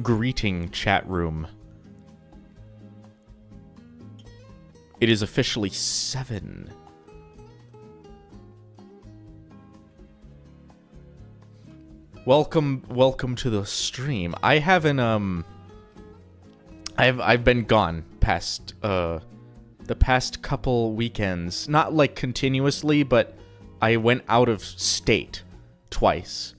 Greeting, chat room. It is officially 7. Welcome to the stream. I haven't I've been gone past the past couple weekends. Not like continuously, but I went out of state twice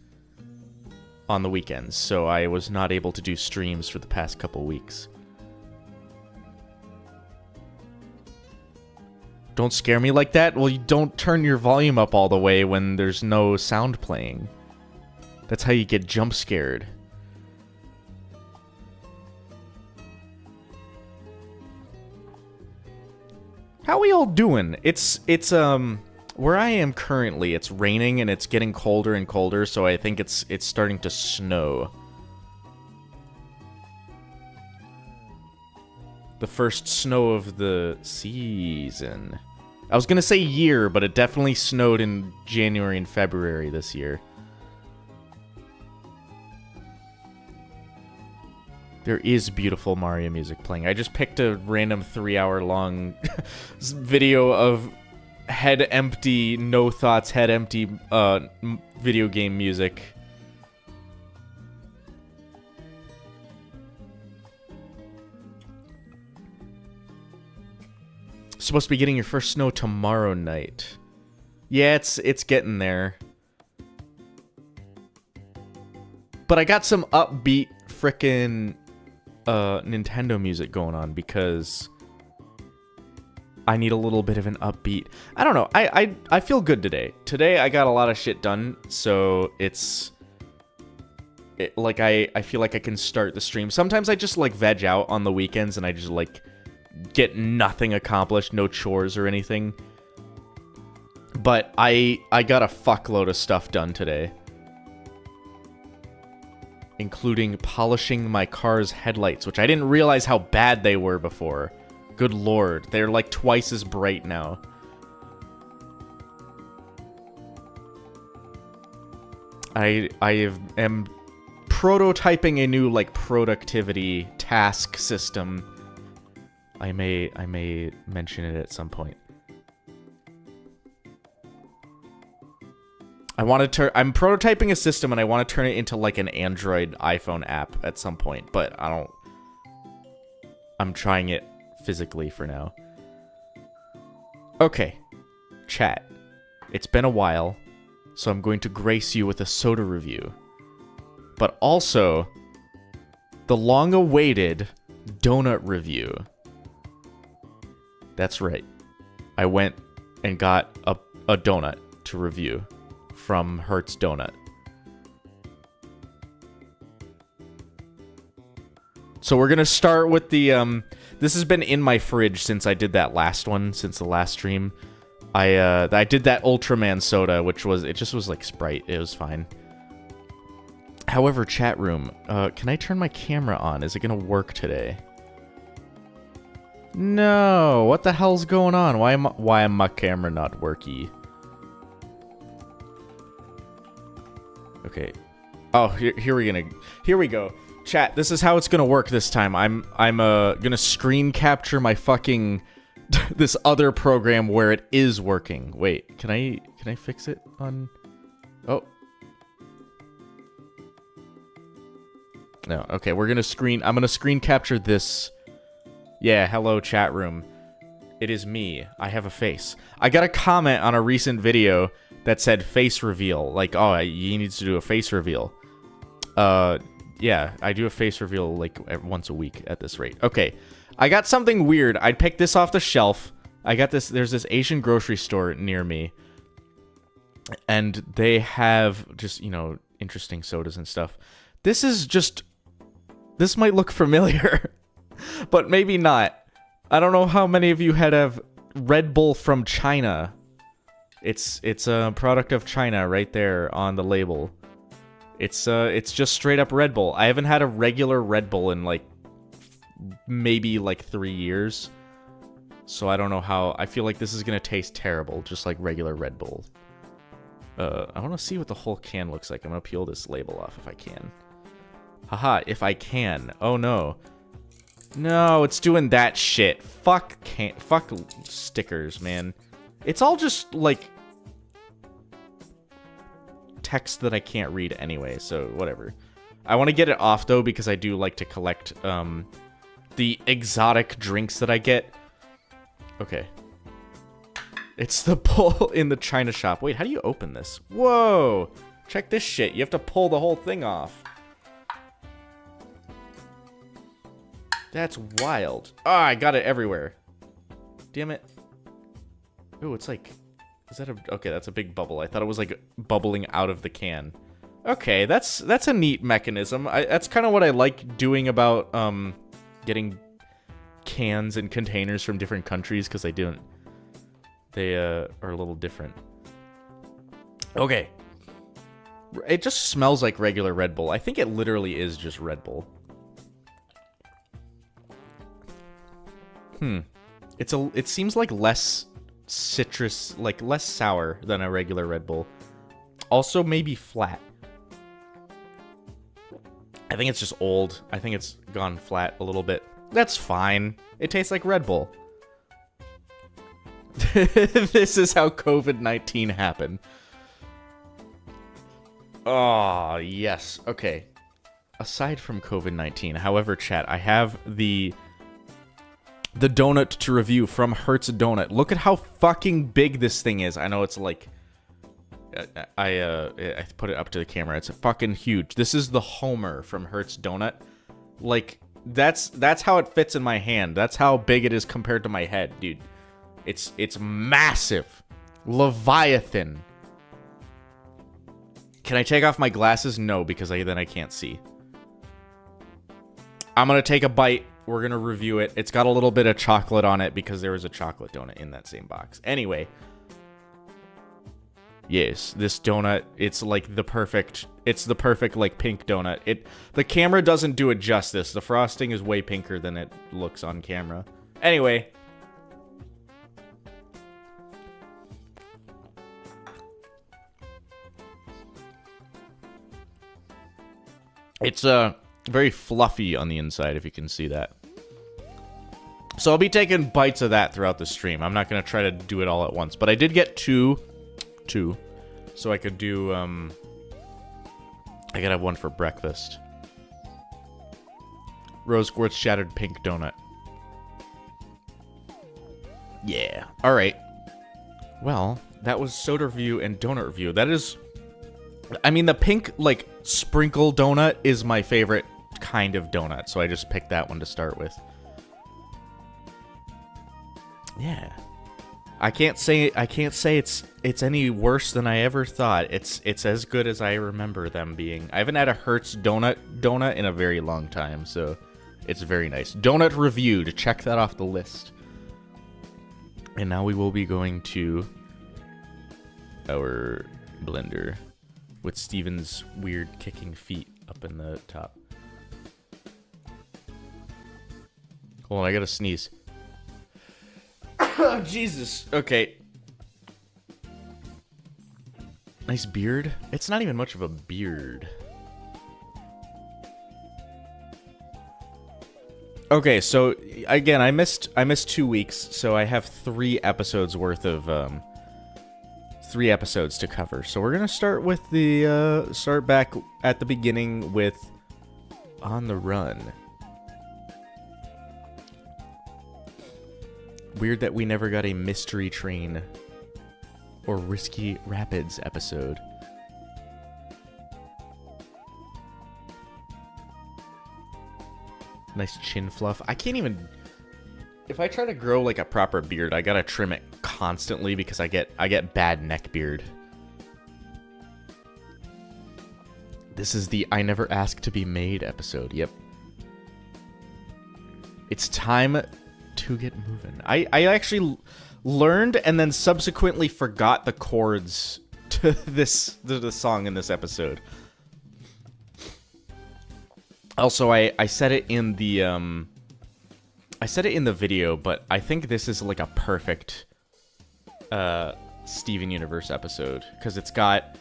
on the weekends, so I was not able to do streams for the past couple weeks. Don't scare me like that. Well, you don't turn your volume up all the way when there's no sound playing. That's how you get jump scared. How we all doing? It's where I am currently, it's raining and it's getting colder and colder, so I think it's starting to snow. The first snow of the season. I was gonna say year, but it definitely snowed in January and February this year. There is beautiful Mario music playing. I just picked a random 3-hour-long video of head empty, no thoughts, head empty video game music. Supposed to be getting your first snow tomorrow night. Yeah, it's getting there. But I got some upbeat frickin' Nintendo music going on because I need a little bit of an upbeat. I don't know. I feel good today. Today I got a lot of shit done, so like I feel like I can start the stream. Sometimes I just like veg out on the weekends and I just like get nothing accomplished, no chores or anything. But I got a fuckload of stuff done today, including polishing my car's headlights, which I didn't realize how bad they were before. Good lord, they're like twice as bright now. I am prototyping a new like productivity task system. I may mention it at some point. I'm prototyping a system and I want to turn it into like an Android iPhone app at some point, but I'm trying it physically for now. Okay, chat. It's been a while, so I'm going to grace you with a soda review. But also, the long-awaited donut review. That's right. I went and got a donut to review from Hertz Donut. So we're gonna start with the this has been in my fridge since I did that last one, since the last stream. I did that Ultraman soda, which was, it just was like Sprite. It was fine. However, chat room, can I turn my camera on? Is it gonna work today? No, what the hell's going on? Why am my camera not worky? Okay. Oh, here we go. Chat, this is how it's gonna work this time. I'm gonna screen capture my fucking this other program where it is working. Wait, can I fix it on? Oh. No, okay, I'm gonna screen capture this. Yeah, hello chat room. It is me. I have a face. I got a comment on a recent video that said face reveal. Like, oh, you need to do a face reveal. Yeah, I do a face reveal like once a week at this rate. Okay, I got something weird. I picked this off the shelf. I got this, there's this Asian grocery store near me. And they have just, you know, interesting sodas and stuff. This might look familiar. But maybe not. I don't know how many of you have Red Bull from China. It's a product of China right there on the label. It's just straight up Red Bull. I haven't had a regular Red Bull in like maybe like 3 years. So I don't know how. I feel like this is gonna taste terrible, just like regular Red Bull. I want to see what the whole can looks like. I'm gonna peel this label off if I can. Haha, if I can. Oh no. No, it's doing that shit. Fuck stickers, man. It's all just, like, text that I can't read anyway, so whatever. I want to get it off, though, because I do like to collect, the exotic drinks that I get. Okay. It's the pull in the China shop. Wait, how do you open this? Whoa! Check this shit. You have to pull the whole thing off. That's wild. Ah, I got it everywhere. Damn it. Ooh, it's like... Is that a... Okay, that's a big bubble. I thought it was, like, bubbling out of the can. Okay, that's a neat mechanism. That's kind of what I like doing about, getting cans and containers from different countries, because they don't... They, are a little different. Okay. It just smells like regular Red Bull. I think it literally is just Red Bull. It seems like less citrus, like less sour than a regular Red Bull. Also maybe flat. I think it's just old. I think it's gone flat a little bit. That's fine. It tastes like Red Bull. This is how COVID-19 happened. Oh, yes. Okay. Aside from COVID-19, however, chat, I have the donut to review from Hertz Donut. Look at how fucking big this thing is. I know it's like... I put it up to the camera. It's fucking huge. This is the Homer from Hertz Donut. Like, that's how it fits in my hand. That's how big it is compared to my head, dude. It's massive. Leviathan. Can I take off my glasses? No, because then I can't see. I'm gonna take a bite. We're gonna review it. It's got a little bit of chocolate on it because there was a chocolate donut in that same box. Anyway. Yes, this donut, it's like the perfect, like pink donut. The camera doesn't do it justice. The frosting is way pinker than it looks on camera. Anyway. It's very fluffy on the inside, if you can see that. So I'll be taking bites of that throughout the stream. I'm not going to try to do it all at once, but I did get two. So I could do, I gotta have one for breakfast. Rose quartz shattered pink donut. Yeah. Alright. Well, that was soda review and donut review. That is... I mean, the pink, like, sprinkle donut is my favorite kind of donut, so I just picked that one to start with. Yeah. I can't say it's any worse than I ever thought. It's as good as I remember them being. I haven't had a Hertz donut in a very long time, so it's very nice. Donut reviewed. Check that off the list. And now we will be going to our blender with Steven's weird kicking feet up in the top. Hold on, I gotta sneeze. Oh, Jesus. Okay. Nice beard. It's not even much of a beard. Okay, so again, I missed 2 weeks, so I have 3 episodes worth of 3 episodes to cover. So we're gonna start with the start back at the beginning with On the Run. Weird that we never got a Mystery Train or Risky Rapids episode. Nice chin fluff. I can't even... If I try to grow like a proper beard, I gotta trim it constantly because I get bad neck beard. This is the I Never Asked to Be Made episode. Yep. It's time to get moving. I actually learned and then subsequently forgot the chords to the song in this episode. Also, I said it in the video, but I think this is like a perfect Steven Universe episode because it's got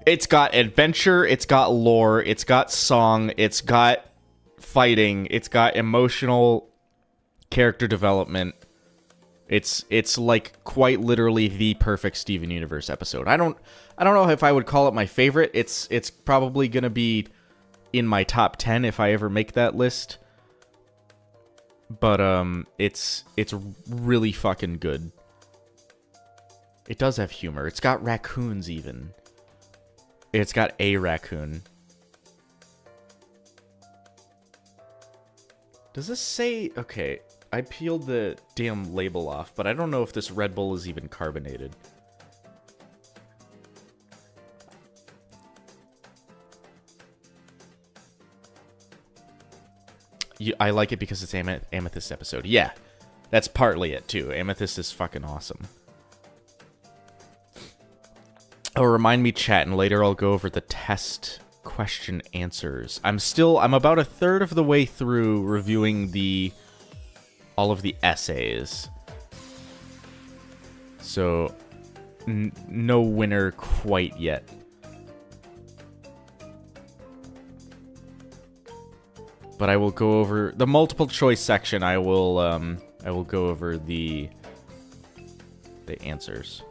It's got adventure, it's got lore, it's got song, it's got fighting, it's got emotional character development. It's like quite literally the perfect Steven Universe episode. I don't know if I would call it my favorite. It's probably gonna be in my top 10 if I ever make that list. But it's really fucking good. It does have humor. It's got raccoons even. It's got a raccoon. Does this say... Okay, I peeled the damn label off, but I don't know if this Red Bull is even carbonated. I like it because it's Amethyst episode. Yeah, that's partly it too. Amethyst is fucking awesome. Oh, remind me, chat, and later I'll go over the test question answers. I'm about a third of the way through reviewing all of the essays. So, no winner quite yet. But I will go over the multiple choice section. I will go over the answers.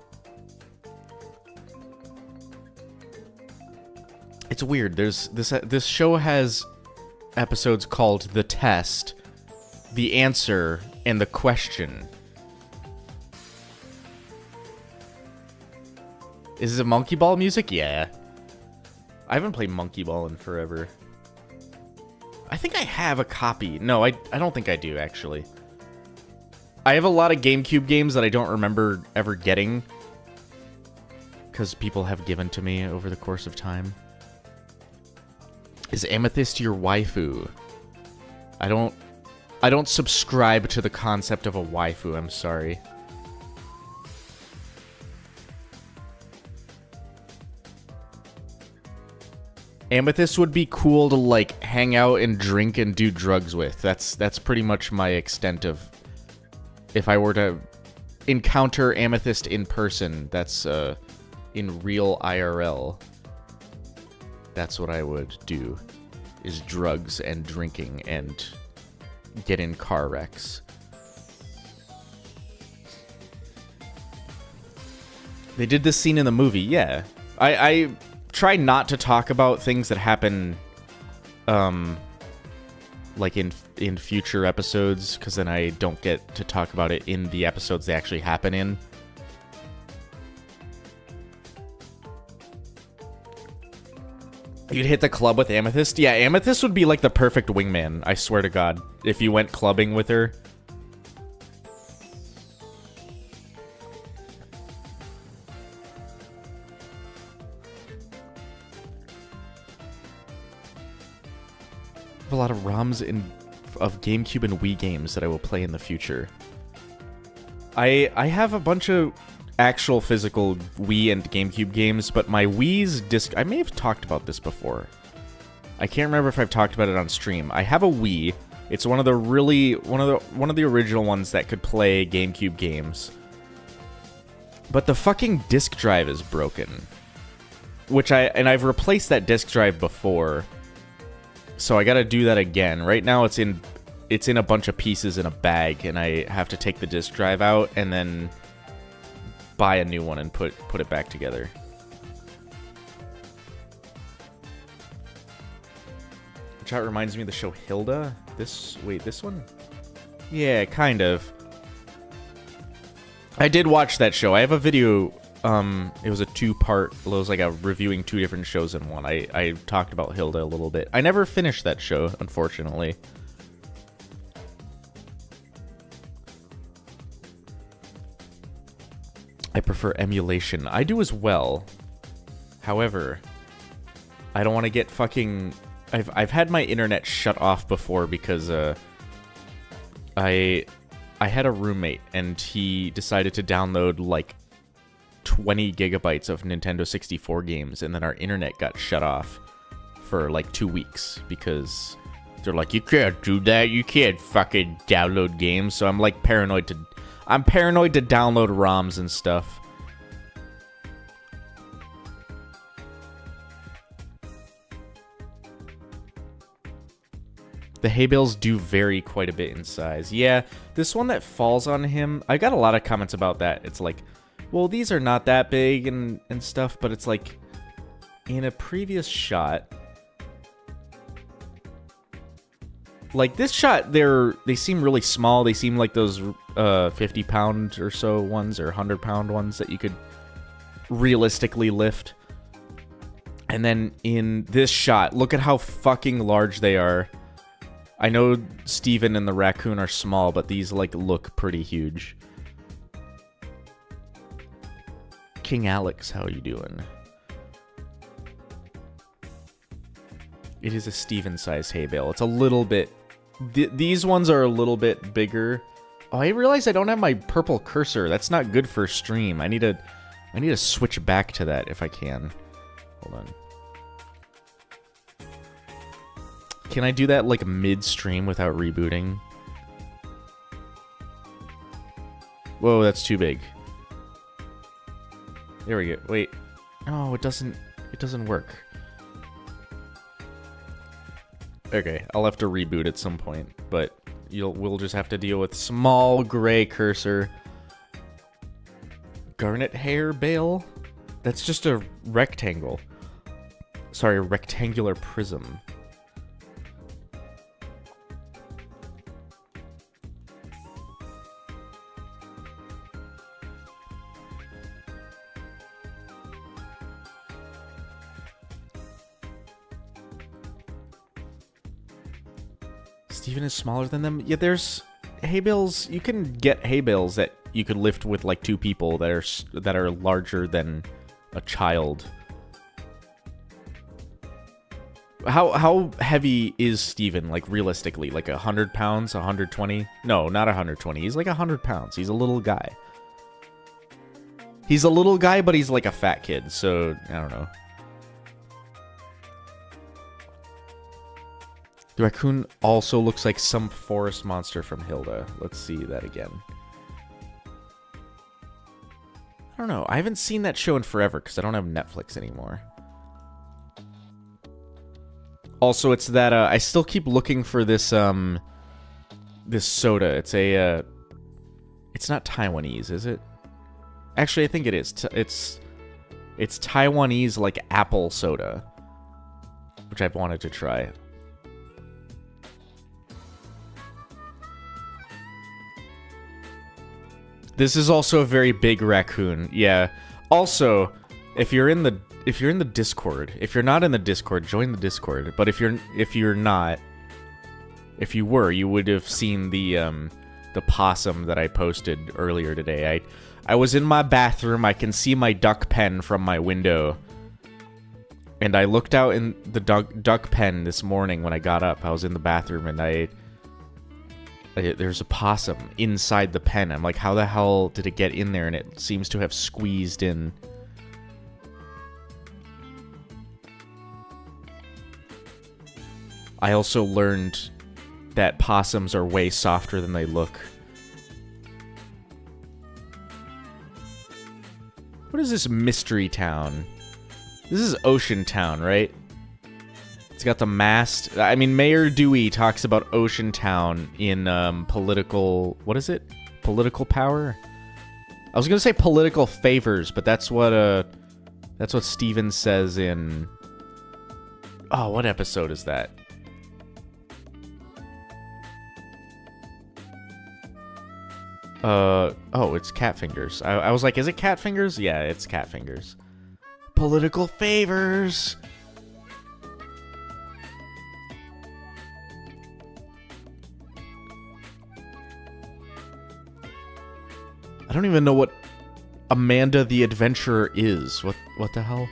It's weird. There's this show has episodes called The Test, The Answer, and The Question. Is it Monkey Ball music? Yeah. I haven't played Monkey Ball in forever. I think I have a copy. No, I don't think I do, actually. I have a lot of GameCube games that I don't remember ever getting, because people have given to me over the course of time. Is Amethyst your waifu? I don't subscribe to the concept of a waifu, I'm sorry. Amethyst would be cool to, like, hang out and drink and do drugs with. That's pretty much my extent of... If I were to encounter Amethyst in person, that's, in real IRL. That's what I would do, is drugs and drinking and get in car wrecks. They did this scene in the movie, yeah. I try not to talk about things that happen, like in future episodes, because then I don't get to talk about it in the episodes they actually happen in. You'd hit the club with Amethyst? Yeah, Amethyst would be like the perfect wingman, I swear to God, if you went clubbing with her. I have a lot of ROMs of GameCube and Wii games that I will play in the future. I have a bunch of actual physical Wii and GameCube games, but my Wii's disc... I may have talked about this before. I can't remember if I've talked about it on stream. I have a Wii. It's one of the original ones that could play GameCube games. But the fucking disc drive is broken. I've replaced that disc drive before. So I gotta do that again. Right now it's in a bunch of pieces in a bag, and I have to take the disc drive out and then buy a new one and put it back together. Chat reminds me of the show Hilda. This one? Yeah, kind of. I did watch that show. I have a video. It was a two-part. It was like a reviewing two different shows in one. I talked about Hilda a little bit. I never finished that show, unfortunately. I prefer emulation. I do as well. However, I don't want to get fucking... I've had my internet shut off before because I had a roommate and he decided to download like 20 gigabytes of Nintendo 64 games, and then our internet got shut off for like 2 weeks because they're like, you can't do that, you can't fucking download games. So I'm like paranoid to download ROMs and stuff. The hay bales do vary quite a bit in size. Yeah, this one that falls on him, I got a lot of comments about that. It's like, well, these are not that big and stuff, but it's like, in a previous shot, like this shot, they seem really small. They seem like those 50-pound or so ones or 100-pound ones that you could realistically lift. And then in this shot, look at how fucking large they are. I know Steven and the raccoon are small, but these, like, look pretty huge. King Alex, how are you doing? It is a Steven-sized hay bale. It's a little bit... these ones are a little bit bigger. Oh, I realized I don't have my purple cursor. That's not good for stream. I need to switch back to that if I can. Hold on. Can I do that, like, mid-stream without rebooting? Whoa, that's too big. There we go. Wait. Oh, it doesn't work. Okay, I'll have to reboot at some point, but we'll just have to deal with small gray cursor. Garnet hair bale? That's just a rectangle. Sorry, a rectangular prism. Steven is smaller than them? Yeah, there's hay bales. You can get hay bales that you could lift with like 2 people that are larger than a child. How heavy is Steven, like, realistically? Like 100 pounds? 120? No, not 120. He's like 100 pounds. He's a little guy. He's a little guy, but he's like a fat kid, so I don't know. The raccoon also looks like some forest monster from Hilda. Let's see that again. I don't know. I haven't seen that show in forever because I don't have Netflix anymore. Also, it's that I still keep looking for this this soda. It's a it's not Taiwanese, is it? Actually, I think it is. It's Taiwanese, like, apple soda, which I've wanted to try. This is also a very big raccoon. Yeah. Also, if you're in the Discord, if you're not in the Discord, join the Discord. But if you're not, if you were, you would have seen the possum that I posted earlier today. I was in my bathroom. I can see my duck pen from my window. And I looked out in the duck pen this morning when I got up. I was in the bathroom and there's a possum inside the pen. I'm like, how the hell did it get in there? And it seems to have squeezed in. I also learned that possums are way softer than they look. What is this mystery town? This is Ocean Town, right? It's got the mast. I mean, Mayor Dewey talks about Ocean Town in political... What is it? Political power? I was gonna say political favors, but that's what Steven says in... Oh, what episode is that? Oh, it's Cat Fingers. I was like, is it Cat Fingers? Yeah, it's Cat Fingers. Political favors! I don't even know what Amanda the Adventurer is. What the hell?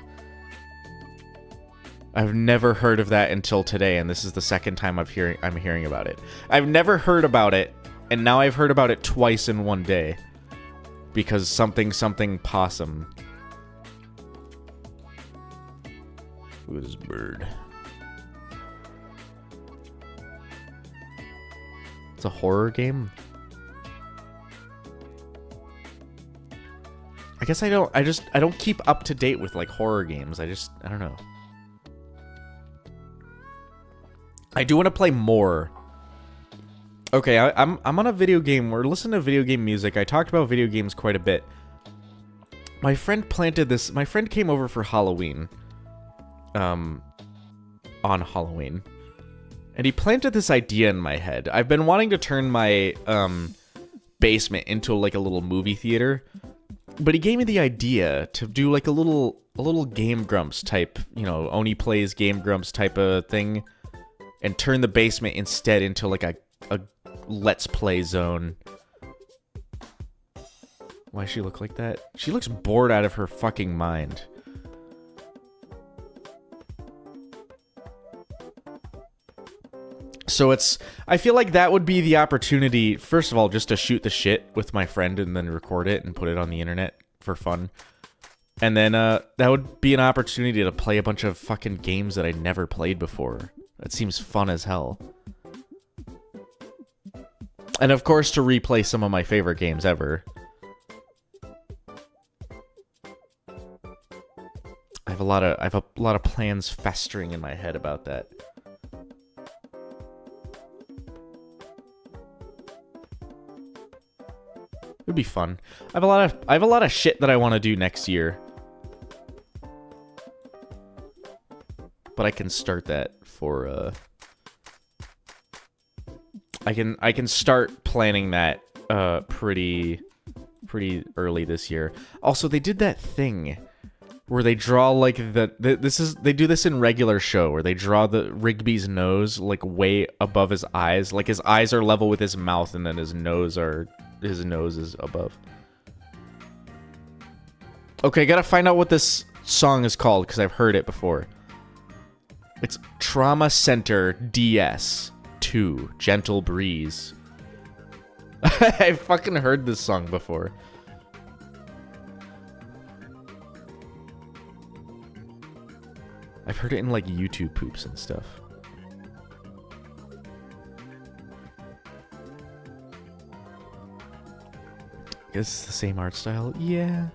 I've never heard of that until today, and this is the second time I'm hearing about it. I've never heard about it, and now I've heard about it twice in one day. Because something possum. Look at this bird. It's a horror game? I guess I don't keep up to date with, like, horror games. I don't know. I do want to play more Okay, I'm on a video game. We're listening to video game music. I talked about video games quite a bit. My friend planted this. My friend came over for Halloween. On Halloween. And he planted this idea in my head. I've been wanting to turn my basement into like a little movie theater. But he gave me the idea to do like a little Game Grumps type, you know, Oni Plays Game Grumps type of thing. And turn the basement instead into like a Let's Play zone. Why does she look like that? She looks bored out of her fucking mind. So I feel like that would be the opportunity, first of all, just to shoot the shit with my friend and then record it and put it on the internet for fun. And then that would be an opportunity to play a bunch of fucking games that I never played before. That seems fun as hell. And of course to replay some of my favorite games ever. I have a lot of plans festering in my head about that. It would be fun. I have a lot of shit that I want to do next year. But I can start that for I can start planning that pretty early this year. Also, they did that thing where they draw like they do this in regular show where they draw the Rigby's nose like way above his eyes, like his eyes are level with his mouth and then his nose is above. Okay, gotta find out what this song is called because I've heard it before. It's Trauma Center DS 2 Gentle Breeze. I fucking heard this song before. I've heard it in like YouTube poops and stuff. I guess it's the same art style. Yeah.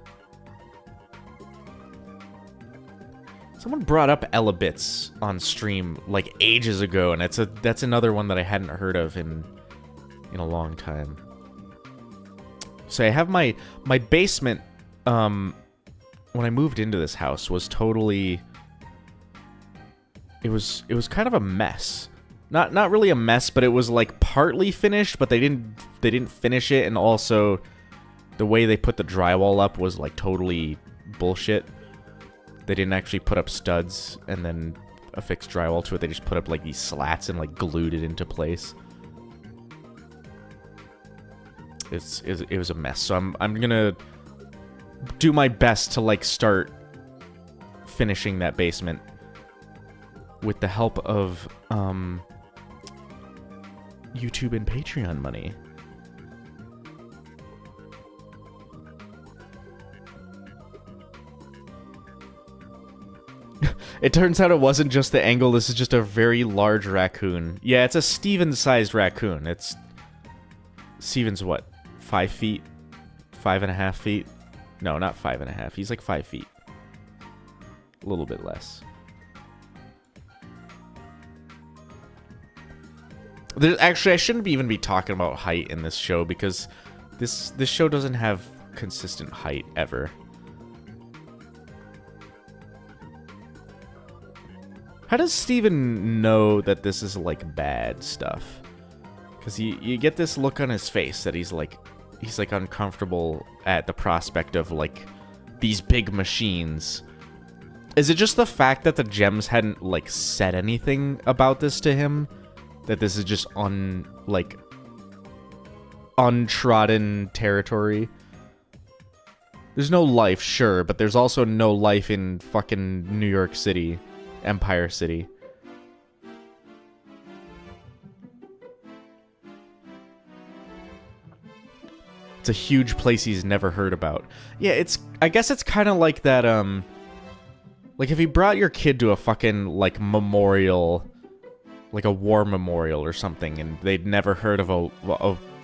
Someone brought up Elabits on stream like ages ago, and that's another one that I hadn't heard of in a long time. So I have my basement. When I moved into this house, was totally. It was kind of a mess. Not really a mess, but it was like partly finished, but they didn't finish it, and also the way they put the drywall up was like totally bullshit. They didn't actually put up studs and then affix drywall to it. They just put up like these slats and like glued it into place. It was a mess. So I'm gonna do my best to like start finishing that basement with the help of YouTube and Patreon money. It turns out it wasn't just the angle, this is just a very large raccoon. Yeah, it's a Steven-sized raccoon. It's... Steven's what? 5 feet? 5.5 feet? No, not 5.5. He's like 5 feet. A little bit less. Actually, I shouldn't even be talking about height in this show because this show doesn't have consistent height ever. How does Steven know that this is, like, bad stuff? Because you get this look on his face that he's uncomfortable at the prospect of, like, these big machines. Is it just the fact that the gems hadn't, like, said anything about this to him? That this is just untrodden territory? There's no life, sure, but there's also no life in fucking New York City. Empire City. It's a huge place he's never heard about. Yeah, I guess it's kind of like that, like if you brought your kid to a fucking, like, memorial, like a war memorial or something, and they'd never heard of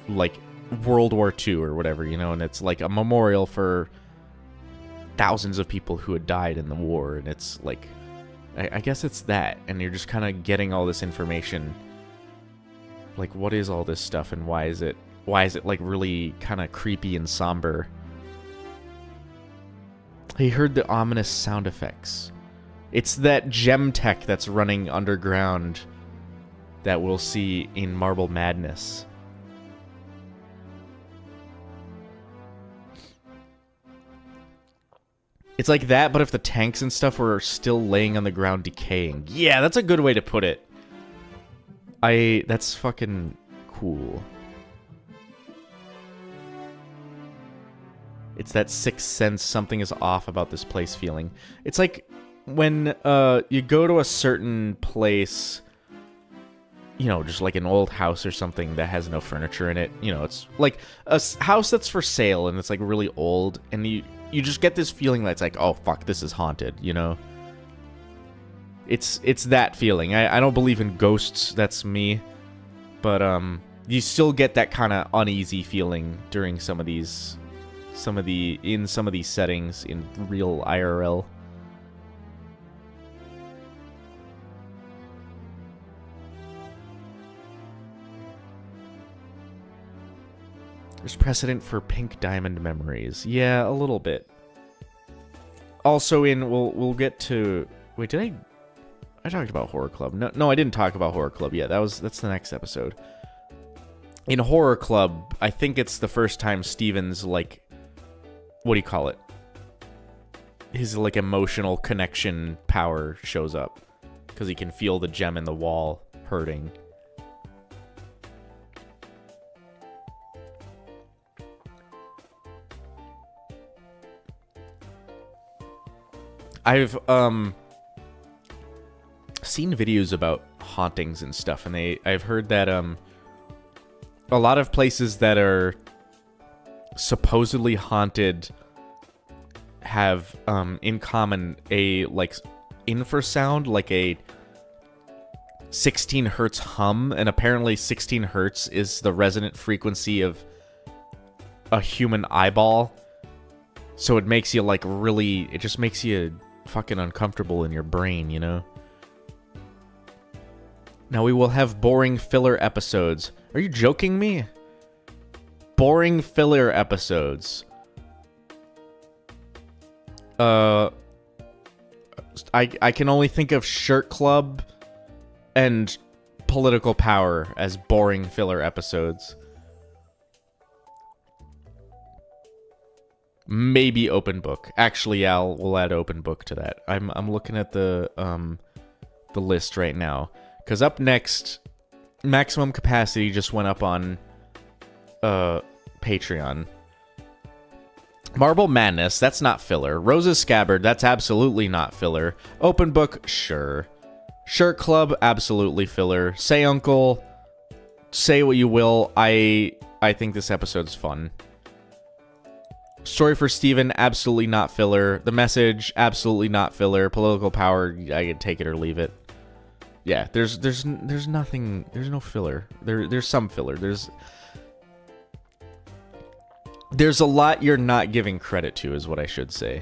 like, World War II or whatever, you know, and it's like a memorial for thousands of people who had died in the war, and it's like... I guess it's that, and you're just kind of getting all this information Like, what is all this stuff, and why is it like really kind of creepy and somber? He heard the ominous sound effects. It's that gem tech that's running underground that we'll see in Marble Madness. It's like that, but if the tanks and stuff were still laying on the ground decaying. Yeah, that's a good way to put it. That's fucking cool. It's that sixth sense, something is off about this place feeling. It's like when you go to a certain place, you know, just like an old house or something that has no furniture in it. You know, it's like a house that's for sale and it's like really old, and you just get this feeling that's like, oh fuck, this is haunted, you know? It's that feeling. I don't believe in ghosts, that's me. But you still get that kind of uneasy feeling during some of these settings in real IRL. There's precedent for pink diamond memories. Yeah, a little bit. Also we'll get to... Wait, did I talked about Horror Club. No, I didn't talk about Horror Club yet. That's the next episode. In Horror Club, I think it's the first time Steven's, like, what do you call it? His, like, emotional connection power shows up. Because he can feel the gem in the wall hurting. I've, seen videos about hauntings and stuff, and I've heard that, a lot of places that are supposedly haunted have, in common a, like, infrasound, like a 16 hertz hum, and apparently 16 hertz is the resonant frequency of a human eyeball. So it makes you, like, really, it just makes you fucking uncomfortable in your brain, you know? Now we will have boring filler episodes. Are you joking me? Boring filler episodes. I can only think of Shirt Club and Political Power as boring filler episodes. Maybe Open Book. Actually, we'll add Open Book to that. I'm looking at the list right now. Because up next, Maximum Capacity just went up on Patreon. Marble Madness, that's not filler. Rose's Scabbard, that's absolutely not filler. Open Book, sure. Shirt Club, absolutely filler. Say Uncle, say what you will. I think this episode's fun. Story for Steven, absolutely not filler. The Message, absolutely not filler. Political Power, I can take it or leave it. Yeah, there's nothing, there's no filler. There's some filler. There's a lot you're not giving credit to, is what I should say.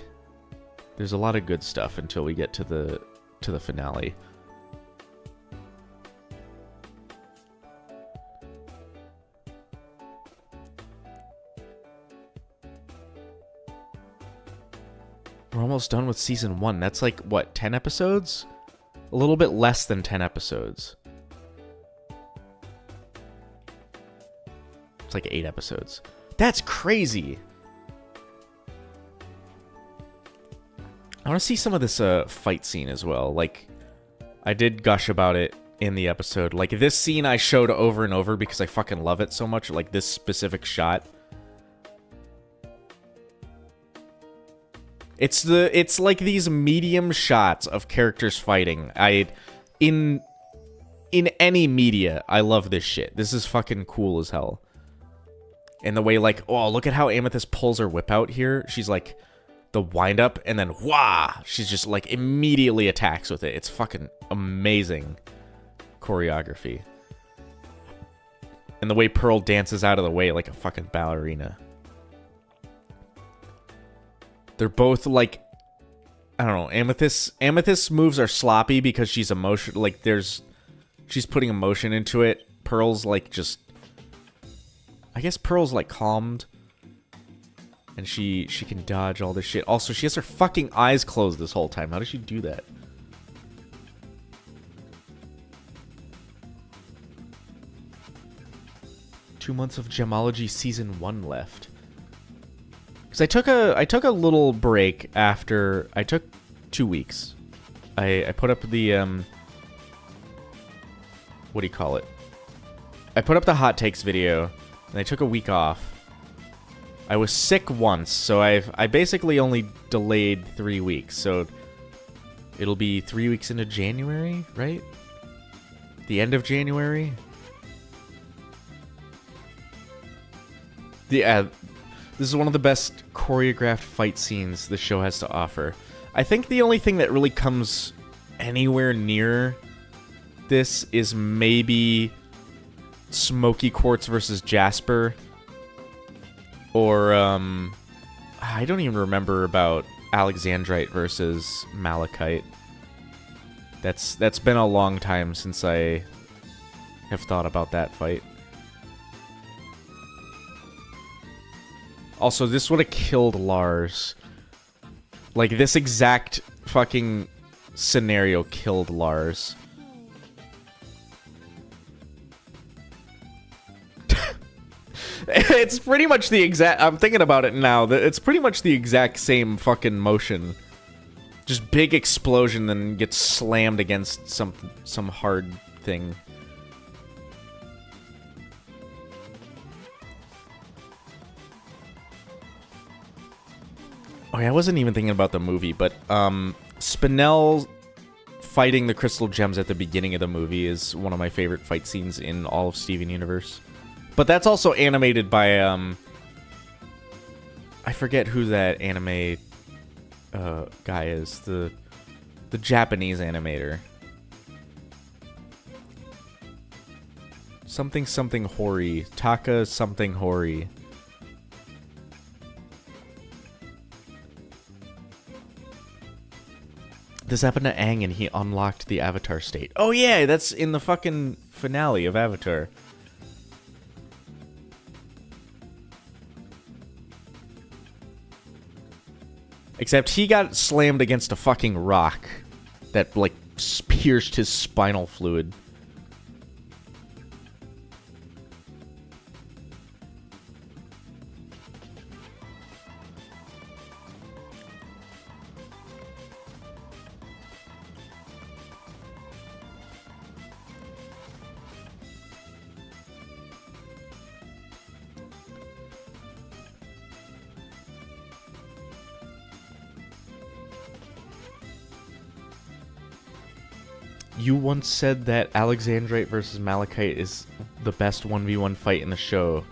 There's a lot of good stuff until we get to the finale. We're almost done with season 1. That's like, what, 10 episodes? A little bit less than 10 episodes. It's like 8 episodes. That's crazy! I want to see some of this fight scene as well. Like, I did gush about it in the episode. Like, this scene I showed over and over because I fucking love it so much. Like, this specific shot. It's like these medium shots of characters fighting. In any media, I love this shit. This is fucking cool as hell. And the way, like, oh, look at how Amethyst pulls her whip out here. She's like, the wind up, and then wah! She's just like immediately attacks with it. It's fucking amazing choreography. And the way Pearl dances out of the way like a fucking ballerina. They're both like, I don't know, Amethyst's moves are sloppy because she's emotion, like she's putting emotion into it, Pearl's like just... I guess Pearl's like calmed. And she can dodge all this shit. Also, she has her fucking eyes closed this whole time. How does she do that? Two months of Gemology Season 1 left. Because I took a little break after... I took 2 weeks. I put up the... what do you call it? I put up the hot takes video, and I took a week off. I was sick once, so I basically only delayed 3 weeks, so it'll be 3 weeks into January, right? The end of January? Yeah, this is one of the best choreographed fight scenes the show has to offer. I think the only thing that really comes anywhere near this is maybe Smoky Quartz versus Jasper. Or, I don't even remember about Alexandrite versus Malachite. That's been a long time since I have thought about that fight. Also, this would have killed Lars. Like, this exact fucking scenario killed Lars. It's pretty much the exact... I'm thinking about it now. It's pretty much the exact same fucking motion. Just big explosion, then gets slammed against some hard thing. Oh yeah, I wasn't even thinking about the movie, but Spinel fighting the crystal gems at the beginning of the movie is one of my favorite fight scenes in all of Steven Universe. But that's also animated by, I forget who that anime guy is. The Japanese animator. Something something Hori. Taka something Hori. This happened to Aang and he unlocked the Avatar state. Oh yeah, that's in the fucking finale of Avatar. Except he got slammed against a fucking rock that, like, pierced his spinal fluid. You once said that Alexandrite versus Malachite is the best 1v1 fight in the show.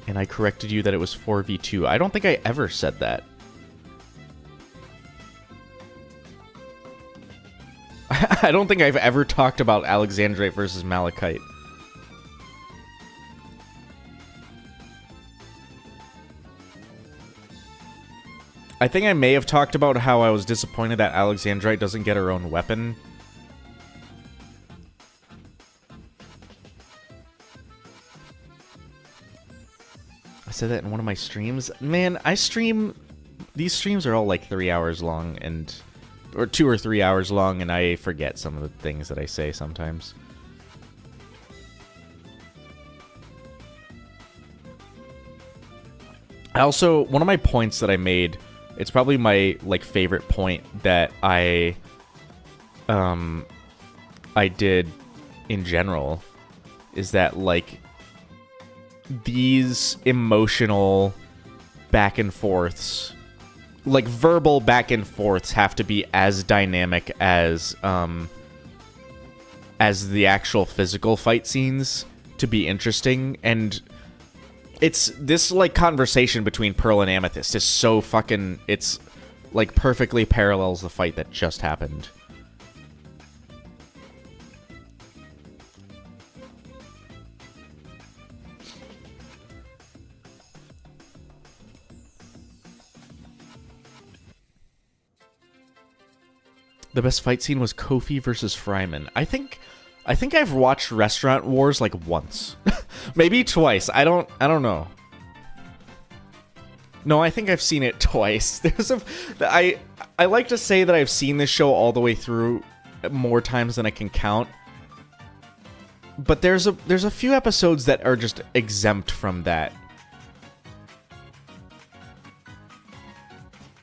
And I corrected you that it was 4v2. I don't think I ever said that. I don't think I've ever talked about Alexandrite versus Malachite. I think I may have talked about how I was disappointed that Alexandrite doesn't get her own weapon. I said that in one of my streams. Man, I stream... These streams are all like 3 hours long, and... Or 2 or 3 hours long, and I forget some of the things that I say sometimes. I also... One of my points that I made... It's probably my, like, favorite point that I did in general, is that, like, these emotional back and forths, like, verbal back and forths have to be as dynamic as the actual physical fight scenes to be interesting, and... It's this, like, conversation between Pearl and Amethyst is so fucking... It's, like, perfectly parallels the fight that just happened. The best fight scene was Kofi versus Fryman. I think I've watched Restaurant Wars like once. Maybe twice. I don't know. No, I think I've seen it twice. I like to say that I've seen this show all the way through more times than I can count. But there's a few episodes that are just exempt from that.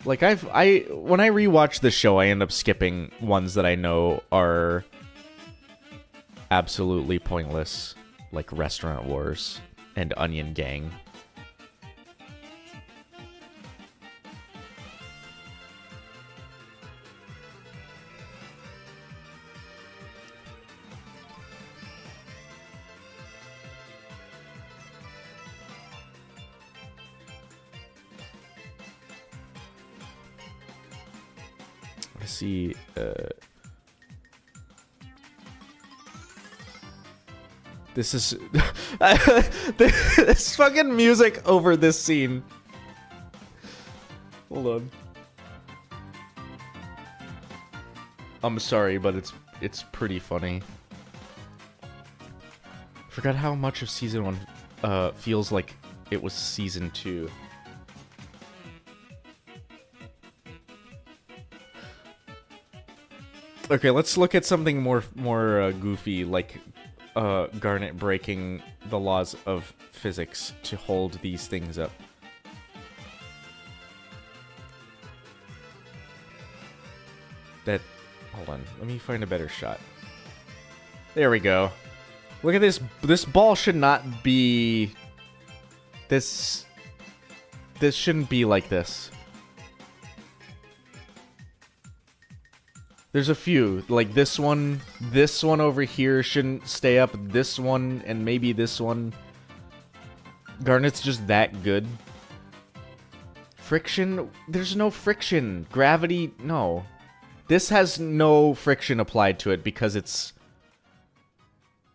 Like when I rewatch the show, I end up skipping ones that I know are absolutely pointless, like Restaurant Wars and Onion Gang. See, this is this fucking music over this scene. Hold on. I'm sorry, but it's pretty funny. Forgot how much of season 1 feels like it was season 2. Okay, let's look at something more goofy, like Garnet breaking the laws of physics to hold these things up. Hold on, let me find a better shot. There we go. Look at this. This ball should not be... This shouldn't be like this. There's a few, like this one over here shouldn't stay up, this one, and maybe this one. Garnet's just that good. Friction? There's no friction. Gravity? No. This has no friction applied to it because it's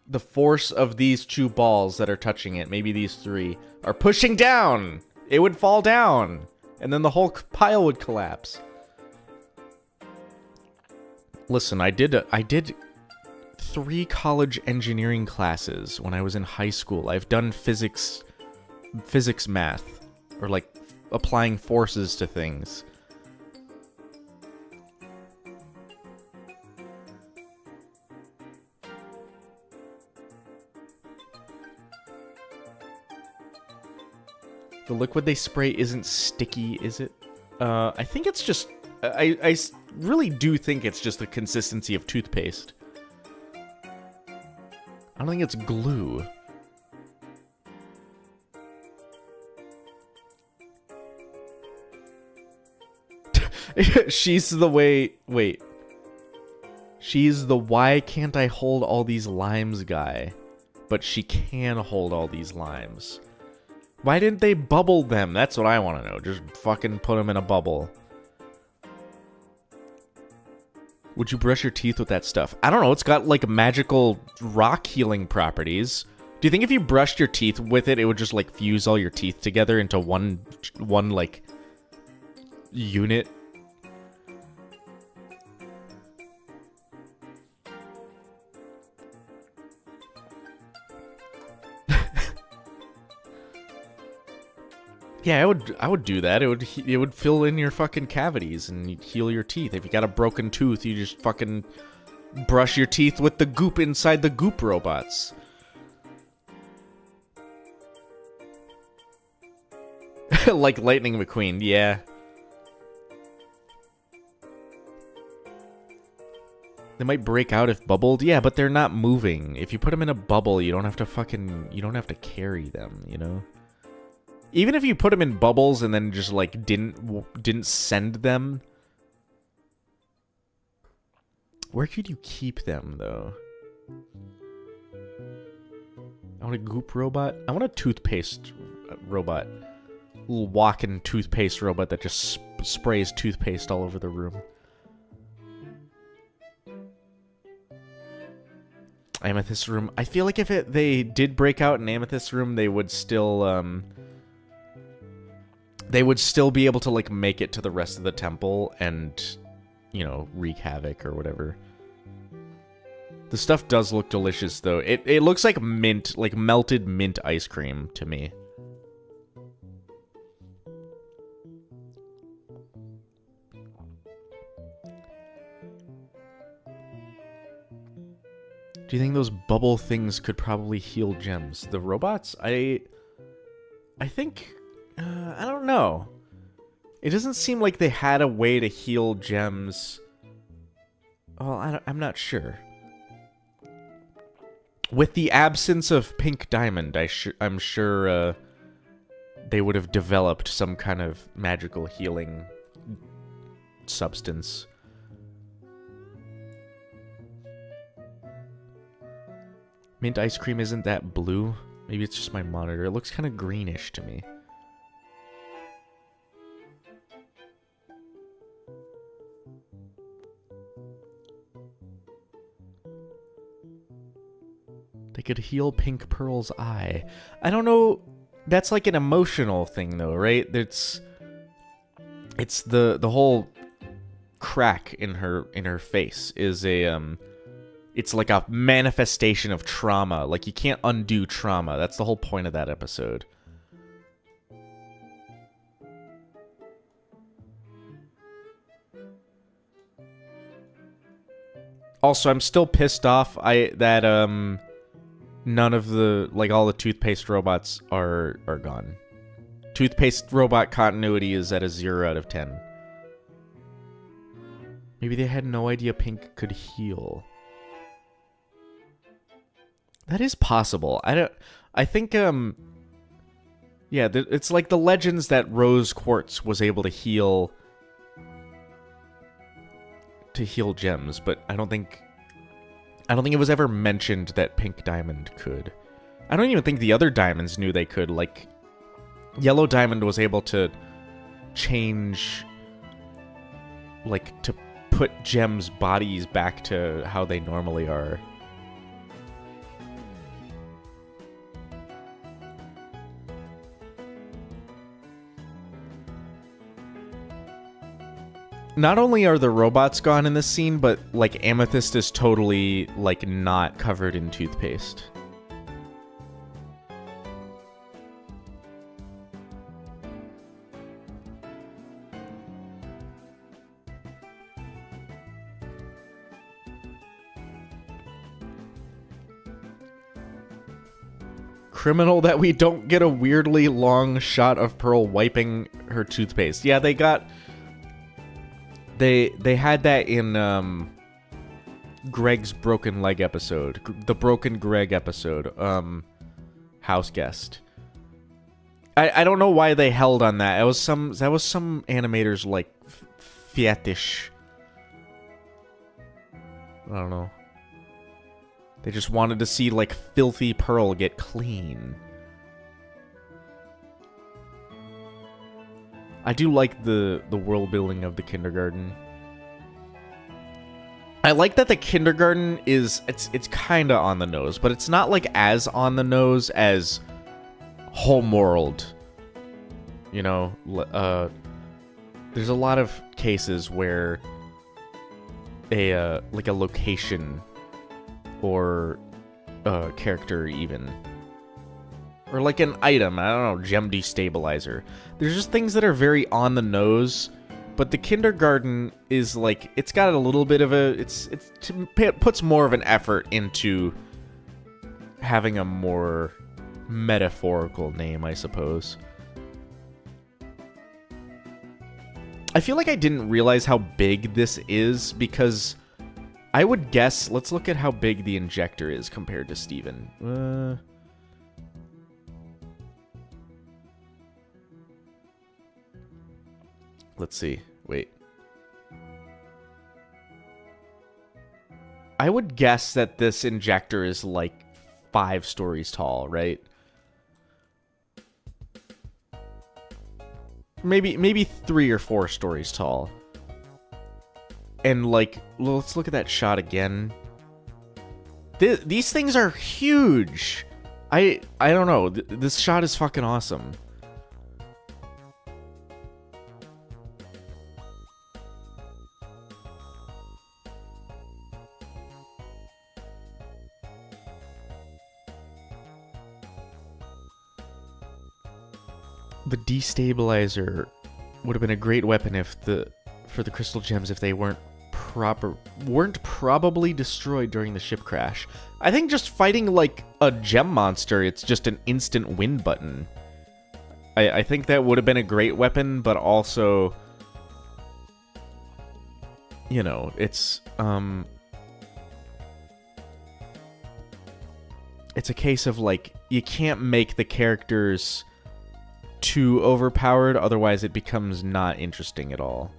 the force of these two balls that are touching it, maybe these three, are pushing down. It would fall down, and then the whole pile would collapse. Listen, I did 3 college engineering classes when I was in high school. I've done physics math, or like applying forces to things. The liquid they spray isn't sticky, is it? I think it's just... I really do think it's just the consistency of toothpaste. I don't think it's glue. She's the way... Wait. She's the why can't I hold all these limes guy. But she can hold all these limes. Why didn't they bubble them? That's what I want to know. Just fucking put them in a bubble. Would you brush your teeth with that stuff? I don't know. It's got, like, magical rock healing properties. Do you think if you brushed your teeth with it, it would just, like, fuse all your teeth together into one like, unit? Yeah, I would do that. It would fill in your fucking cavities and you'd heal your teeth. If you got a broken tooth, you just fucking brush your teeth with the goop inside the goop robots. Like Lightning McQueen, yeah. They might break out if bubbled. Yeah, but they're not moving. If you put them in a bubble, you don't have to carry them, you know? Even if you put them in bubbles and then just, like, didn't send them. Where could you keep them, though? I want a goop robot. I want a toothpaste robot. A little walking toothpaste robot that just sprays toothpaste all over the room. Amethyst room. I feel like if they did break out in Amethyst room, they would still, they would still be able to, like, make it to the rest of the temple, and you know, wreak havoc or whatever. The stuff does look delicious, though. It looks like mint, like melted mint ice cream to me. Do you think those bubble things could probably heal gems? The robots? I think... I don't know. It doesn't seem like they had a way to heal gems. Well, I'm not sure. With the absence of Pink Diamond, I'm sure they would have developed some kind of magical healing substance. Mint ice cream isn't that blue. Maybe it's just my monitor. It looks kind of greenish to me. They could heal Pink Pearl's eye. I don't know. That's like an emotional thing, though, right? It's the whole crack in her face is a it's like a manifestation of trauma. Like, you can't undo trauma. That's the whole point of that episode. Also, I'm still pissed off that none of the, like, all the toothpaste robots are gone. Toothpaste robot continuity is at a 0 out of 10. Maybe they had no idea Pink could heal. That is possible. I think, yeah, it's like the legends that Rose Quartz was able to heal gems, but I don't think it was ever mentioned that Pink Diamond could. I don't even think the other diamonds knew they could. Like, Yellow Diamond was able to change, like, to put gems' bodies back to how they normally are. Not only are the robots gone in this scene, but, like, Amethyst is totally, like, not covered in toothpaste. Criminal that we don't get a weirdly long shot of Pearl wiping her toothpaste. Yeah, they got... They had that in Greg's Broken Leg episode, the Broken Greg episode, House Guest. I don't know why they held on that. That was some animator's like fetish. I don't know. They just wanted to see like filthy Pearl get clean. I do like the world building of the kindergarten. I like that the kindergarten is it's kind of on the nose, but it's not like as on the nose as Homeworld. You know, there's a lot of cases where a like a location or a character even, or like an item, I don't know, gem destabilizer. There's just things that are very on the nose, but the kindergarten is like, it's got a little bit of a, it puts more of an effort into having a more metaphorical name, I suppose. I feel like I didn't realize how big this is because I would guess, let's look at how big the injector is compared to Steven. Let's see. Wait. I would guess that this injector is like 5 stories tall, right? Maybe 3 or 4 stories tall. And like, let's look at that shot again. These things are huge. I don't know. This shot is fucking awesome. The destabilizer would have been a great weapon for the crystal gems if they weren't probably destroyed during the ship crash. I think just fighting like a gem monster, it's just an instant win button. I think that would have been a great weapon, but also, you know, it's a case of like, you can't make the characters too overpowered, otherwise it becomes not interesting at all.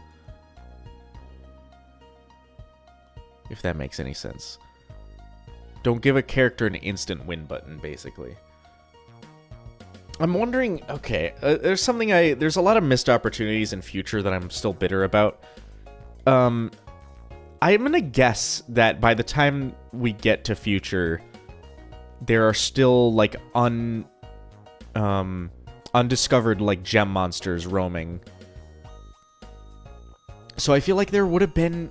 If that makes any sense. Don't give a character an instant win button, basically. I'm wondering, okay, there's a lot of missed opportunities in future that I'm still bitter about. I'm gonna guess that by the time we get to future, there are still like undiscovered like gem monsters roaming. So I feel like there would have been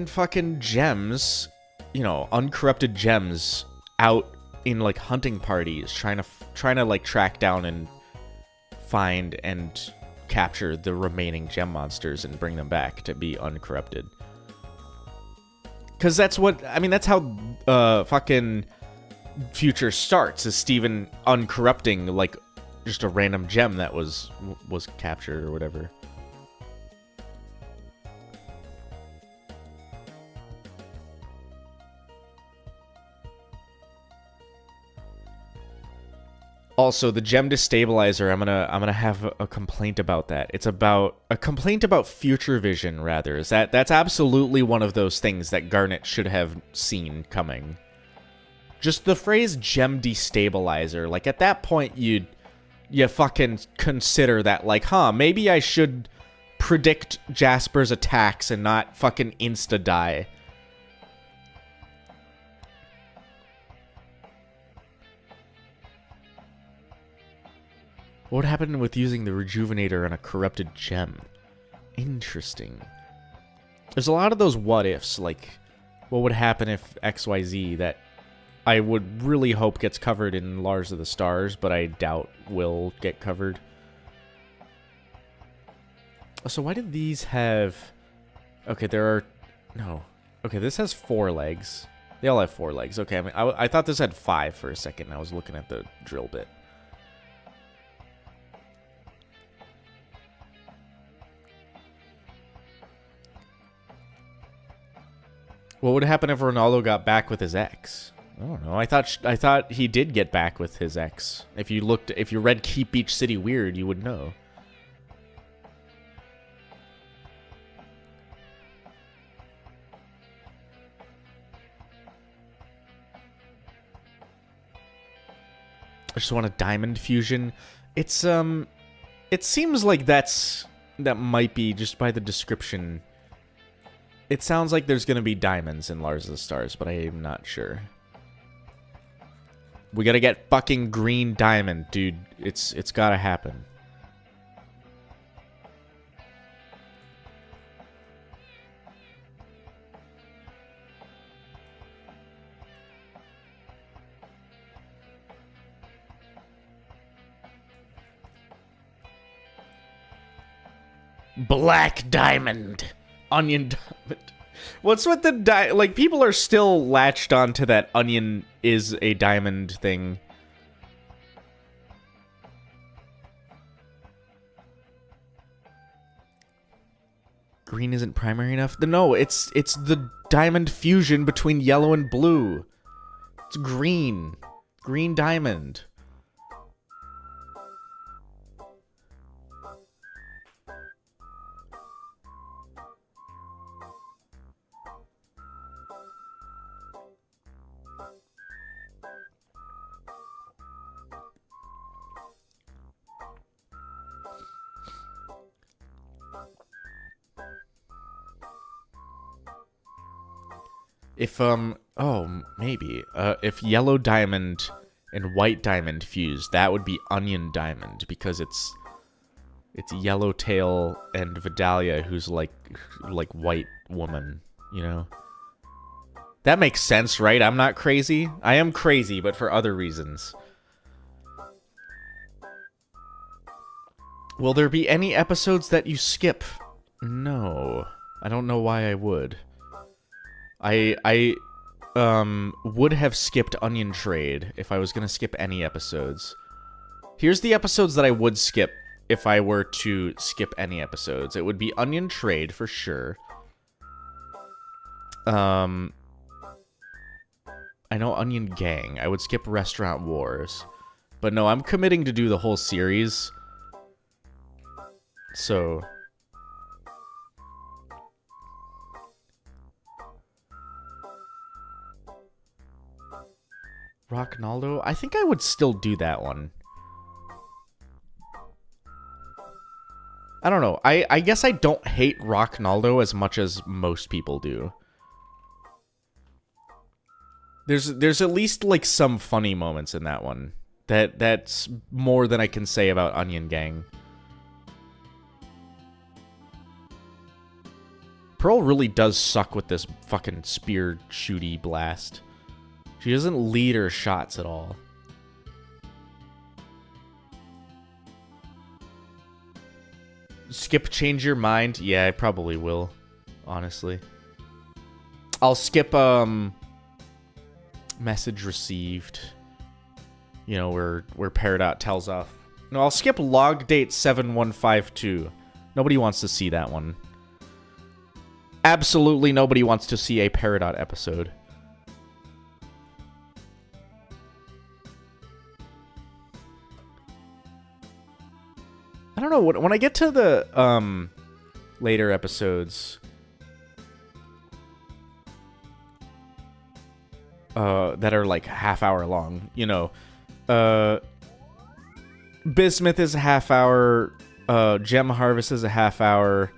fucking gems, you know, uncorrupted gems out in like hunting parties trying to like track down and find and capture the remaining gem monsters and bring them back to be uncorrupted. Cuz that's how fucking future starts, is Steven uncorrupting like just a random gem that was captured or whatever. Also, the gem destabilizer, I'm gonna have a complaint about that. It's about a complaint about future vision, rather. That's absolutely one of those things that Garnet should have seen coming. Just the phrase gem destabilizer, like at that point you fucking consider that, like, huh, maybe I should predict Jasper's attacks and not fucking insta die. What happened with using the rejuvenator on a corrupted gem? Interesting. There's a lot of those what ifs, like what would happen if XYZ, that I would really hope gets covered in Lars of the Stars, but I doubt will get covered. So why did these have... Okay, Okay, this has 4 legs. They all have 4 legs. Okay, I thought this had 5 for a second. I was looking at the drill bit. What would happen if Ronaldo got back with his ex? I don't know. I thought he did get back with his ex. If you read Keep Beach City Weird, you would know. I just want a diamond fusion. It seems like that might be, just by the description. It sounds like there's gonna be diamonds in Lars of the Stars, but I am not sure. We gotta get fucking green diamond, dude. It's gotta happen. Black diamond. Onion diamond. What's with the like, people are still latched onto that onion is a diamond thing. Green isn't primary enough? No, it's the diamond fusion between yellow and blue. It's green. Green diamond. If, oh, maybe. If yellow diamond and white diamond fused, that would be onion diamond, because it's Yellowtail and Vidalia, who's like white woman, you know? That makes sense, right? I'm not crazy. I am crazy, but for other reasons. Will there be any episodes that you skip? No. I don't know why I would. I would have skipped Onion Trade if I was gonna skip any episodes. Here's the episodes that I would skip if I were to skip any episodes. It would be Onion Trade for sure. I know Onion Gang. I would skip Restaurant Wars. But no, I'm committing to do the whole series. So... Rocknaldo? I think I would still do that one. I don't know. I guess I don't hate Rocknaldo as much as most people do. There's at least like some funny moments in that one. That's more than I can say about Onion Gang. Pearl really does suck with this fucking spear shooty blast. She doesn't lead her shots at all. Skip Change Your Mind? Yeah, I probably will, honestly. I'll skip, Message Received. You know, where Peridot tells off. No, I'll skip Log Date 7152. Nobody wants to see that one. Absolutely nobody wants to see a Peridot episode. I don't know, when I get to the later episodes that are like half hour long, you know, Bismuth is a half hour, Gem Harvest is a half hour.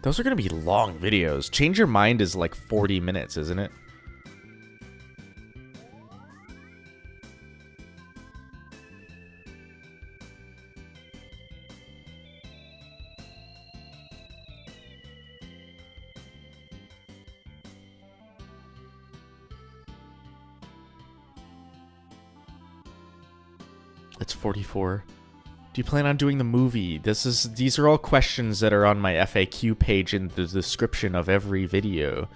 Those are gonna be long videos. Change Your Mind is like 40 minutes, isn't it? It's 44. Do you plan on doing the movie? These are all questions that are on my FAQ page in the description of every video.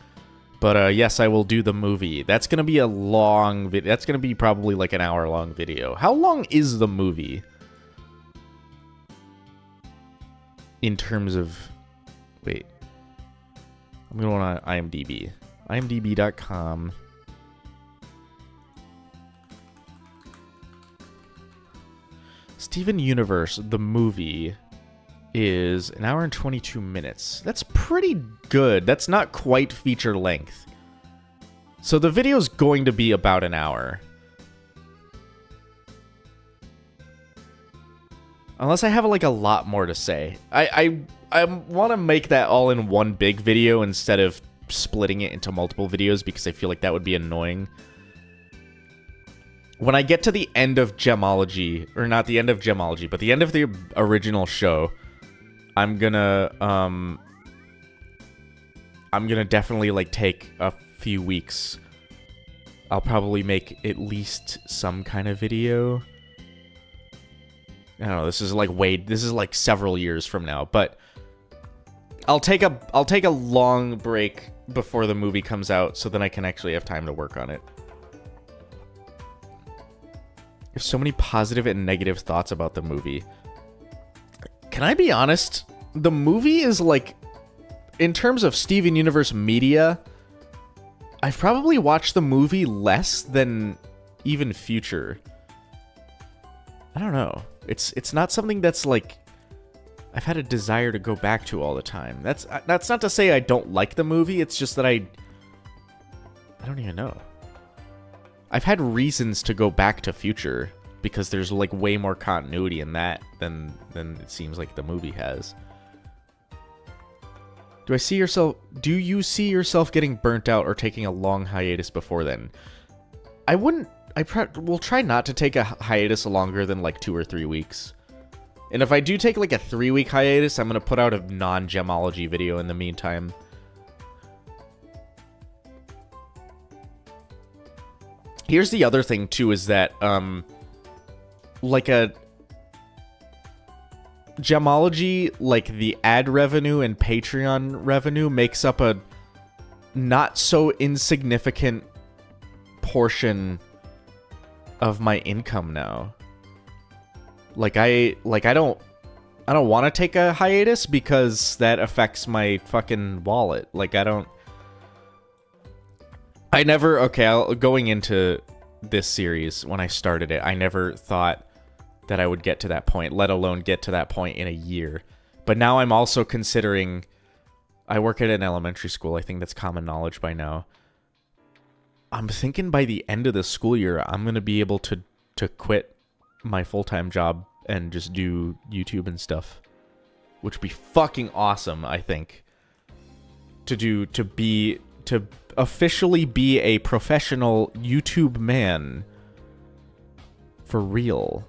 But yes, I will do the movie. That's gonna be a long video. That's gonna be probably like an hour-long video. How long is the movie? In terms of... Wait. I'm going on IMDb. IMDb.com. Steven Universe, the movie, is an hour and 22 minutes. That's pretty good. That's not quite feature length. So the video's going to be about an hour. Unless I have like a lot more to say. I want to make that all in one big video instead of splitting it into multiple videos because I feel like that would be annoying. When I get to the end of Gemology, or not the end of Gemology, but the end of the original show, I'm gonna definitely like take a few weeks. I'll probably make at least some kind of video. I don't know, this is like several years from now, but I'll take a long break before the movie comes out so then I can actually have time to work on it. There's so many positive and negative thoughts about the movie. Can I be honest? The movie is like, in terms of Steven Universe media, I've probably watched the movie less than even Future. I don't know. It's not something that's like I've had a desire to go back to all the time. That's not to say I don't like the movie. It's just that I don't even know. I've had reasons to go back to Future because there's like way more continuity in that than it seems like the movie has. Do you see yourself getting burnt out or taking a long hiatus before then? I wouldn't. Will try not to take a hiatus longer than like 2 or 3 weeks. And if I do take like a 3-week hiatus, I'm going to put out a non-Gemology video in the meantime. Here's the other thing too, is that like Gemology, like the ad revenue and Patreon revenue, makes up a not so insignificant portion of my income now. Like I don't want to take a hiatus because that affects my fucking wallet. Like going into this series, when I started it, I never thought that I would get to that point, let alone get to that point in a year. But now I'm also considering, I work at an elementary school. I think that's common knowledge by now. I'm thinking by the end of the school year, I'm going to be able to quit my full-time job and just do YouTube and stuff, which would be fucking awesome, I think. To officially be a professional YouTube man. For real.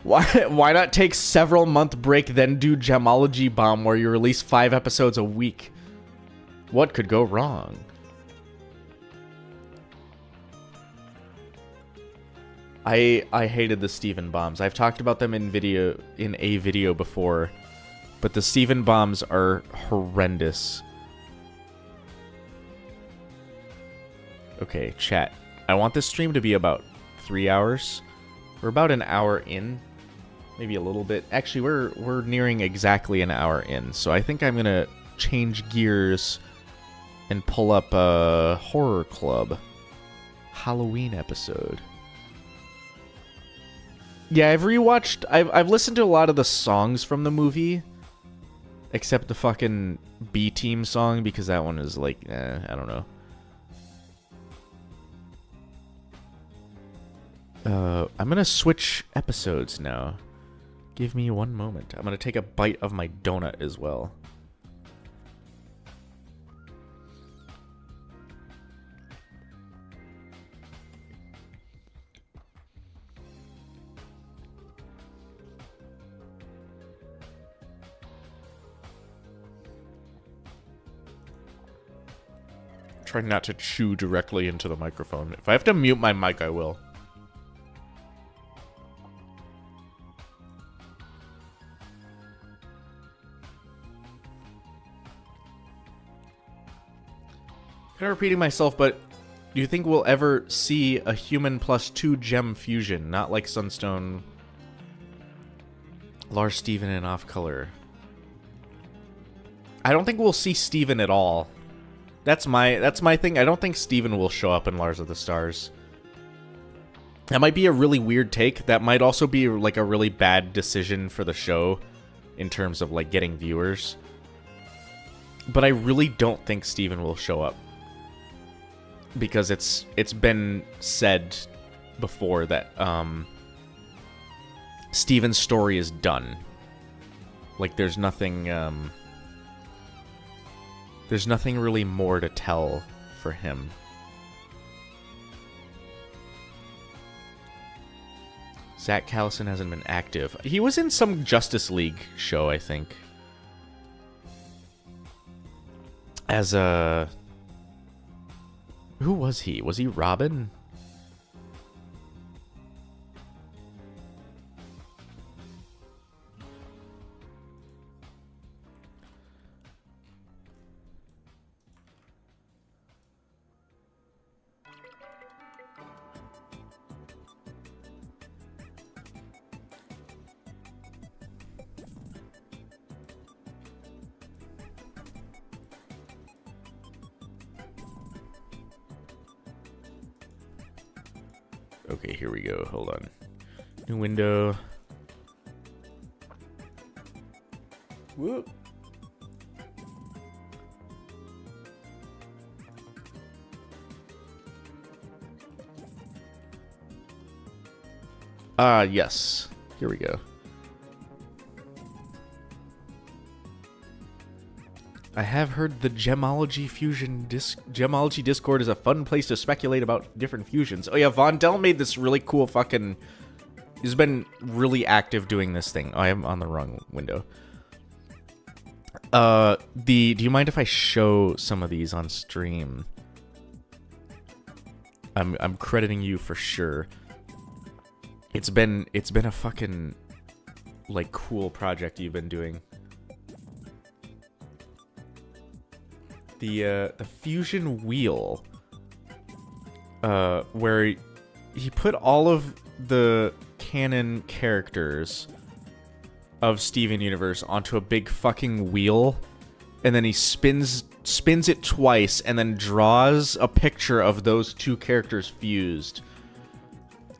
Why not take several month break, then do Gemology Bomb, where you release 5 episodes a week? What could go wrong? I hated the Steven bombs. I've talked about them in a video before, but the Steven bombs are horrendous. Okay, chat. I want this stream to be about 3 hours. We're about an hour in. Maybe a little bit. Actually, we're nearing exactly an hour in, so I think I'm gonna change gears and pull up a Horror Club Halloween episode. Yeah, I've listened to a lot of the songs from the movie, except the fucking B-Team song, because that one is like, I don't know. I'm gonna switch episodes now. Give me one moment. I'm gonna take a bite of my donut as well. Try not to chew directly into the microphone. If I have to mute my mic, I will. Kind of repeating myself, but do you think we'll ever see a human plus 2 gem fusion? Not like Sunstone, Lars, Steven, and Off Color. I don't think we'll see Steven at all. That's my thing. I don't think Steven will show up in Lars of the Stars. That might be a really weird take. That might also be like a really bad decision for the show in terms of like getting viewers. But I really don't think Steven will show up. Because it's been said before that Steven's story is done. Like there's nothing really more to tell for him. Zach Callison hasn't been active. He was in some Justice League show, I think. As a... Who was he? Was he Robin? Okay, here we go. Hold on. New window. Whoop. Yes. Here we go. I have heard the Gemology Discord is a fun place to speculate about different fusions. Oh yeah, Vondel made this really cool fucking... He's been really active doing this thing. Oh, I am on the wrong window. Do you mind if I show some of these on stream? I'm crediting you for sure. It's been a fucking like cool project you've been doing. The fusion wheel, where he put all of the canon characters of Steven Universe onto a big fucking wheel, and then he spins it twice and then draws a picture of those two characters fused.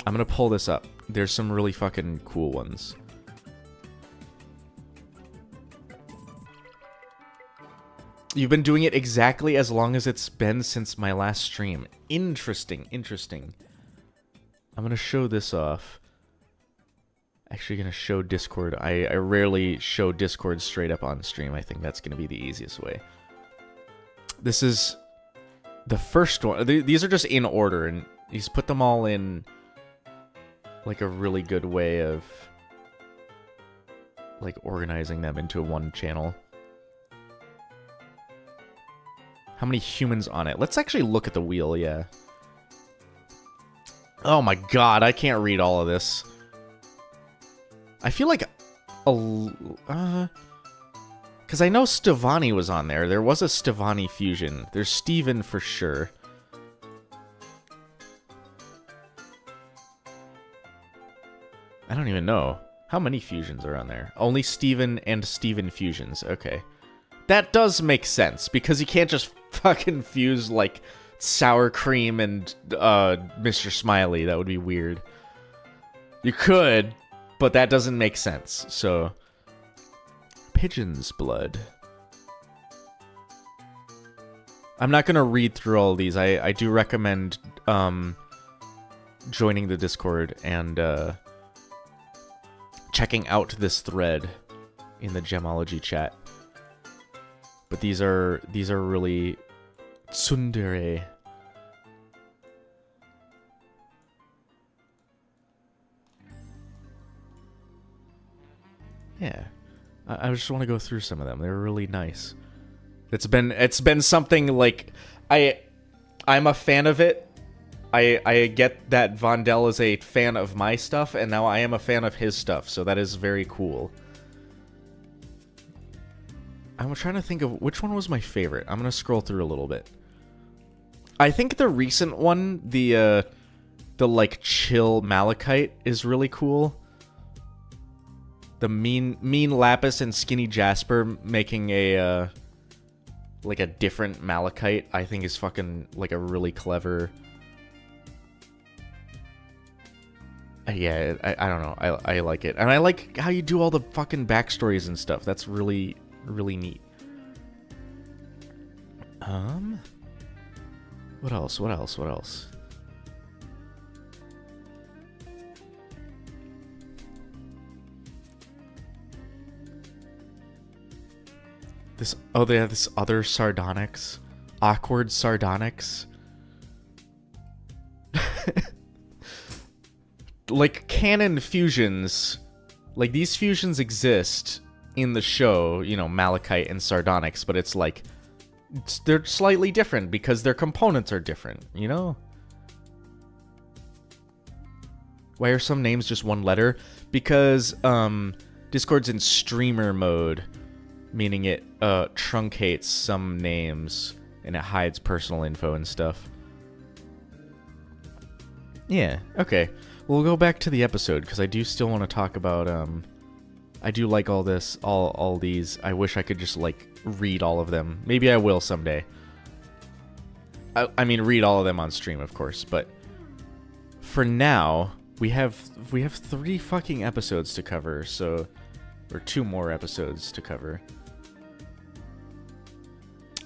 I'm gonna pull this up. There's some really fucking cool ones. You've been doing it exactly as long as it's been since my last stream. Interesting, interesting. I'm gonna show this off. Actually gonna show Discord. I rarely show Discord straight up on stream. I think that's gonna be the easiest way. This is the first one. These are just in order, and he's put them all in like a really good way of like organizing them into one channel. How many humans on it? Let's actually look at the wheel, yeah. Oh my god, I can't read all of this. I feel like because I know Stevani was on there. There was a Stevani fusion. There's Steven for sure. I don't even know. How many fusions are on there? Only Steven and Steven fusions. Okay. That does make sense, because you can't just fucking fuse, like, sour cream and Mr. Smiley. That would be weird. You could, but that doesn't make sense. So, pigeon's blood. I'm not going to read through all of these. I do recommend joining the Discord and checking out this thread in the Gemology chat. But these are really tsundere. Yeah, I just want to go through some of them. They're really nice. It's been something like I'm a fan of it. I get that Vondel is a fan of my stuff, and now I am a fan of his stuff. So that is very cool. I'm trying to think of which one was my favorite. I'm gonna scroll through a little bit. I think the recent one, the like chill Malachite, is really cool. The mean Lapis and skinny Jasper making a like a different Malachite, I think is fucking like a really clever. Yeah, I don't know. I like it, and I like how you do all the fucking backstories and stuff. That's really neat. What else? They have this other Sardonyx. Awkward Sardonyx. Like canon fusions. Like these fusions exist in the show, you know, Malachite and Sardonyx, but it's like they're slightly different because their components are different, you know? Why are some names just one letter? Because Discord's in streamer mode, meaning it truncates some names and it hides personal info and stuff. Yeah, okay. We'll go back to the episode because I do still want to talk about I do like all this, all these. I wish I could just like read all of them. Maybe I will someday. I mean, read all of them on stream, of course. But for now, we have 3 fucking episodes to cover. So, or 2 more episodes to cover.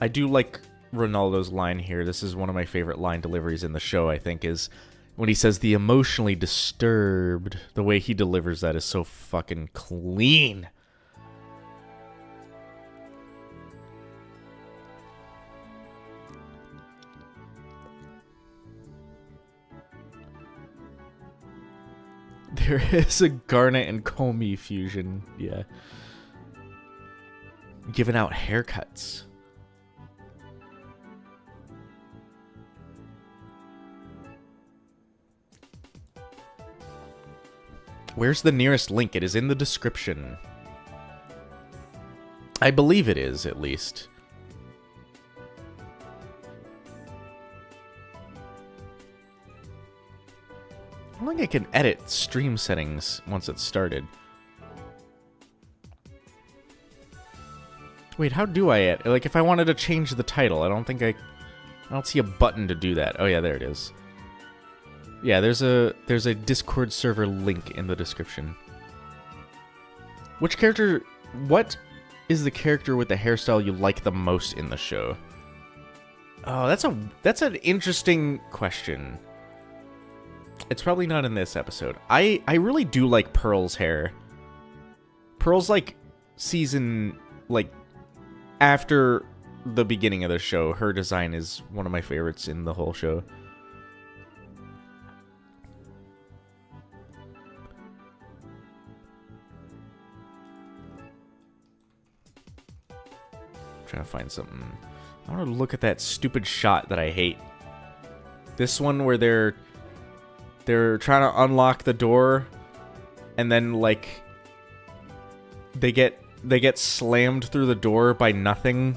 I do like Ronaldo's line here. This is one of my favorite line deliveries in the show. I think is when he says the emotionally disturbed. The way he delivers that is so fucking clean. There is a Garnet and Comey fusion, yeah. Giving out haircuts. Where's the nearest link? It is in the description. I believe it is, at least. I don't think I can edit stream settings once it's started. Wait, how do I edit? Like, if I wanted to change the title, I don't see a button to do that. Oh yeah, there it is. Yeah, there's a Discord server link in the description. What is the character with the hairstyle you like the most in the show? Oh, that's an interesting question. It's probably not in this episode. I really do like Pearl's hair. Pearl's like season, like after the beginning of the show, her design is one of my favorites in the whole show. Trying to find something. I want to look at that stupid shot that I hate. This one where they're trying to unlock the door, and then like they get slammed through the door by nothing.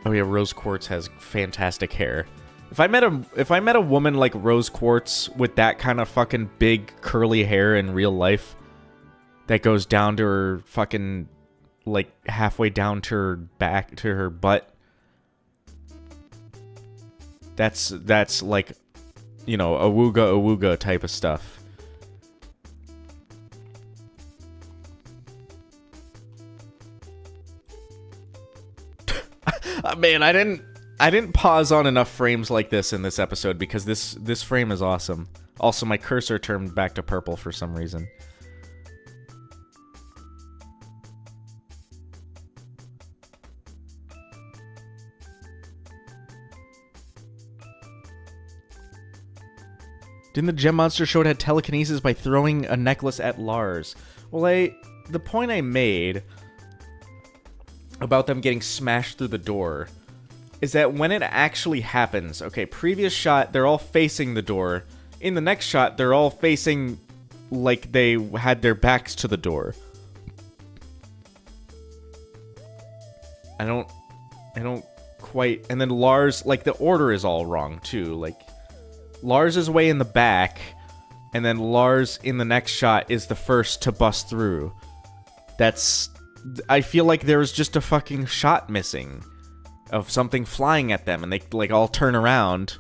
Oh yeah, Rose Quartz has fantastic hair. If I met a woman like Rose Quartz with that kind of fucking big curly hair in real life, that goes down to her fucking like halfway down to her back to her butt, that's like, you know, awooga type of stuff. Man, I didn't pause on enough frames like this in this episode because this frame is awesome. Also, my cursor turned back to purple for some reason. Didn't the Gem Monster show it had telekinesis by throwing a necklace at Lars? Well, the point I made about them getting smashed through the door is that when it actually happens, okay, previous shot, they're all facing the door. In the next shot, they're all facing like they had their backs to the door. I don't quite... And then Lars, like, the order is all wrong, too. Like, Lars is way in the back, and then Lars in the next shot is the first to bust through. That's... I feel like there was just a fucking shot missing of something flying at them, and they like all turn around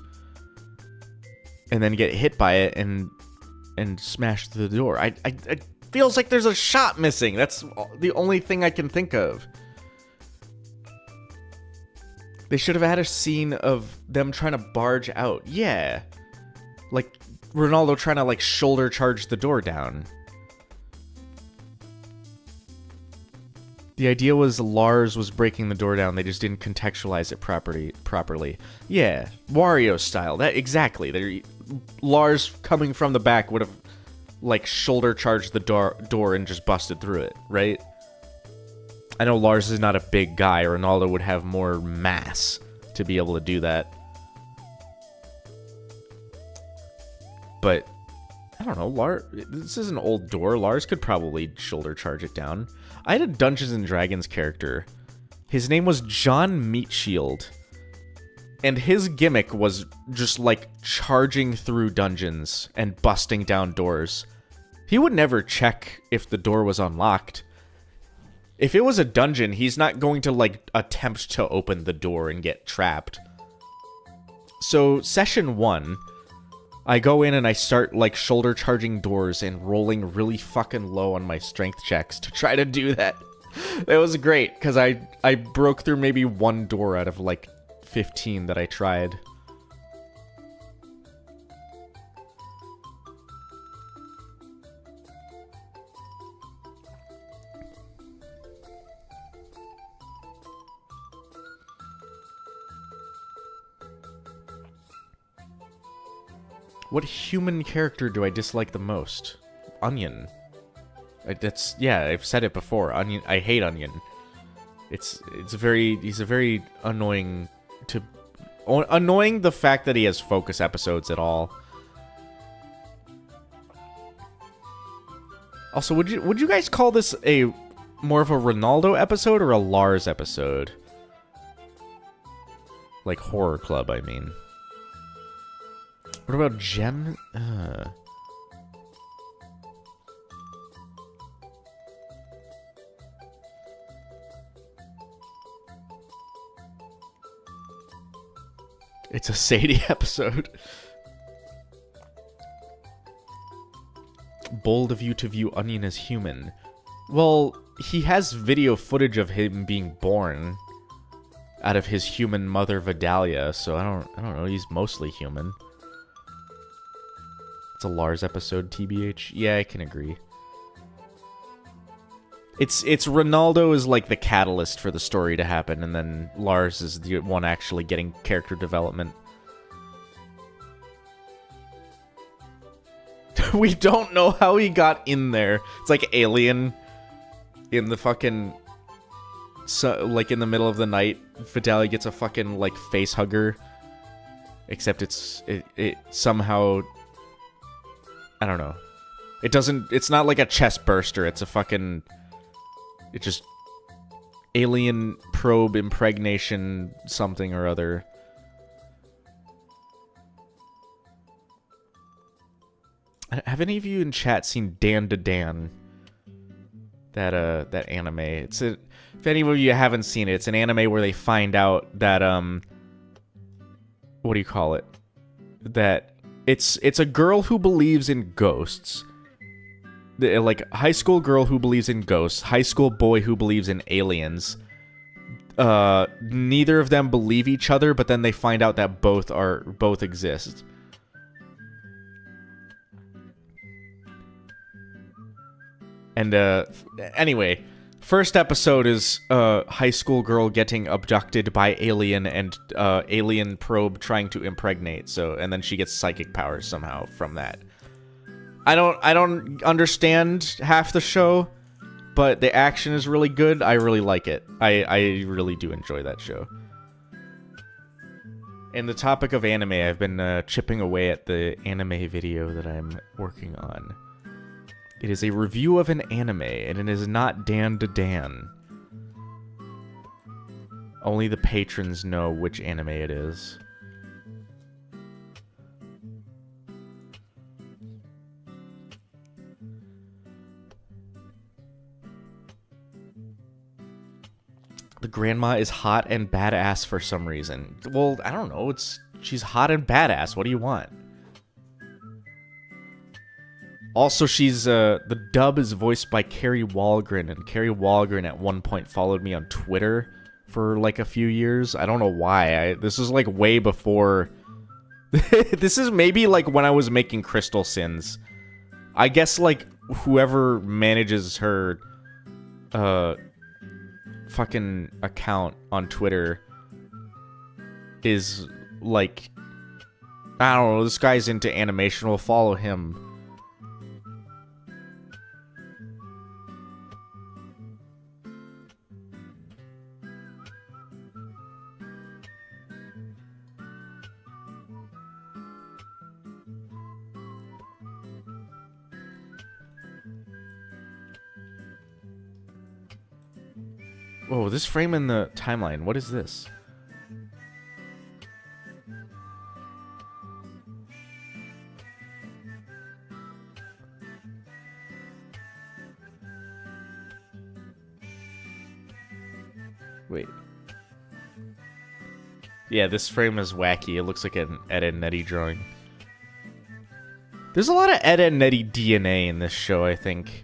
and then get hit by it and smash through the door. It feels like there's a shot missing. That's the only thing I can think of. They should have had a scene of them trying to barge out. Yeah. Like Ronaldo trying to like shoulder charge the door down. The idea was Lars was breaking the door down. They just didn't contextualize it properly. Yeah, Wario style. That exactly. Lars coming from the back would have like shoulder charged the door and just busted through it, right? I know Lars is not a big guy. Ronaldo would have more mass to be able to do that. But I don't know, Lars. This is an old door. Lars could probably shoulder charge it down. I had a Dungeons and Dragons character. His name was John Meatshield. And his gimmick was just like charging through dungeons and busting down doors. He would never check if the door was unlocked. If it was a dungeon, he's not going to like attempt to open the door and get trapped. So session 1, I go in and I start like shoulder charging doors and rolling really fucking low on my strength checks to try to do that. That was great because I broke through maybe one door out of like 15 that I tried. What human character do I dislike the most? Onion. Yeah, I've said it before. Onion. I hate Onion. He's a very annoying annoying the fact that he has focus episodes at all. Also, would you guys call this a more of a Ronaldo episode or a Lars episode? Like Horror Club, I mean. What about Gem? It's a Sadie episode. Bold of you to view Onion as human. Well, he has video footage of him being born out of his human mother Vidalia, so I don't know, he's mostly human. It's a Lars episode, TBH. Yeah, I can agree. It's Ronaldo is like the catalyst for the story to happen, and then Lars is the one actually getting character development. We don't know how he got in there. It's like Alien in the fucking... So, like in the middle of the night, Vidalia gets a fucking like face hugger. Except it somehow... I don't know. It's not like a chest burster, it's a fucking... It just... Alien probe impregnation something or other. Have any of you in chat seen Dan to Dan? That anime. If any of you haven't seen it, it's an anime where they find out that, what do you call it? That it's a girl who believes in ghosts. Like, high school girl who believes in ghosts, high school boy who believes in aliens. Neither of them believe each other, but then they find out that both exist. And, anyway, first episode is, high school girl getting abducted by alien and, alien probe trying to impregnate, and then she gets psychic powers somehow from that. I don't understand half the show, but the action is really good. I really like it. I really do enjoy that show. And the topic of anime, I've been, chipping away at the anime video that I'm working on. It is a review of an anime, and it is not Dan to Dan. Only the patrons know which anime it is. The grandma is hot and badass for some reason. Well, I don't know. She's hot and badass. What do you want? Also, the dub is voiced by Carrie Walgren, and Carrie Walgren at one point followed me on Twitter for like a few years. I don't know why. This is like way before. This is maybe like when I was making Crystal Sins. I guess like whoever manages her fucking account on Twitter is like, I don't know, this guy's into animation, we'll follow him. Whoa, this frame in the timeline, what is this? Wait. Yeah, this frame is wacky. It looks like an Ed and Nettie drawing. There's a lot of Ed and Nettie DNA in this show, I think.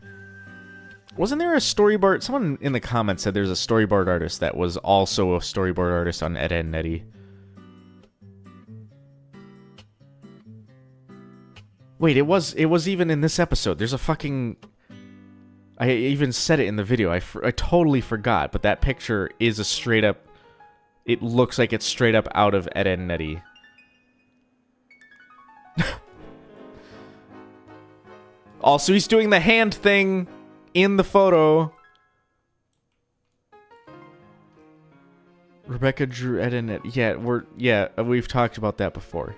Wasn't there a storyboard? Someone in the comments said there's a storyboard artist that was also a storyboard artist on Ed and Nettie. Wait, it was even in this episode. There's a fucking... I even said it in the video. I totally forgot, but that picture is a straight up... It looks like it's straight up out of Ed, Edd n Eddy. Also, he's doing the hand thing in the photo. Rebecca drew Ed, Edd n Eddy. Yeah, we've talked about that before.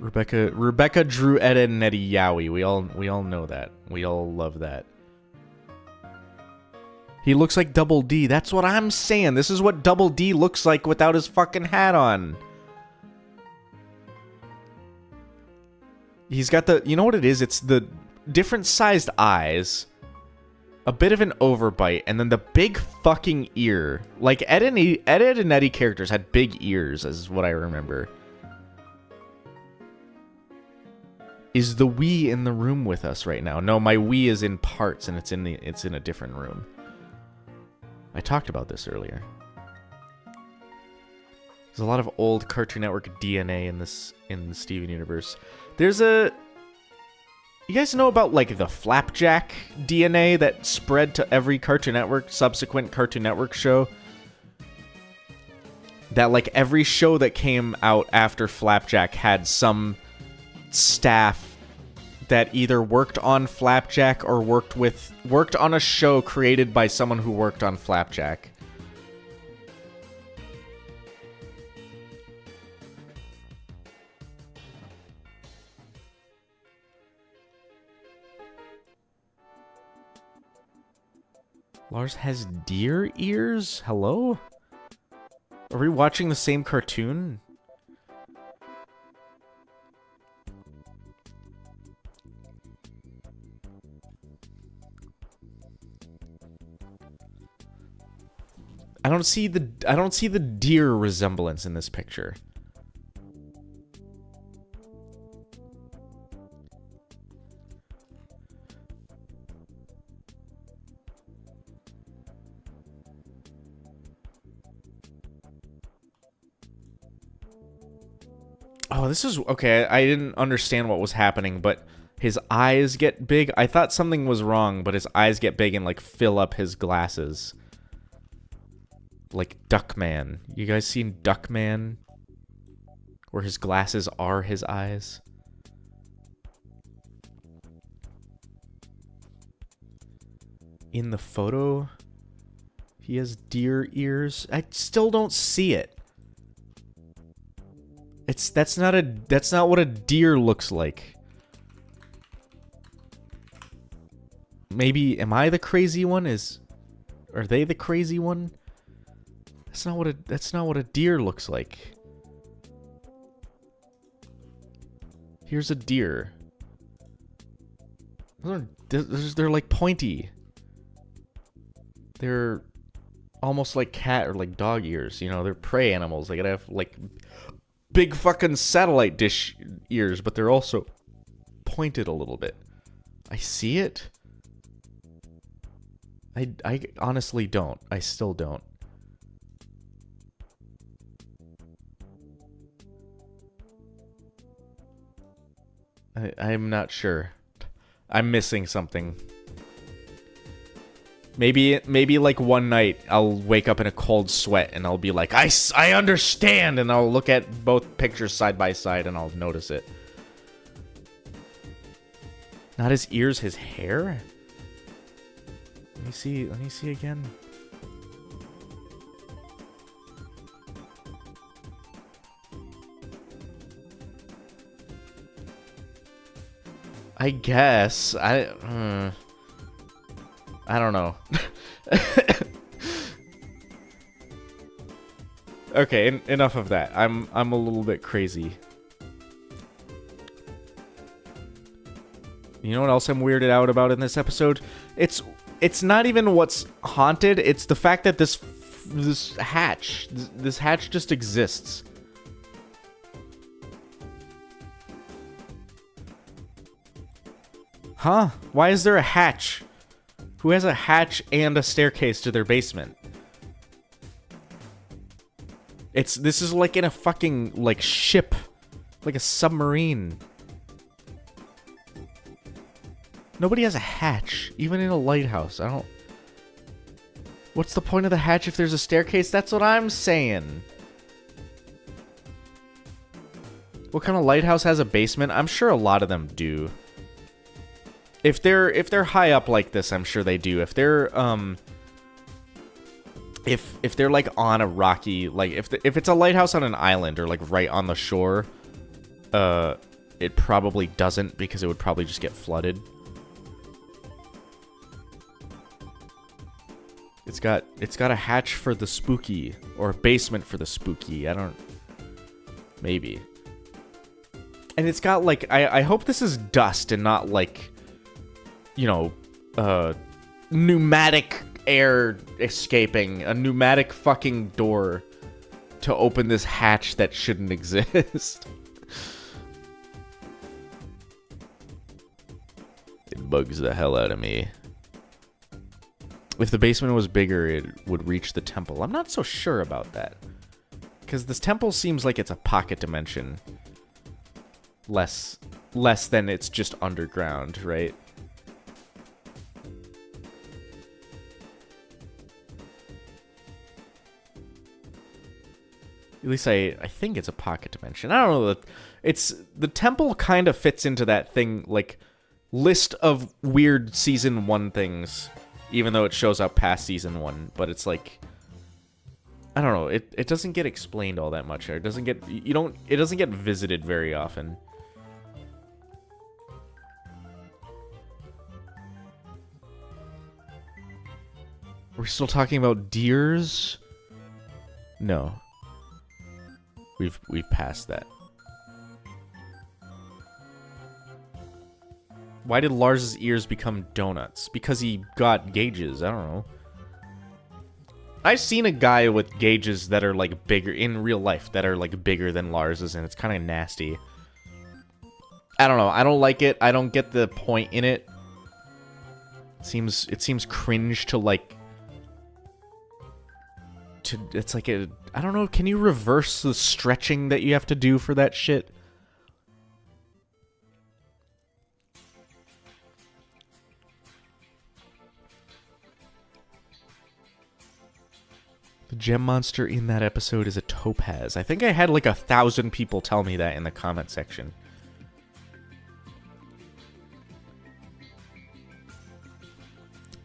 Rebecca drew Ed, Edd n Eddy Yowie. We all know that. We all love that. He looks like Double D. That's what I'm saying. This is what Double D looks like without his fucking hat on. He's got the... You know what it is? It's the different sized eyes, a bit of an overbite, and then the big fucking ear. Like, Ed, Edd n Eddy characters had big ears, is what I remember. Is the Wii in the room with us right now? No, my Wii is in parts, and it's in a different room. I talked about this earlier. There's a lot of old Cartoon Network DNA in the Steven universe. There's a... You guys know about, like, the Flapjack DNA that spread to every Cartoon Network, subsequent Cartoon Network show? That, like, every show that came out after Flapjack had some staff that either worked on Flapjack or worked on a show created by someone who worked on Flapjack. Lars has deer ears? Hello? Are we watching the same cartoon? I don't see the deer resemblance in this picture. Oh, this is okay. I didn't understand what was happening, but his eyes get big. I thought something was wrong, but his eyes get big and like fill up his glasses. Like Duckman. You guys seen Duckman? Where his glasses are his eyes? In the photo, he has deer ears. I still don't see it. That's not what a deer looks like. Maybe am I the crazy one? Are they the crazy one? That's not what a deer looks like. Here's a deer. They're like pointy. They're almost like cat or like dog ears, you know, they're prey animals. They gotta have like big fucking satellite dish ears, but they're also pointed a little bit. I see it. I honestly don't. I still don't. I'm not sure. I'm missing something. Maybe like one night I'll wake up in a cold sweat and I'll be like, I understand, and I'll look at both pictures side by side and I'll notice it. Not his ears, his hair? Let me see again. I guess. I don't know. Okay, enough of that. I'm a little bit crazy. You know what else I'm weirded out about in this episode? It's not even what's haunted. It's the fact that this hatch just exists. Huh? Why is there a hatch? Who has a hatch and a staircase to their basement? This is like in a fucking, like, ship. Like a submarine. Nobody has a hatch, even in a lighthouse. I don't... What's the point of the hatch if there's a staircase? That's what I'm saying. What kind of lighthouse has a basement? I'm sure a lot of them do. If they're high up like this, I'm sure they do. If they're if they're like on a rocky, like if it's a lighthouse on an island or like right on the shore, it probably doesn't, because it would probably just get flooded. It's got a hatch for the spooky, or a basement for the spooky. I don't... Maybe. And it's got, like... I hope this is dust and not, like... You know, pneumatic air escaping. A pneumatic fucking door to open this hatch that shouldn't exist. It bugs the hell out of me. If the basement was bigger, it would reach the temple. I'm not so sure about that. Because this temple seems like it's a pocket dimension. Less than it's just underground, right? At least I think it's a pocket dimension. I don't know. The temple kind of fits into that thing, like, list of weird Season 1 things. Even though it shows up past Season 1. But it's like... I don't know. It doesn't get explained all that much. It doesn't get... It doesn't get visited very often. We're still talking about deers? No. We've passed that. Why did Lars's ears become donuts? Because he got gauges. I don't know. I've seen a guy with gauges that are, like, bigger in real life, that are, like, bigger than Lars's, and it's kind of nasty. I don't know. I don't like it. I don't get the point in it. It seems cringe to, like... It's like a... I don't know. Can you reverse the stretching that you have to do for that shit? The gem monster in that episode is a topaz. I think I had like 1,000 people tell me that in the comment section.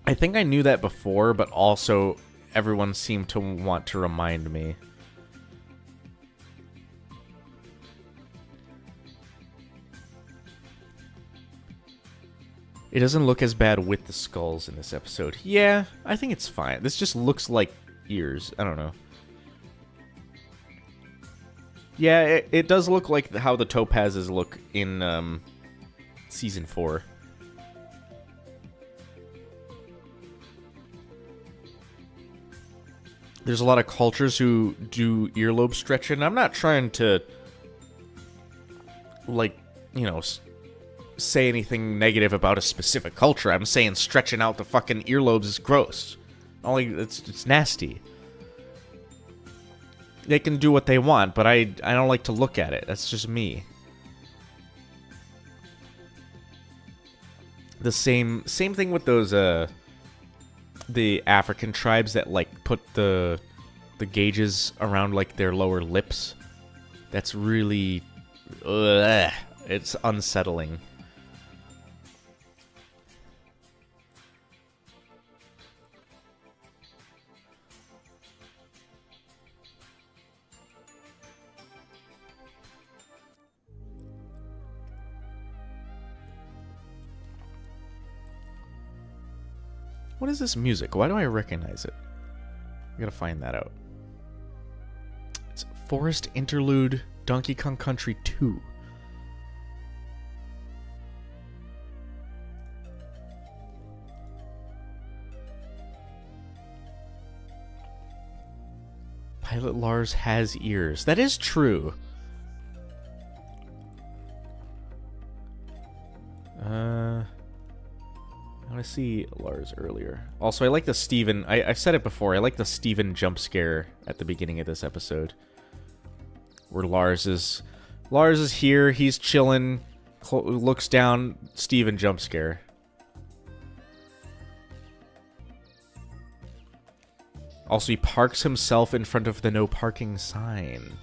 I think I knew that before, but also everyone seemed to want to remind me. It doesn't look as bad with the skulls in this episode. Yeah, I think it's fine. This just looks like ears. I don't know. Yeah, it does look like how the topazes look in Season 4. There's a lot of cultures who do earlobe stretching. I'm not trying to, like, you know, say anything negative about a specific culture. I'm saying stretching out the fucking earlobes is gross. Only it's nasty. They can do what they want, but I don't like to look at it. That's just me. The same thing with those the African tribes that like put the gauges around like their lower lips. That's really it's unsettling. What is this music? Why do I recognize it? I gotta find that out. It's Forest Interlude Donkey Kong Country 2. Pilot Lars has ears. That is true. I want to see Lars earlier. Also, I like the Steven... I've said it before. I like the Steven jump scare at the beginning of this episode. Where Lars is here. He's chilling. Looks down. Steven jump scare. Also, he parks himself in front of the no parking sign.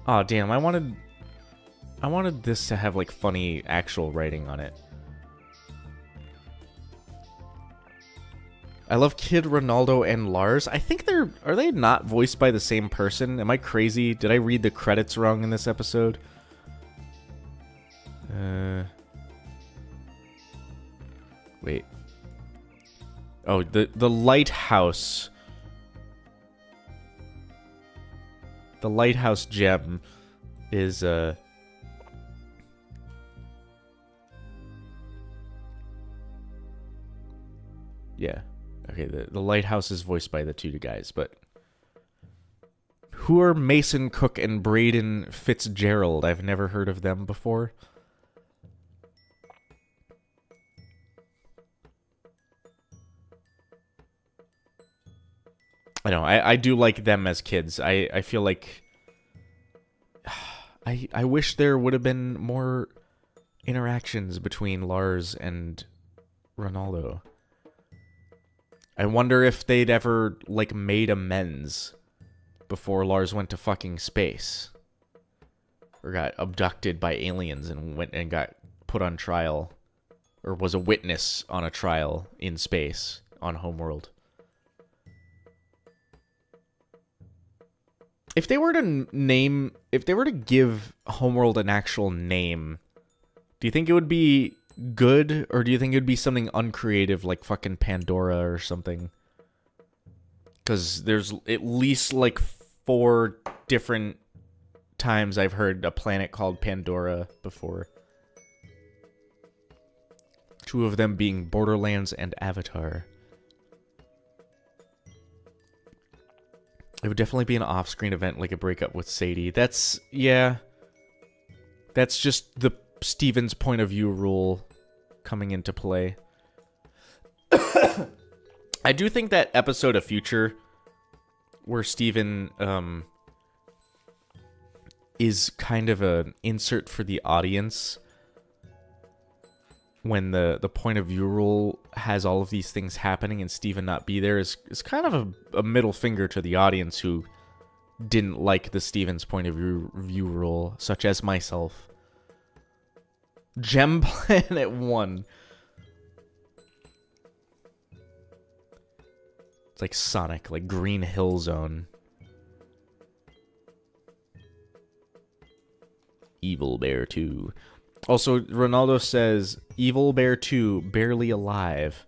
Aw, damn. I wanted this to have, like, funny actual writing on it. I love Kid Ronaldo and Lars. I think are they not voiced by the same person? Am I crazy? Did I read the credits wrong in this episode? Wait. Oh, the lighthouse. The lighthouse gem is yeah. Okay, the lighthouse is voiced by the two guys, but who are Mason Cook and Braden Fitzgerald? I've never heard of them before. I know, I do like them as kids. I feel like I wish there would have been more interactions between Lars and Ronaldo. I wonder if they'd ever, like, made amends before Lars went to fucking space. Or got abducted by aliens and went and got put on trial. Or was a witness on a trial in space on Homeworld. If they were to give Homeworld an actual name, do you think it would be good, or do you think it would be something uncreative like fucking Pandora or something? Because there's at least like 4 different times I've heard a planet called Pandora before. 2 of them being Borderlands and Avatar. It would definitely be an off-screen event, like a breakup with Sadie. That's, yeah. That's just the Steven's point of view rule coming into play. I do think that episode of Future, where Steven, is kind of an insert for the audience, when the point of view rule has all of these things happening and Steven not be there, is kind of a middle finger to the audience who didn't like the Steven's point of view rule, such as myself. Gem Planet 1. It's like Sonic, like Green Hill Zone. Evil Bear 2. Also, Ronaldo says, Evil Bear 2, barely alive.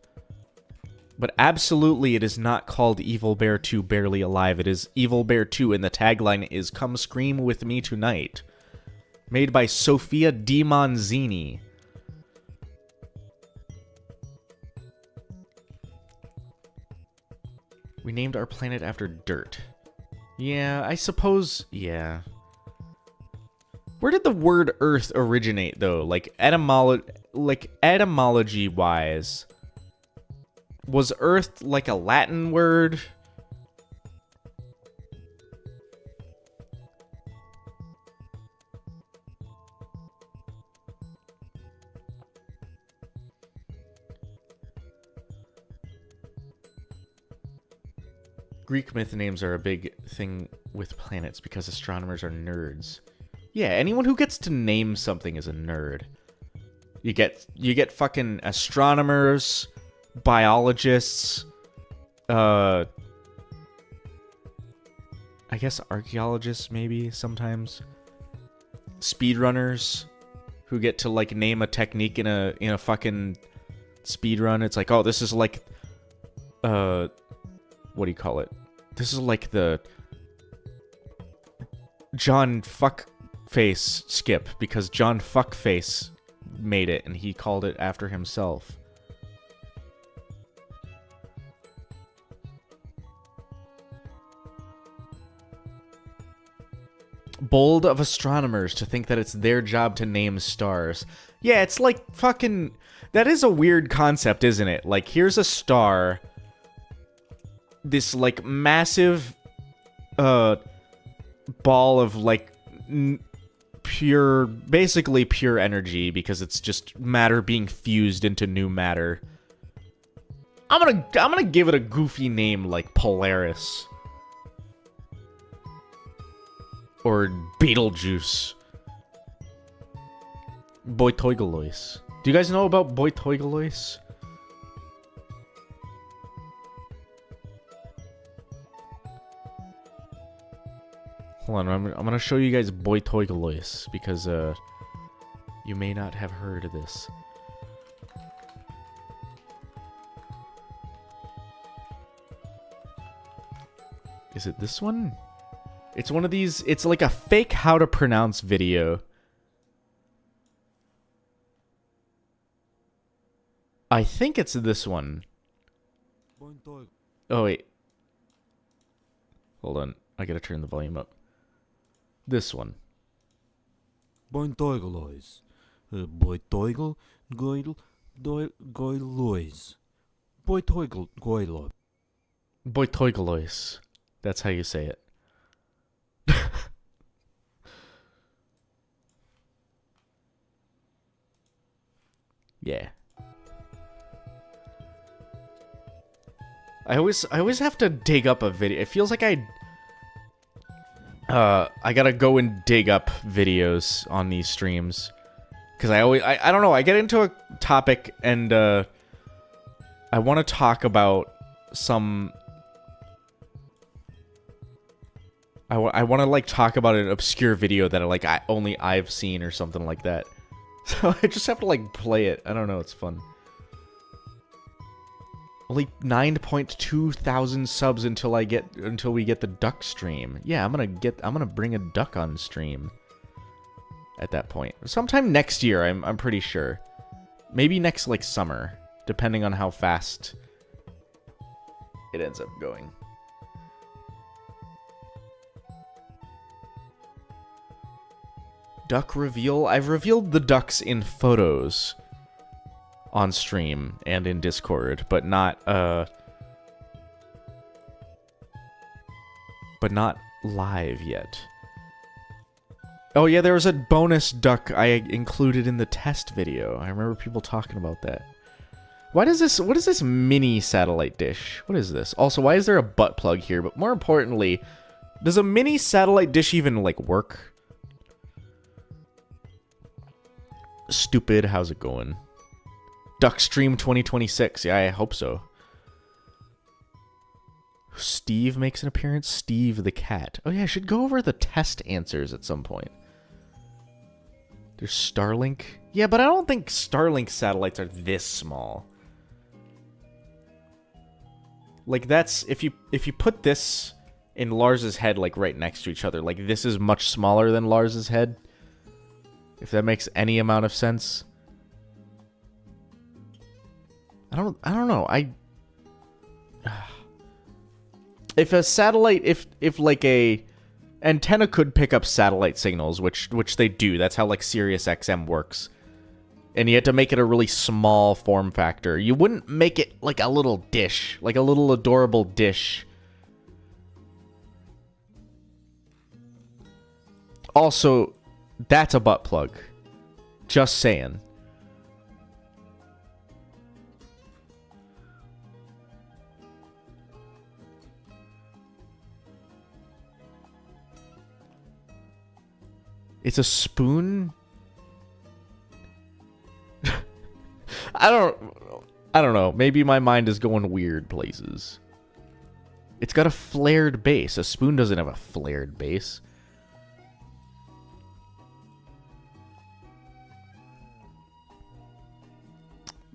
But absolutely it is not called Evil Bear 2, barely alive. It is Evil Bear 2, and the tagline is, Come Scream With Me Tonight. Made by Sofia Di Manzini. We named our planet after dirt. Yeah, I suppose, yeah. Where did the word Earth originate, though? Like, etymology-wise, was Earth like a Latin word? Greek myth names are a big thing with planets because astronomers are nerds. Yeah, anyone who gets to name something is a nerd. You get fucking astronomers, biologists, I guess archaeologists maybe sometimes. Speedrunners who get to like name a technique in a fucking speedrun. It's like, oh, this is like what do you call it? This is like the John Fuckface skip, because John Fuckface made it and he called it after himself. Bold of astronomers to think that it's their job to name stars. Yeah, it's like fucking... That is a weird concept, isn't it? Like, here's a star. This, like, massive, ball of, like, pure... Basically pure energy, because it's just matter being fused into new matter. I'm gonna give it a goofy name like Polaris. Or Beetlejuice. Boitoigalois. Do you guys know about Boitoigalois? Hold on, I'm gonna show you guys Boitoigalois because you may not have heard of this. Is it this one? It's one of these, it's like a fake how to pronounce video. I think it's this one. Oh, wait. Hold on. I gotta turn the volume up. This one. Bointoigalois. Boitoigel, goil, goilois. Boitoigalois. Boitoigalois. That's how you say it. Yeah. I always have to dig up a video. It feels like I gotta go and dig up videos on these streams. Cause I don't know, I get into a topic and I wanna talk about some I want to like talk about an obscure video that only I've seen or something like that. So I just have to like play it. I don't know, it's fun. Only 9.2 thousand subs until we get the duck stream. Yeah, I'm gonna bring a duck on stream at that point. Sometime next year, I'm pretty sure. Maybe next like summer, depending on how fast it ends up going. Duck reveal? I've revealed the ducks in photos on stream and in Discord, but not live yet. Oh yeah, there was a bonus duck I included in the test video. I remember people talking about that. What is this mini satellite dish? What is this? Also, why is there a butt plug here? But more importantly, does a mini satellite dish even like work? Stupid, how's it going? Duckstream 2026. Yeah, I hope so. Steve makes an appearance. Steve the cat. Oh yeah, I should go over the test answers at some point. There's Starlink. Yeah, but I don't think Starlink satellites are this small. Like that's if you put this in Lars's head like right next to each other, like this is much smaller than Lars's head. If that makes any amount of sense. I don't know. If a satellite, if like a antenna could pick up satellite signals, which they do, that's how like Sirius XM works. And you had to make it a really small form factor. You wouldn't make it like a little dish, like a little adorable dish. Also, that's a butt plug. Just saying. It's a spoon? I don't know. Maybe my mind is going weird places. It's got a flared base. A spoon doesn't have a flared base.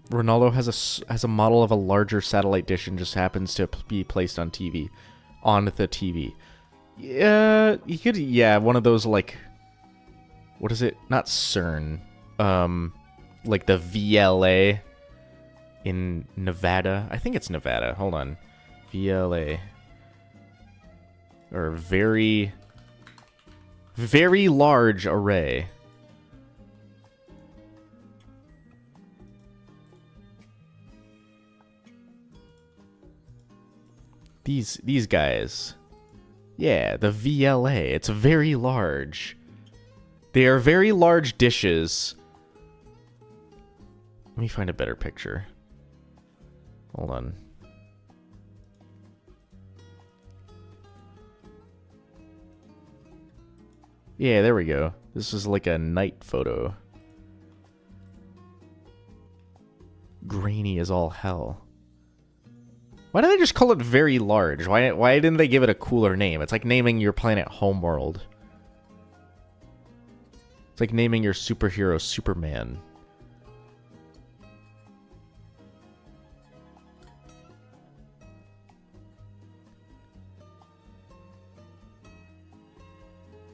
Ronaldo has a model of a larger satellite dish and just happens to be placed on TV. On the TV. Yeah, you could, yeah, one of those, like, what is it? Not CERN. Like the VLA in Nevada. I think it's Nevada. Hold on. VLA. Or very Very large array. These guys. Yeah, the VLA. It's very large. They are very large dishes. Let me find a better picture. Hold on. Yeah, there we go. This is like a night photo. Grainy as all hell. Why do they just call it very large? Why didn't they give it a cooler name? It's like naming your planet Homeworld. It's like naming your superhero Superman.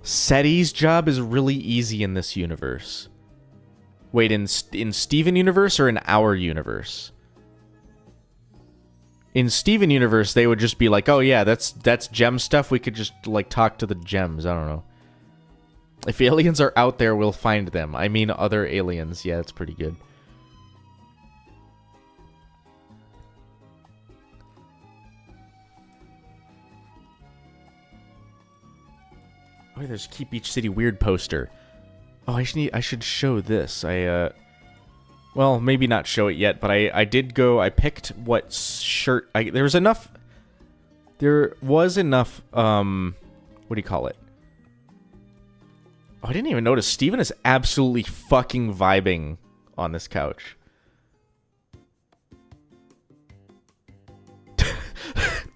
SETI's job is really easy in this universe. Wait, in Steven universe or in our universe? In Steven universe, they would just be like, "Oh yeah, that's gem stuff. We could just like talk to the gems." I don't know. If aliens are out there, we'll find them. I mean, other aliens. Yeah, that's pretty good. Oh, there's Keep Each City Weird poster. Oh, I should show this. Well, maybe not show it yet, but I did go, I picked what shirt, there was enough, what do you call it? Oh, I didn't even notice, Steven is absolutely fucking vibing on this couch.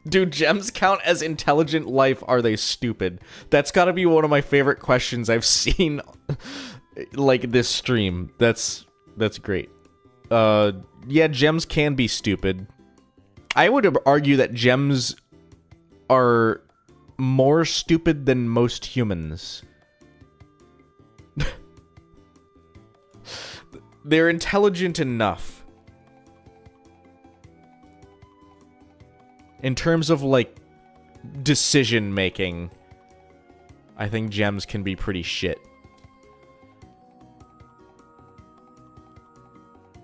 Do gems count as intelligent life? Are they stupid? That's gotta be one of my favorite questions I've seen, like, this stream. That's great. Yeah, gems can be stupid. I would argue that gems are more stupid than most humans. They're intelligent enough. In terms of, like, decision making, I think gems can be pretty shit.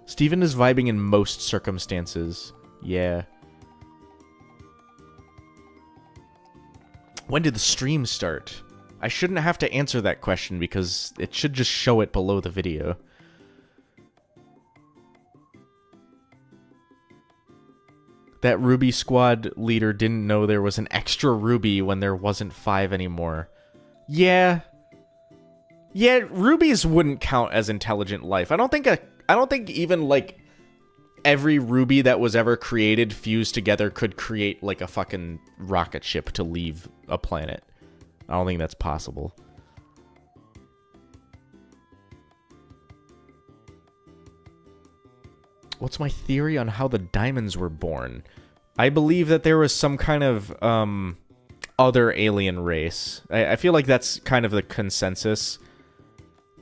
Steven is vibing in most circumstances. Yeah. When did the stream start? I shouldn't have to answer that question because it should just show it below the video. That Ruby squad leader didn't know there was an extra Ruby when there wasn't 5 anymore. Yeah. Yeah, Rubies wouldn't count as intelligent life. I don't think even, like, every Ruby that was ever created fused together could create, like, a fucking rocket ship to leave a planet. I don't think that's possible. What's my theory on how the diamonds were born? I believe that there was some kind of other alien race. I feel like that's kind of the consensus,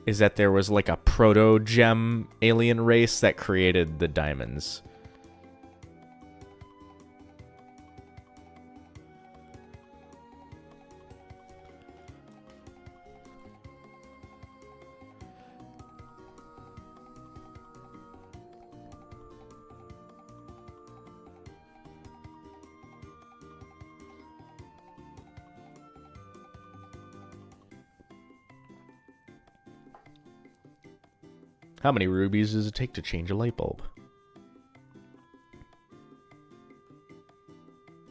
is that there was like a proto-gem alien race that created the diamonds. How many rubies does it take to change a light bulb?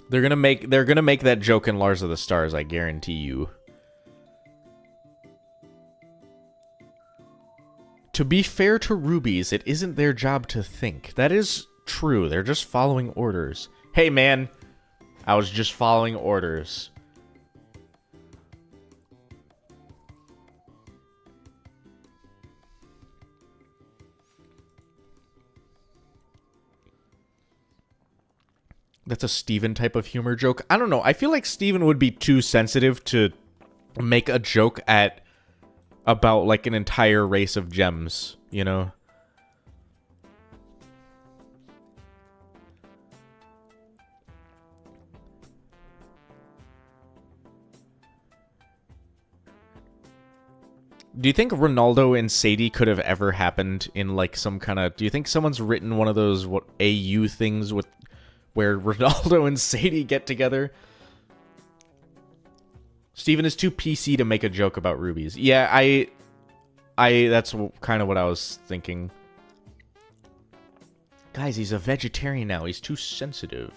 They're gonna make that joke in Lars of the Stars, I guarantee you. To be fair to rubies, it isn't their job to think. That is true. They're just following orders. Hey man, I was just following orders. That's a Steven type of humor joke. I don't know. I feel like Steven would be too sensitive to make a joke about like an entire race of gems, you know? Do you think Ronaldo and Sadie could have ever happened in like some kind of? Do you think someone's written one of those what AU things with where Ronaldo and Sadie get together? Steven is too PC to make a joke about rubies. Yeah, I that's kind of what I was thinking. Guys, he's a vegetarian now. He's too sensitive.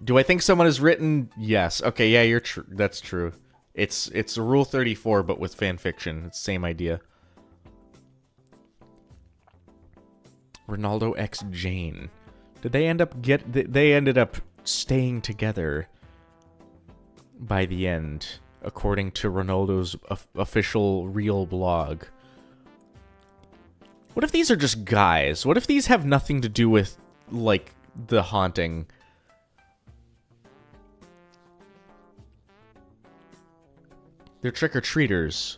Do I think someone has written? Yes. Okay, yeah, you're true. That's true. It's Rule 34, but with fan fiction. It's the same idea. Ronaldo X Jane. Did they end up they ended up staying together by the end, according to Ronaldo's official real blog. What if these are just guys? What if these have nothing to do with, like, the haunting? They're trick-or-treaters.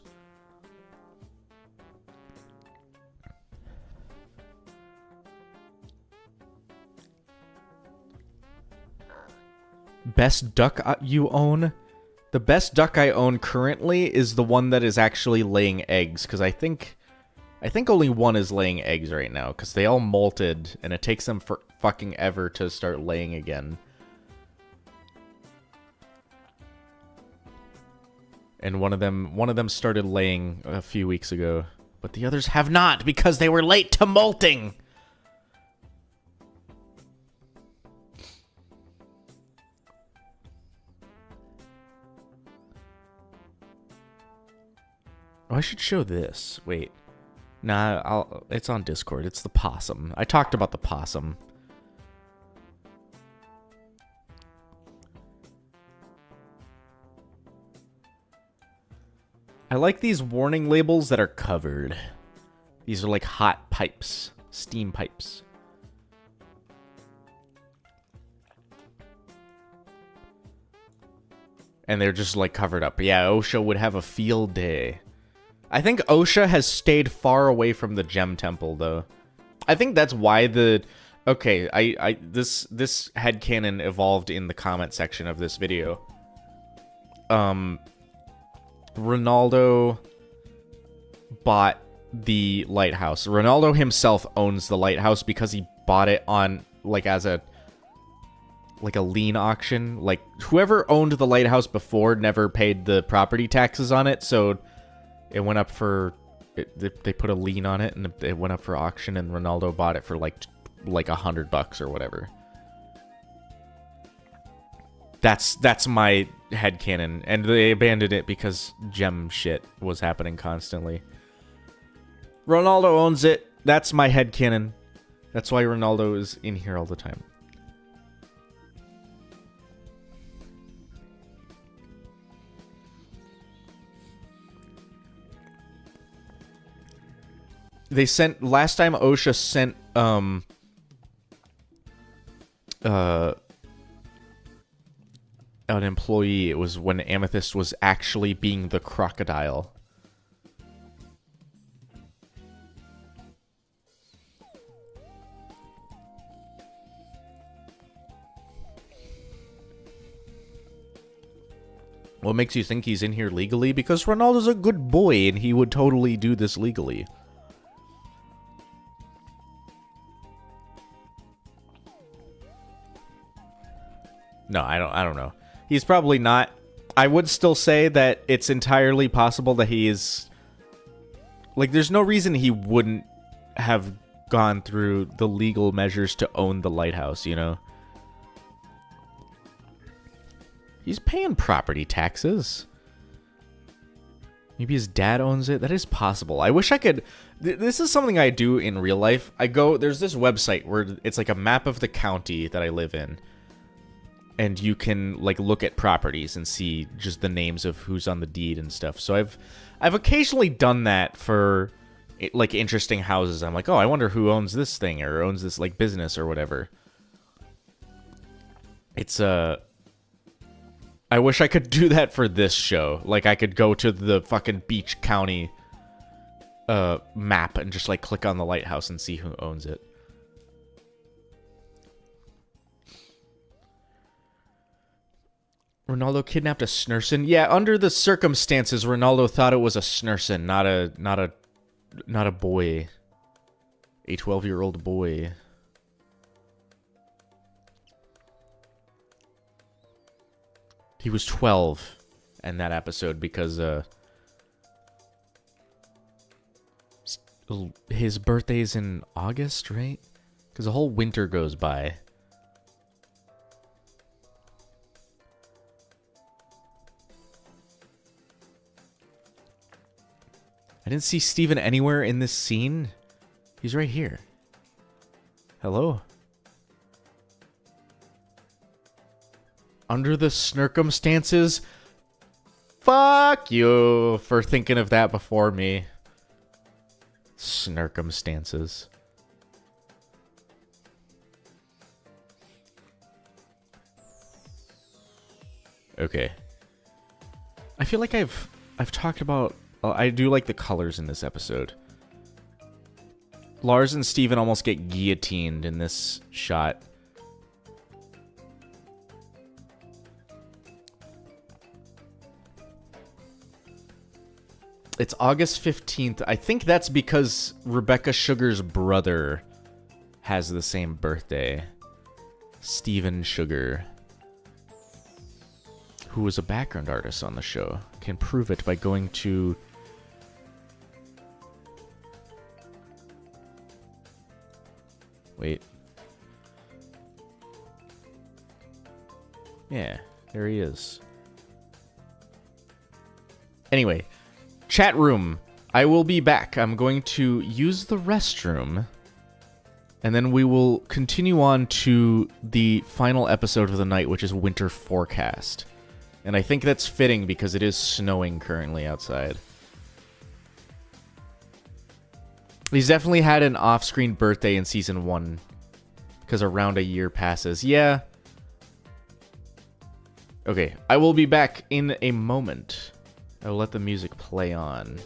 Best duck you own? The best duck I own currently is the one that is actually laying eggs, because I think only one is laying eggs right now, because they all molted, and it takes them for fucking ever to start laying again. And one of them started laying a few weeks ago, but the others have not because they were late to molting. Oh, I should show this. Wait. Nah, it's on Discord. It's the possum. I talked about the possum. I like these warning labels that are covered. These are like hot pipes, steam pipes. And they're just like covered up. Yeah, OSHA would have a field day. I think OSHA has stayed far away from the gem temple though. I think that's why the okay, this headcanon evolved in the comment section of this video. Ronaldo bought the lighthouse. Ronaldo himself owns the lighthouse because he bought it on like as a lien auction. Like whoever owned the lighthouse before never paid the property taxes on it, so it went up for they put a lien on it and it went up for auction, and Ronaldo bought it for like $100 or whatever. That's my headcanon, and they abandoned it because gem shit was happening constantly. Ronaldo owns it. That's my headcanon. That's why Ronaldo is in here all the time. They sent last time OSHA sent an employee. It was when Amethyst was actually being the crocodile. What makes you think he's in here legally? Because Ronaldo's a good boy and he would totally do this legally. No, I don't know. He's probably not. I would still say that it's entirely possible that he is... Like, there's no reason he wouldn't have gone through the legal measures to own the lighthouse, you know? He's paying property taxes. Maybe his dad owns it. That is possible. I wish I could... This is something I do in real life. There's this website where it's like a map of the county that I live in. And you can like look at properties and see just the names of who's on the deed and stuff. So I've occasionally done that for like interesting houses. I'm like, oh, I wonder who owns this thing or owns this like business or whatever. It's I wish I could do that for this show. Like, I could go to the fucking Beach County map and just, like, click on the lighthouse and see who owns it. Ronaldo kidnapped a Snurson? Yeah, under the circumstances, Ronaldo thought it was a Snurson, not a boy. A 12-year-old boy. He was 12 in that episode because his birthday's in August, right? Because the whole winter goes by. I didn't see Steven anywhere in this scene. He's right here. Hello? Under the circumstances? Fuck you for thinking of that before me. Circumstances. Okay. I feel like I've talked about... I do like the colors in this episode. Lars and Steven almost get guillotined in this shot. It's August 15th. I think that's because Rebecca Sugar's brother has the same birthday. Steven Sugar, who was a background artist on the show, can prove it by going to... Wait. Yeah, there he is. Anyway, chat room. I will be back. I'm going to use the restroom, and then we will continue on to the final episode of the night, which is Winter Forecast. And I think that's fitting because it is snowing currently outside. He's definitely had an off-screen birthday in Season 1. Because around a year passes. Yeah. Okay, I will be back in a moment. I will let the music play on.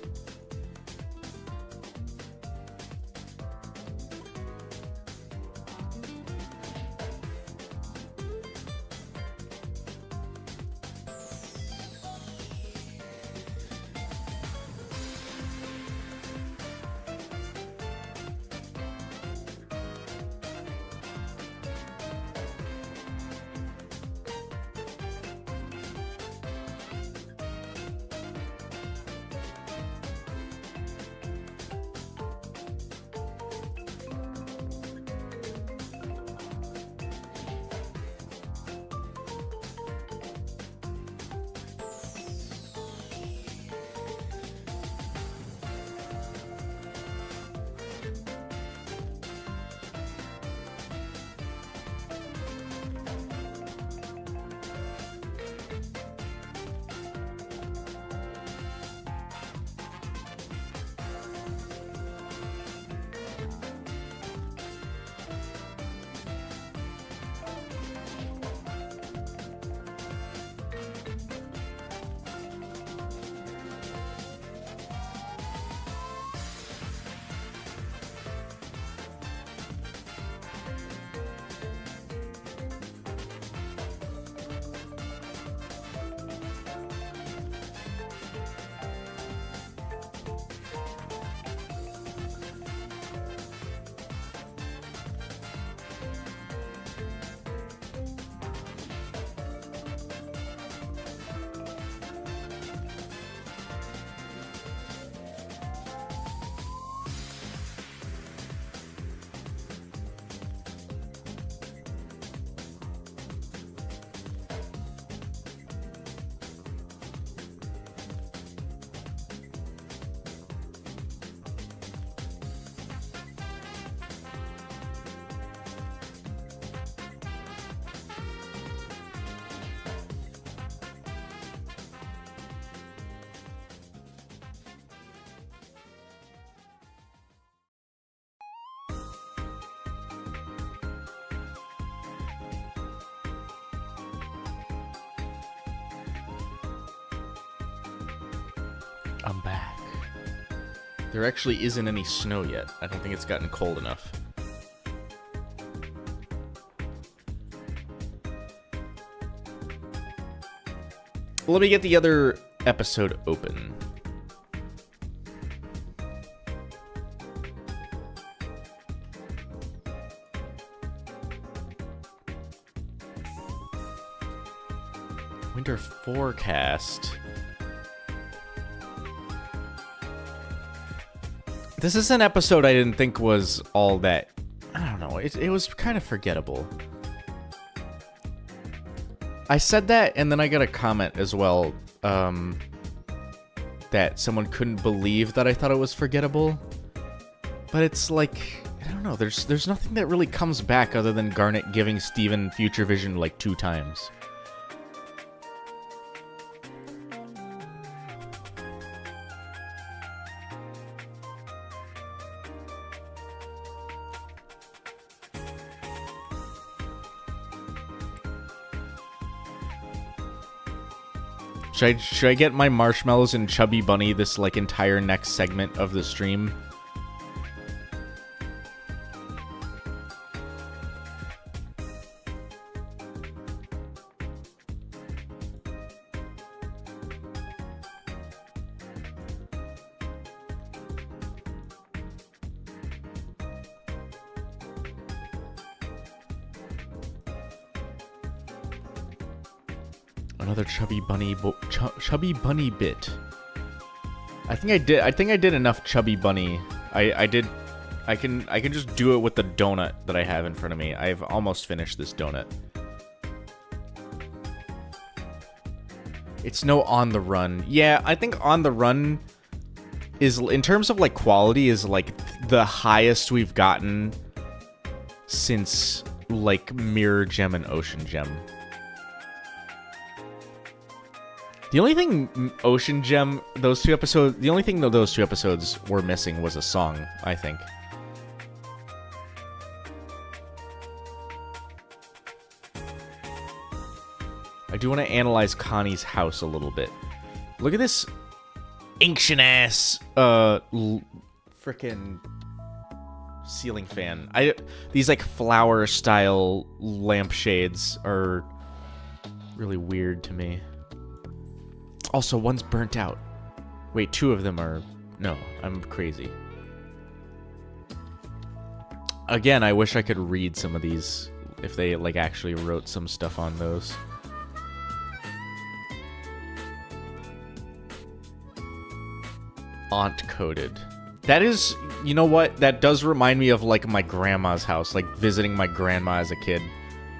I'm back. There actually isn't any snow yet. I don't think it's gotten cold enough. Let me get the other episode open. Winter forecast. This is an episode I didn't think was all that... I don't know. It was kind of forgettable. I said that, and then I got a comment as well, that someone couldn't believe that I thought it was forgettable. But it's like, I don't know, there's nothing that really comes back other than Garnet giving Steven Future Vision like 2 times. Should I get my marshmallows and Chubby Bunny this, like, entire next segment of the stream? Another Chubby Bunny Chubby Bunny bit. I think I did enough Chubby Bunny. I can just do it with the donut that I have in front of me. I've almost finished this donut. It's no On the Run. Yeah, I think On the Run is, in terms of like quality, is like the highest we've gotten since like Mirror Gem and Ocean Gem. The only thing Ocean Gem, those 2 episodes, the only thing that those 2 episodes were missing was a song, I think. I do want to analyze Connie's house a little bit. Look at this ancient ass, frickin' ceiling fan. These like flower style lampshades are really weird to me. Also, one's burnt out. Wait, 2 of them are... No, I'm crazy. Again, I wish I could read some of these, if they, like, actually wrote some stuff on those. Aunt-coded. That is... You know what? That does remind me of, like, my grandma's house. Like, visiting my grandma as a kid.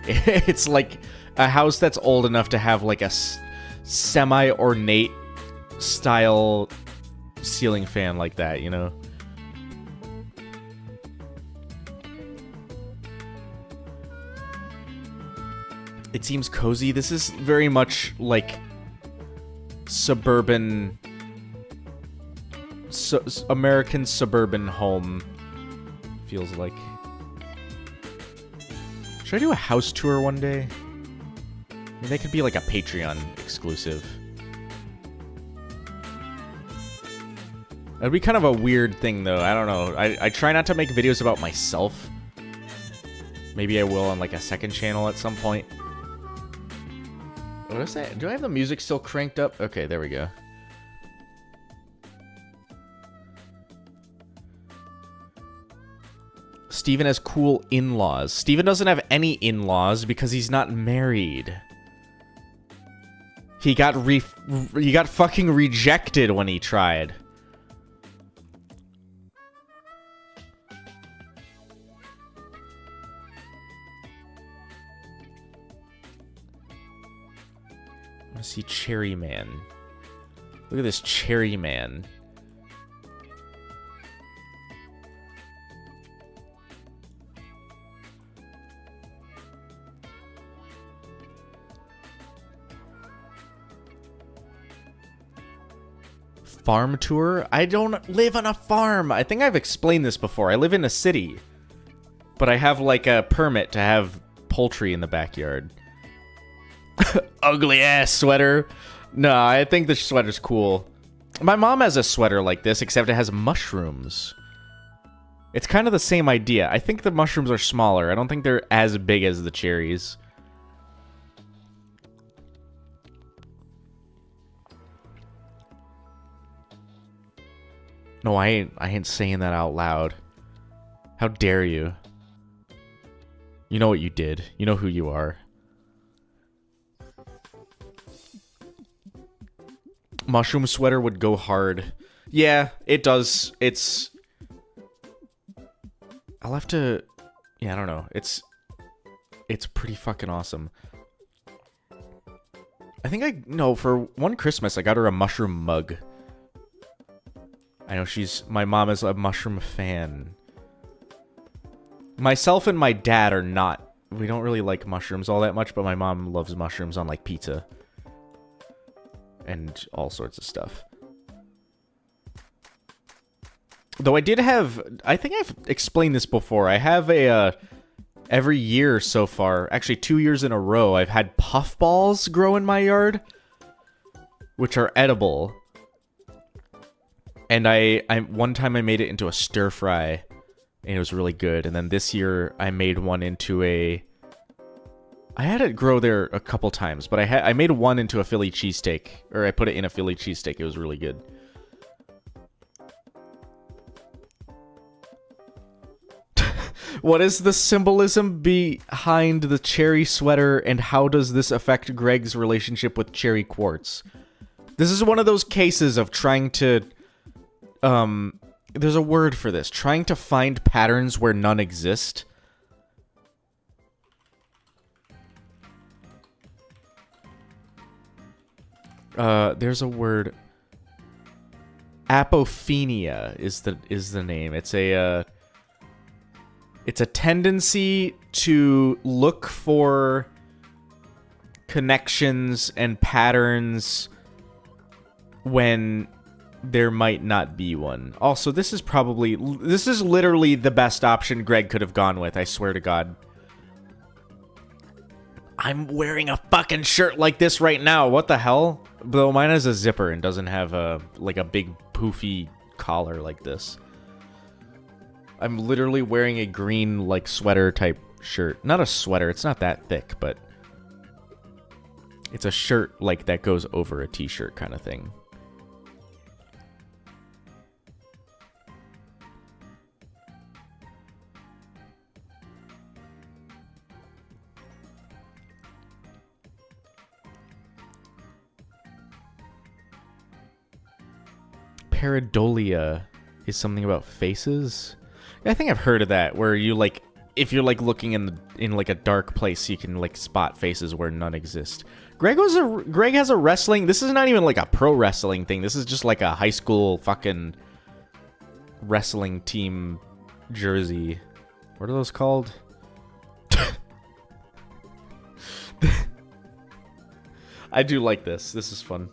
It's, like, a house that's old enough to have, like, a... semi-ornate style ceiling fan like that, you know? It seems cozy. This is very much like suburban... American suburban home, feels like. Should I do a house tour one day? I mean, that could be like a Patreon exclusive. That'd be kind of a weird thing, though. I don't know. I try not to make videos about myself. Maybe I will on like a second channel at some point. What is that? Do I have the music still cranked up? Okay, there we go. Steven has cool in-laws. Steven doesn't have any in-laws because he's not married. He got fucking rejected when he tried. I want to see Cherry Man. Look at this Cherry Man. Farm tour? I don't live on a farm. I think I've explained this before. I live in a city. But I have like a permit to have poultry in the backyard. Ugly ass sweater. No, I think the sweater's cool. My mom has a sweater like this, except it has mushrooms. It's kind of the same idea. I think the mushrooms are smaller. I don't think they're as big as the cherries. No, I ain't saying that out loud. How dare you? You know what you did. You know who you are. Mushroom sweater would go hard. Yeah, it does. I'll have to... Yeah, I don't know. It's pretty fucking awesome. I think no, for one Christmas, I got her a mushroom mug. I know my mom is a mushroom fan. Myself and my dad are not. We don't really like mushrooms all that much, but my mom loves mushrooms on, like, pizza. And all sorts of stuff. Though I did have... I think I've explained this before. I have every year so far, actually 2 years in a row, I've had puffballs grow in my yard. Which are edible. And one time I made it into a stir fry. And it was really good. And then this year I made one into a... I had it grow there a couple times, but I made one into a Philly cheesesteak. Or I put it in a Philly cheesesteak. It was really good. What is the symbolism behind the cherry sweater, and how does this affect Greg's relationship with cherry quartz? This is one of those cases of trying to... there's a word for this. Trying to find patterns where none exist. There's a word. Apophenia is the name. It's a tendency to look for connections and patterns when there might not be one. Also, this is literally the best option Greg could have gone with, I swear to God. I'm wearing a fucking shirt like this right now. What the hell? Though mine has a zipper and doesn't have a big poofy collar like this. I'm literally wearing a green, like, sweater type shirt. Not a sweater, it's not that thick, but it's a shirt, like, that goes over a t-shirt kind of thing. Pareidolia is something about faces? I think I've heard of that, where you, like, if you're, like, looking in like a dark place, you can, like, spot faces where none exist. Greg has a wrestling... This is not even, like, a pro wrestling thing. This is just, like, a high school fucking wrestling team jersey. What are those called? I do like this. This is fun.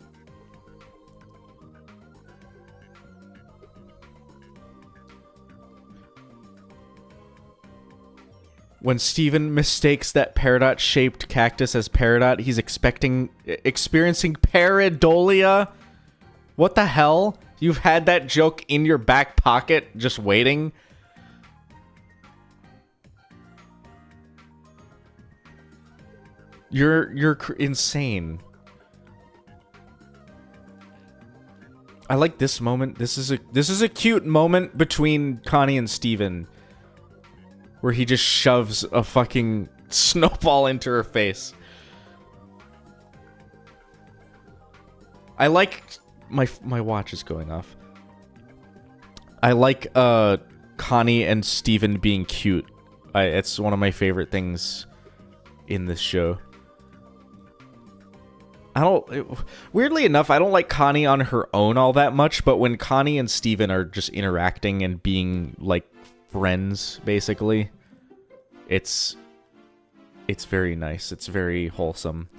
When Steven mistakes that peridot-shaped cactus as peridot, he's experiencing pareidolia? What the hell? You've had that joke in your back pocket, just waiting? You're insane. I like this moment. This is a cute moment between Connie and Steven. Where he just shoves a fucking snowball into her face. I like... My watch is going off. I like, Connie and Steven being cute. It's one of my favorite things in this show. Weirdly enough, I don't like Connie on her own all that much, but when Connie and Steven are just interacting and being, like, friends, basically, it's very nice. It's very wholesome.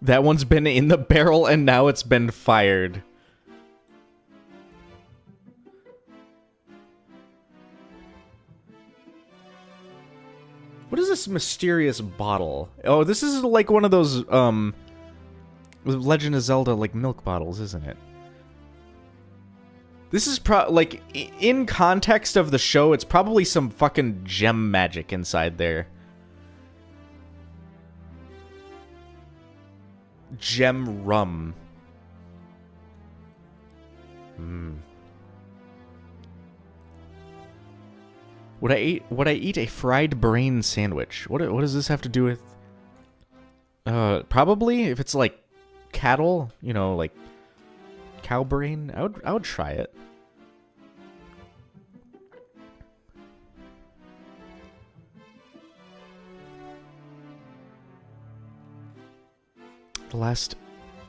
That one's been in the barrel and now it's been fired. What is this mysterious bottle? Oh, this is like one of those, Legend of Zelda, like, milk bottles, isn't it? This is like, in context of the show, it's probably some fucking gem magic inside there. Gem rum. Would I eat a fried brain sandwich? What does this have to do with? Probably if it's like cattle, you know, like cow brain. I would try it.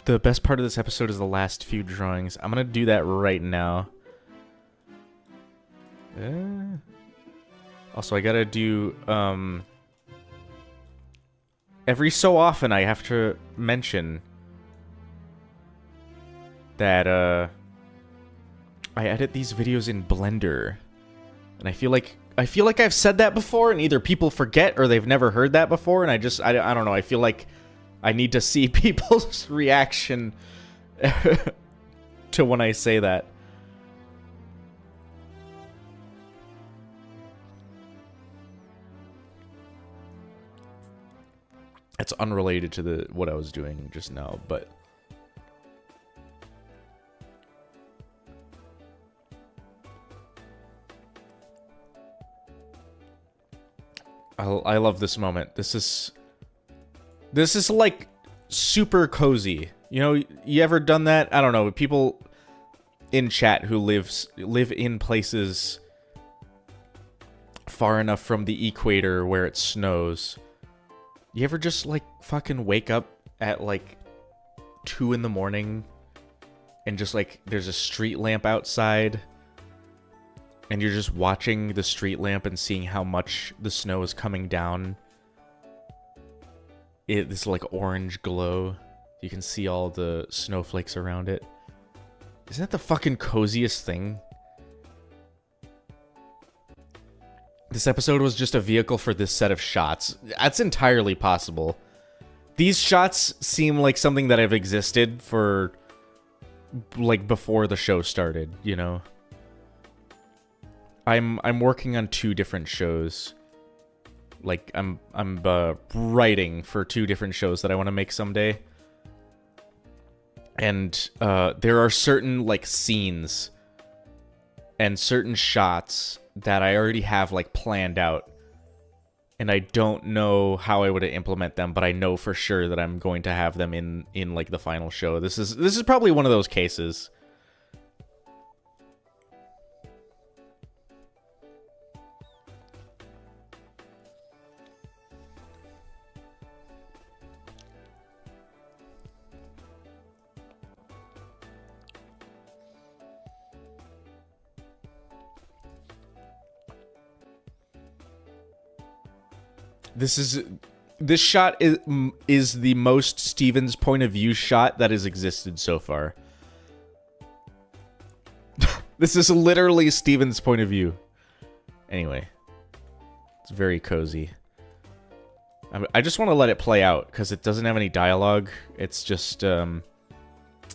The best part of this episode is the last few drawings. I'm gonna do that right now. Also, I gotta do, every so often I have to mention that, I edit these videos in Blender. And I feel like I've said that before, and either people forget or they've never heard that before, and I don't know, I feel like I need to see people's reaction to when I say that. It's unrelated to what I was doing just now, but I love this moment. This is like super cozy. You know, you ever done that? I don't know. People in chat who live in places far enough from the equator where it snows. You ever just like fucking wake up at like 2 in the morning and just like there's a street lamp outside and you're just watching the street lamp and seeing how much the snow is coming down? This like orange glow. You can see all the snowflakes around it. Isn't that the fucking coziest thing? This episode was just a vehicle for this set of shots. That's entirely possible. These shots seem like something that have existed for like before the show started, you know. I'm working on 2 different shows. Like I'm writing for 2 different shows that I want to make someday. And there are certain like scenes and certain shots that I already have like planned out, and I don't know how I would implement them, but I know for sure that I'm going to have them in like the final show. This is probably one of those cases. This shot is the most Steven's point of view shot that has existed so far. This is literally Steven's point of view. Anyway, it's very cozy. I just want to let it play out because it doesn't have any dialogue. It's just it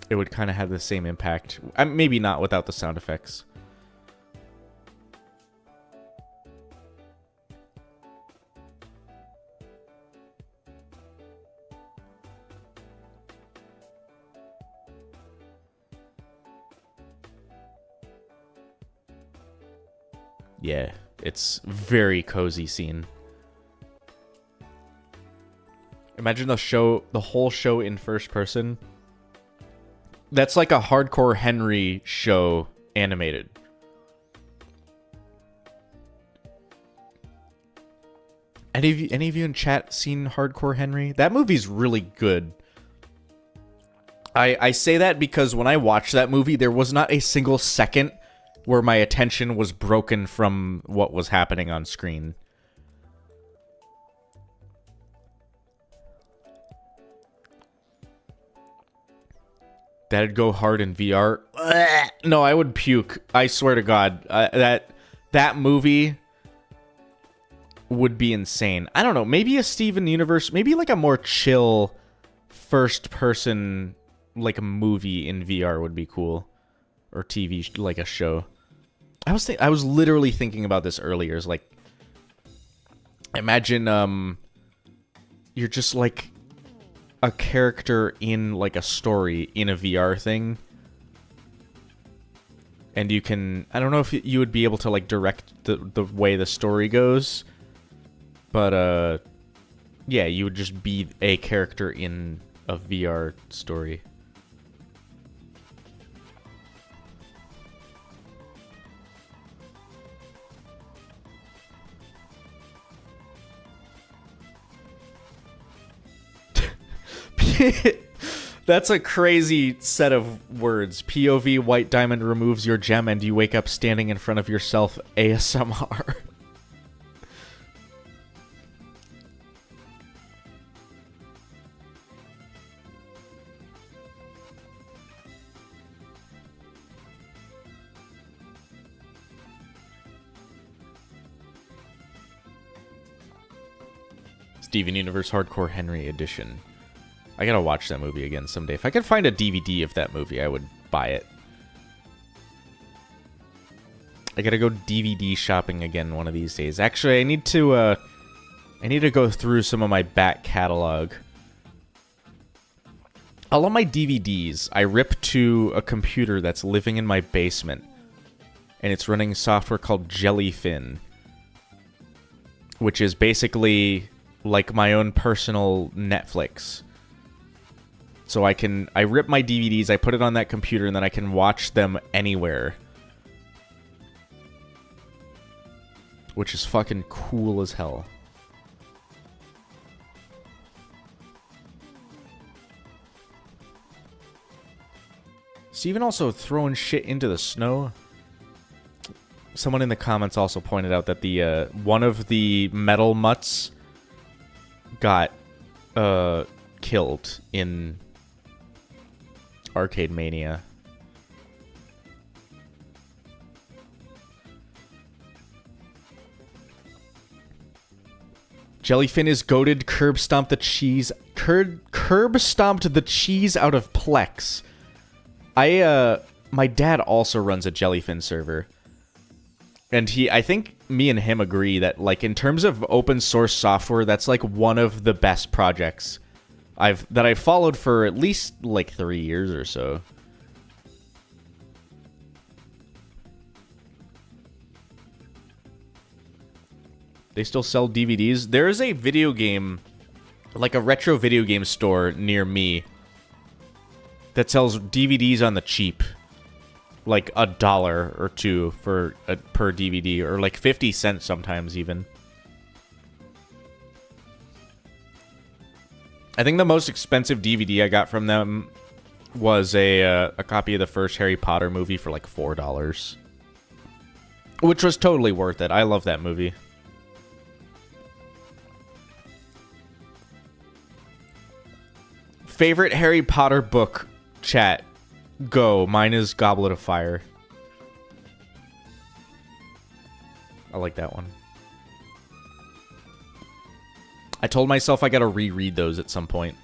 would kind of have the same impact. Maybe not without the sound effects. Yeah, it's very cozy scene. Imagine the whole show in first person. That's like a Hardcore Henry show animated. Any of you in chat seen Hardcore Henry? That movie's really good. I say that because when I watched that movie, there was not a single second where my attention was broken from what was happening on screen. That'd go hard in VR. No, I would puke. I swear to God. That movie would be insane. I don't know. Maybe a Steven Universe, maybe like a more chill first person, like a movie in VR would be cool, or TV, like a show. I was literally thinking about this earlier. Is like, imagine you're just like a character in like a story in a VR thing, and you can, I don't know if you would be able to like direct the way the story goes, but yeah, you would just be a character in a VR story. That's a crazy set of words. POV White Diamond removes your gem and you wake up standing in front of yourself ASMR. Steven Universe Hardcore Henry Edition. I gotta watch that movie again someday. If I could find a DVD of that movie, I would buy it. I gotta go DVD shopping again one of these days. Actually, I need to go through some of my back catalog. All of my DVDs, I rip to a computer that's living in my basement. And it's running software called Jellyfin. Which is basically like my own personal Netflix. So I rip my DVDs, I put it on that computer, and then I can watch them anywhere. Which is fucking cool as hell. Steven also throwing shit into the snow. Someone in the comments also pointed out that the one of the metal mutts got killed in Arcade Mania. Jellyfin is goated, curb stomped the cheese out of Plex. My dad also runs a Jellyfin server. And I think me and him agree that, like, in terms of open source software, that's like one of the best projects that I've followed for at least like 3 years or so. They still sell DVDs. There is a video game, like a retro video game store near me that sells DVDs on the cheap. Like $1 or $2 per DVD, or like 50 cents sometimes even. I think the most expensive DVD I got from them was a copy of the first Harry Potter movie for like $4. Which was totally worth it. I love that movie. Favorite Harry Potter book, chat. Go. Mine is Goblet of Fire. I like that one. I told myself I gotta reread those at some point.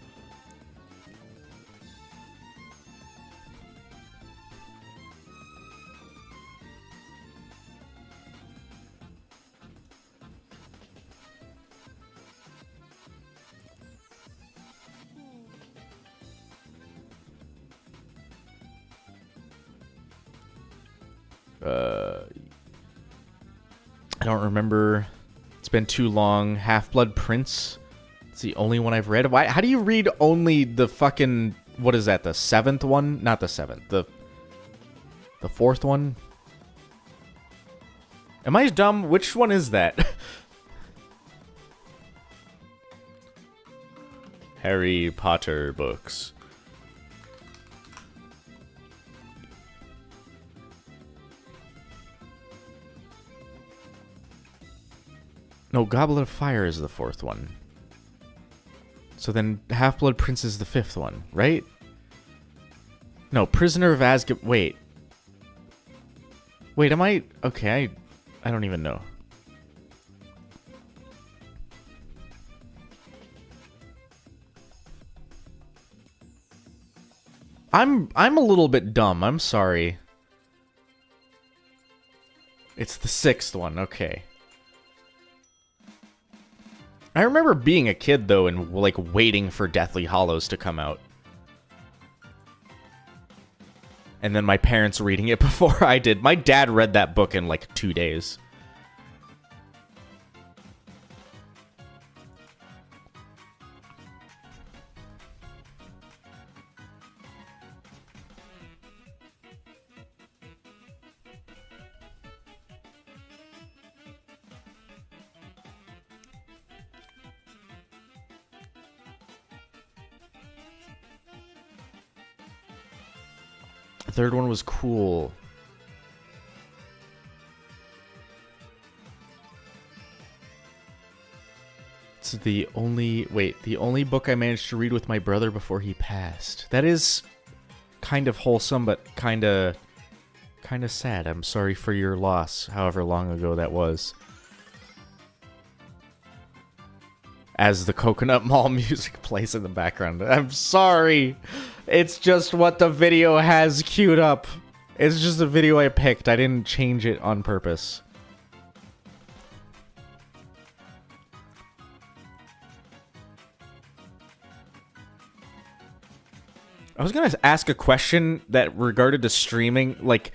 I don't remember. It's been too long. Half-Blood Prince. It's the only one I've read. Why? How do you read only the fucking... What is that? The 7th one? Not the 7th. The 4th one? Am I dumb? Which one is that? Harry Potter books. No, Goblet of Fire is the 4th one. So then Half-Blood Prince is the 5th one, right? No, Prisoner of Azkaban... Wait. Wait, am I... Okay, I don't even know. I'm a little bit dumb. I'm sorry. It's the 6th one. Okay. I remember being a kid though and like waiting for Deathly Hallows to come out. And then my parents reading it before I did. My dad read that book in like 2 days. The third one was cool. It's the only book I managed to read with my brother before he passed. That is kind of wholesome, but kind of sad. I'm sorry for your loss, however long ago that was. As the Coconut Mall music plays in the background. I'm sorry. It's just what the video has queued up. It's just the video I picked. I didn't change it on purpose. I was gonna ask a question that regarded to streaming, like,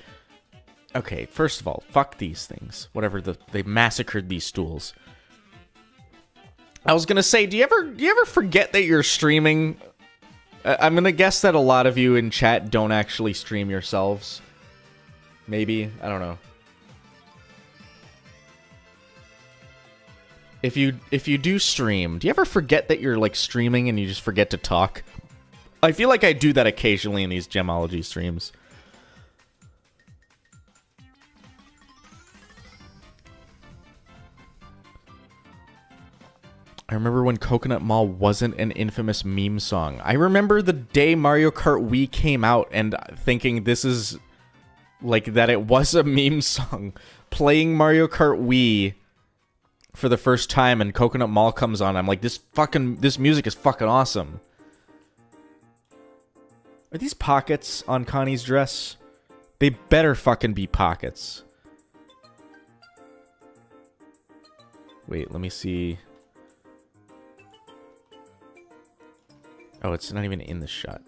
okay, first of all, fuck these things. Whatever, they massacred these stools. I was gonna say, do you ever forget that you're streaming? I'm gonna guess that a lot of you in chat don't actually stream yourselves. Maybe, I don't know. If you do stream, do you ever forget that you're like streaming and you just forget to talk? I feel like I do that occasionally in these Gemology streams. I remember when Coconut Mall wasn't an infamous meme song. I remember the day Mario Kart Wii came out and thinking this is like that it was a meme song. Playing Mario Kart Wii for the first time and Coconut Mall comes on. I'm like, this music is fucking awesome. Are these pockets on Connie's dress? They better fucking be pockets. Wait, let me see. Oh, it's not even in the shot.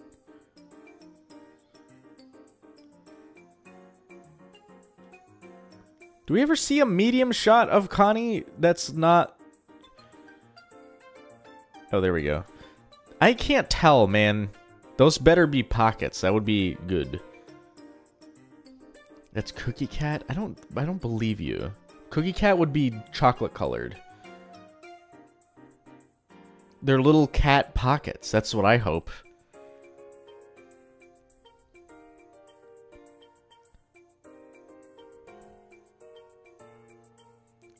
Do we ever see a medium shot of Connie that's not... Oh, there we go. I can't tell, man. Those better be pockets. That would be good. That's Cookie Cat? I don't believe you. Cookie Cat would be chocolate colored. They're little cat pockets. That's what I hope.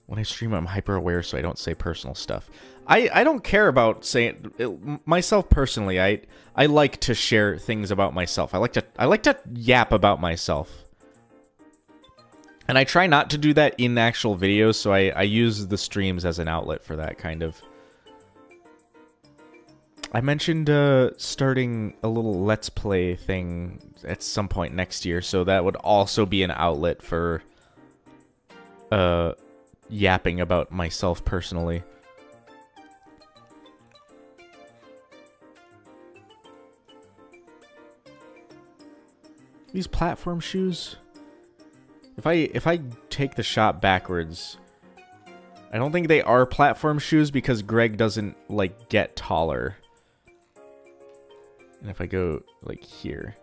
When I stream, I'm hyper aware, so I don't say personal stuff. I don't care about saying it, myself personally. I like to share things about myself. I like to yap about myself. And I try not to do that in actual videos, so I use the streams as an outlet for that kind of. I mentioned starting a little Let's Play thing at some point next year, so that would also be an outlet for yapping about myself personally. These platform shoes? If I take the shot backwards, I don't think they are platform shoes because Greg doesn't like get taller. And if I go like here,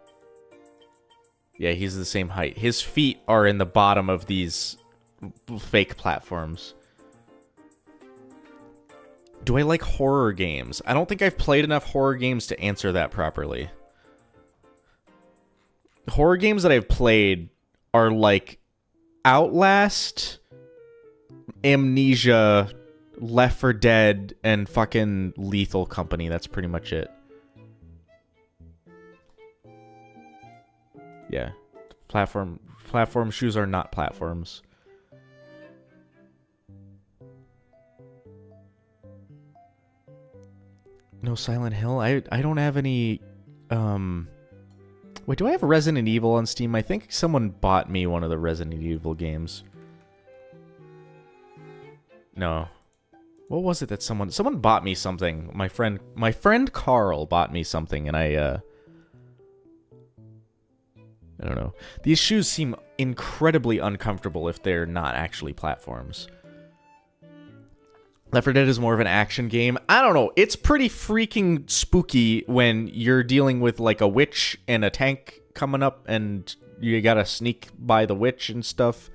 yeah, he's the same height. His feet are in the bottom of these fake platforms. Do I like horror games? I don't think I've played enough horror games to answer that properly. Horror games that I've played are like Outlast, Amnesia, Left 4 Dead, and fucking Lethal Company. That's pretty much it. Yeah. Platform shoes are not platforms. No Silent Hill? I don't have any Wait, do I have Resident Evil on Steam? I think someone bought me one of the Resident Evil games. No. What was it that someone bought me something? My friend Carl bought me something, and I don't know. These shoes seem incredibly uncomfortable if they're not actually platforms. Left 4 Dead is more of an action game. I don't know. It's pretty freaking spooky when you're dealing with like a witch and a tank coming up and you gotta sneak by the witch and stuff.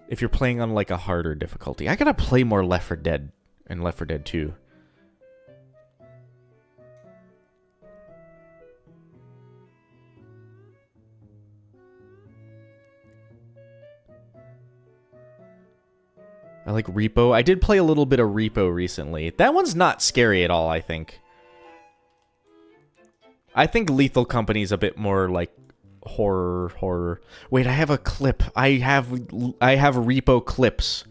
If you're playing on like a harder difficulty. I gotta play more Left 4 Dead and Left 4 Dead 2. I like Repo. I did play a little bit of Repo recently. That one's not scary at all, I think. I think Lethal Company's a bit more like horror. Wait, I have a clip. I have Repo clips.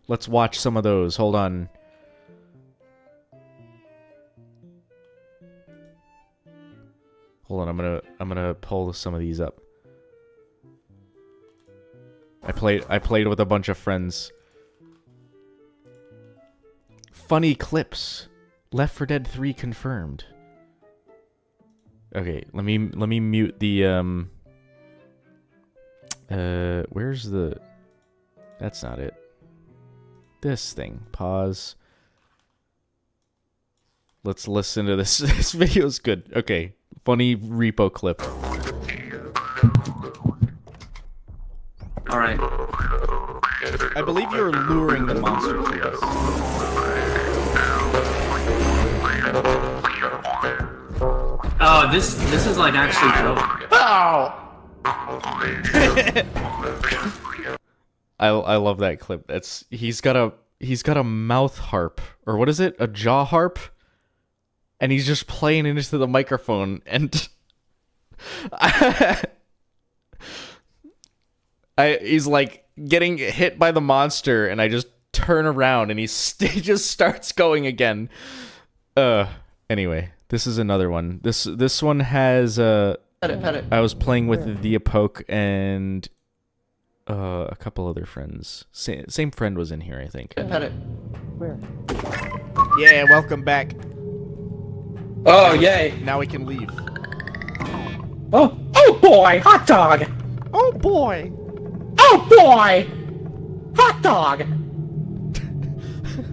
Let's watch some of those. Hold on. Hold on, I'm gonna pull some of these up. I played with a bunch of friends. Funny clips. Left 4 Dead 3 confirmed. Okay, let me mute the where's the... That's not it. This thing. Pause. Let's listen to this. This video's good. Okay. Funny Repo clip. Alright. I believe you're luring the monster to us. Oh, this is like actually dope. I love that clip. He's got a mouth harp, or what is it? A jaw harp, and he's just playing into the microphone, and he's like getting hit by the monster, and I just turn around, and he just starts going again. Anyway, this is another one. This one has I was playing with the Apoke and a couple other friends. Same friend was in here, I think. Where? Yeah, welcome back. Oh, yay. Now we can leave. Oh boy, hot dog! Oh boy. Oh boy, hot dog!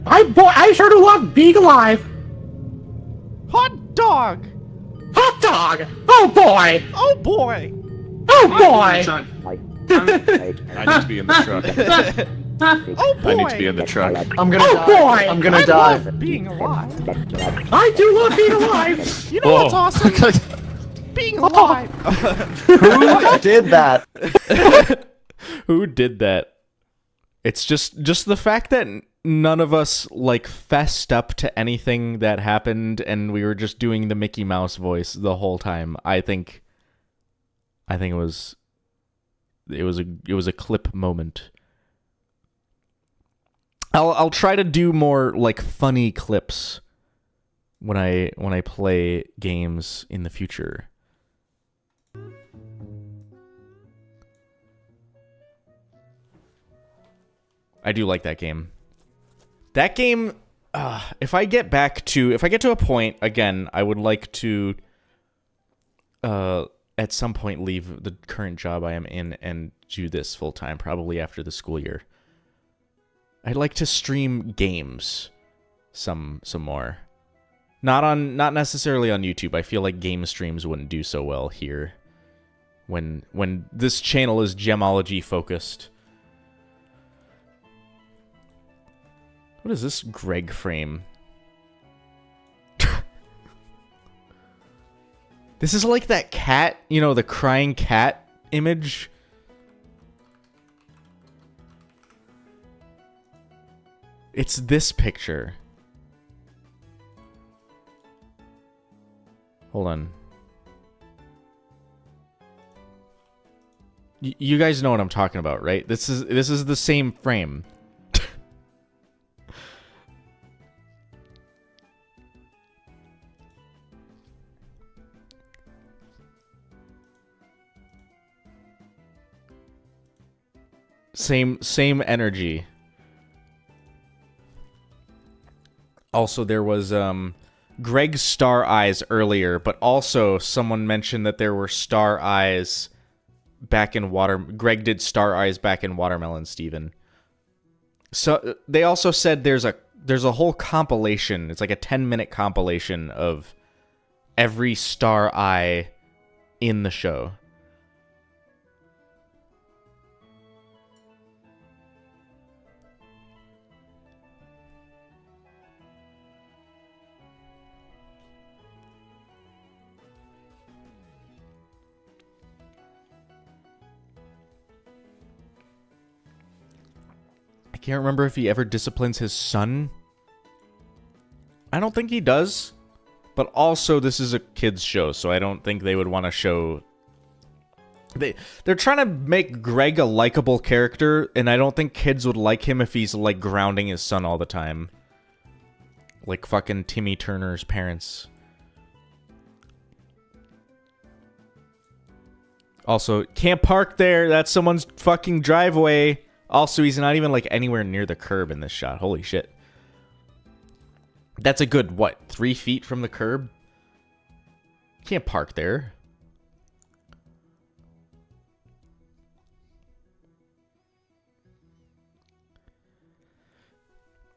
I sure do love being alive. Hot dog. Hot dog! Oh boy! Oh boy. Oh boy! I need to be in the truck. Oh boy. I need to be in the truck. I'm gonna die. Boy! I'm gonna die. Love being alive. I do love being alive. You know what's awesome? Being alive. Who did that? Who did that? It's just the fact that none of us like fessed up to anything that happened, and we were just doing the Mickey Mouse voice the whole time. I think it was a clip moment. I'll try to do more like funny clips when I play games in the future. I do like that game. That game, if I get to a point again, I would like to at some point leave the current job I am in and do this full time, probably after the school year. I'd like to stream games some more. Not necessarily on YouTube. I feel like game streams wouldn't do so well here when this channel is Gemology focused. What is this Greg frame? This is like that cat, you know, the crying cat image. It's this picture. Hold on. You guys know what I'm talking about, right? This is the same frame. Same energy. Also, there was Greg's star eyes earlier, but also someone mentioned that there were star eyes back in Greg did star eyes back in Watermelon Steven. So they also said there's a whole compilation. It's like a 10-minute compilation of every star eye in the show. I can't remember if he ever disciplines his son. I don't think he does. But also, this is a kids show, so I don't think they would want to show... They're trying to make Greg a likable character, and I don't think kids would like him if he's, like, grounding his son all the time. Like fucking Timmy Turner's parents. Also, can't park there. That's someone's fucking driveway. Also, he's not even, like, anywhere near the curb in this shot. Holy shit. That's a good, what, 3 feet from the curb? Can't park there.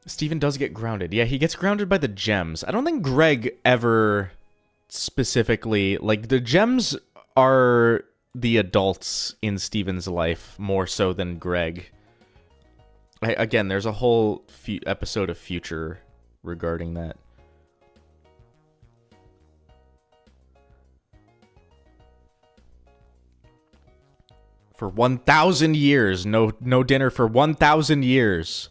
Steven does get grounded. Yeah, he gets grounded by the gems. I don't think Greg ever specifically... Like, the gems are the adults in Steven's life more so than Greg. Again, there's a whole episode of Future regarding that. For 1,000 years. No dinner for 1,000 years.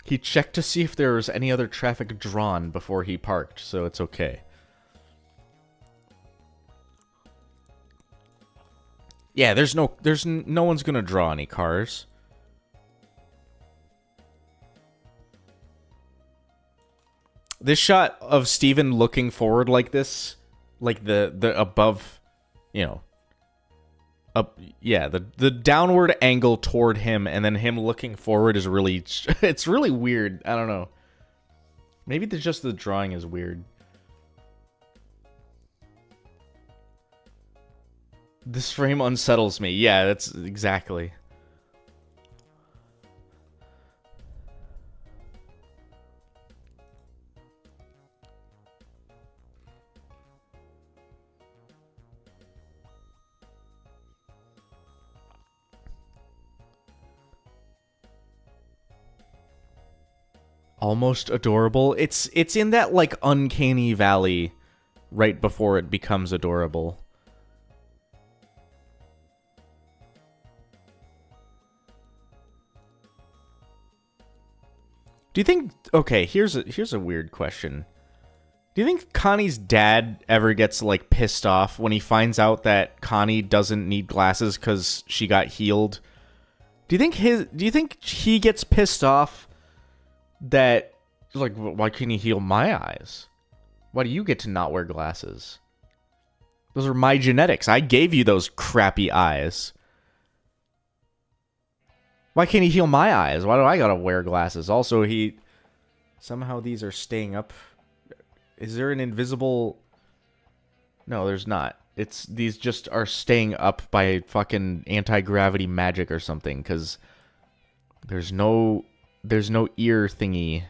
He checked to see if there was any other traffic drawn before he parked, so it's okay. Yeah, there's no one's gonna draw any cars. This shot of Steven looking forward like this, like the above, you know, up, yeah, the downward angle toward him and then him looking forward is really, it's really weird. I don't know. Maybe just the drawing is weird. This frame unsettles me. Yeah, that's exactly. Almost adorable. It's in that like uncanny valley right before it becomes adorable. Do you think... Okay, here's a weird question. Do you think Connie's dad ever gets, like, pissed off when he finds out that Connie doesn't need glasses because she got healed? Do you think he gets pissed off that, like, why can't he heal my eyes? Why do you get to not wear glasses? Those are my genetics. I gave you those crappy eyes. Why can't he heal my eyes? Why do I gotta wear glasses? Also, somehow these are staying up. Is there an invisible... No, there's not. These just are staying up by fucking anti-gravity magic or something, because there's no ear thingy.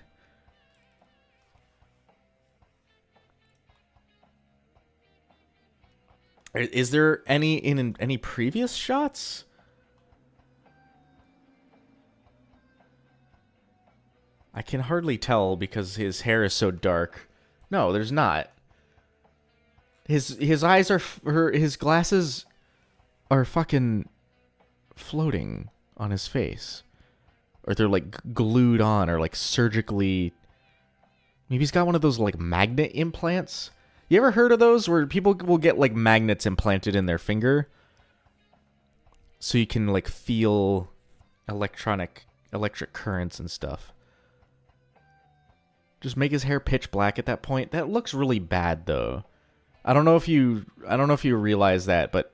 Is there any in any previous shots? I can hardly tell because his hair is so dark. No, there's not. His eyes are... his glasses are fucking floating on his face. Or they're like glued on or like surgically... Maybe he's got one of those like magnet implants? You ever heard of those where people will get like magnets implanted in their finger so you can like feel electric currents and stuff? Just make his hair pitch black at that point. That looks really bad though. I don't know if you realize that, but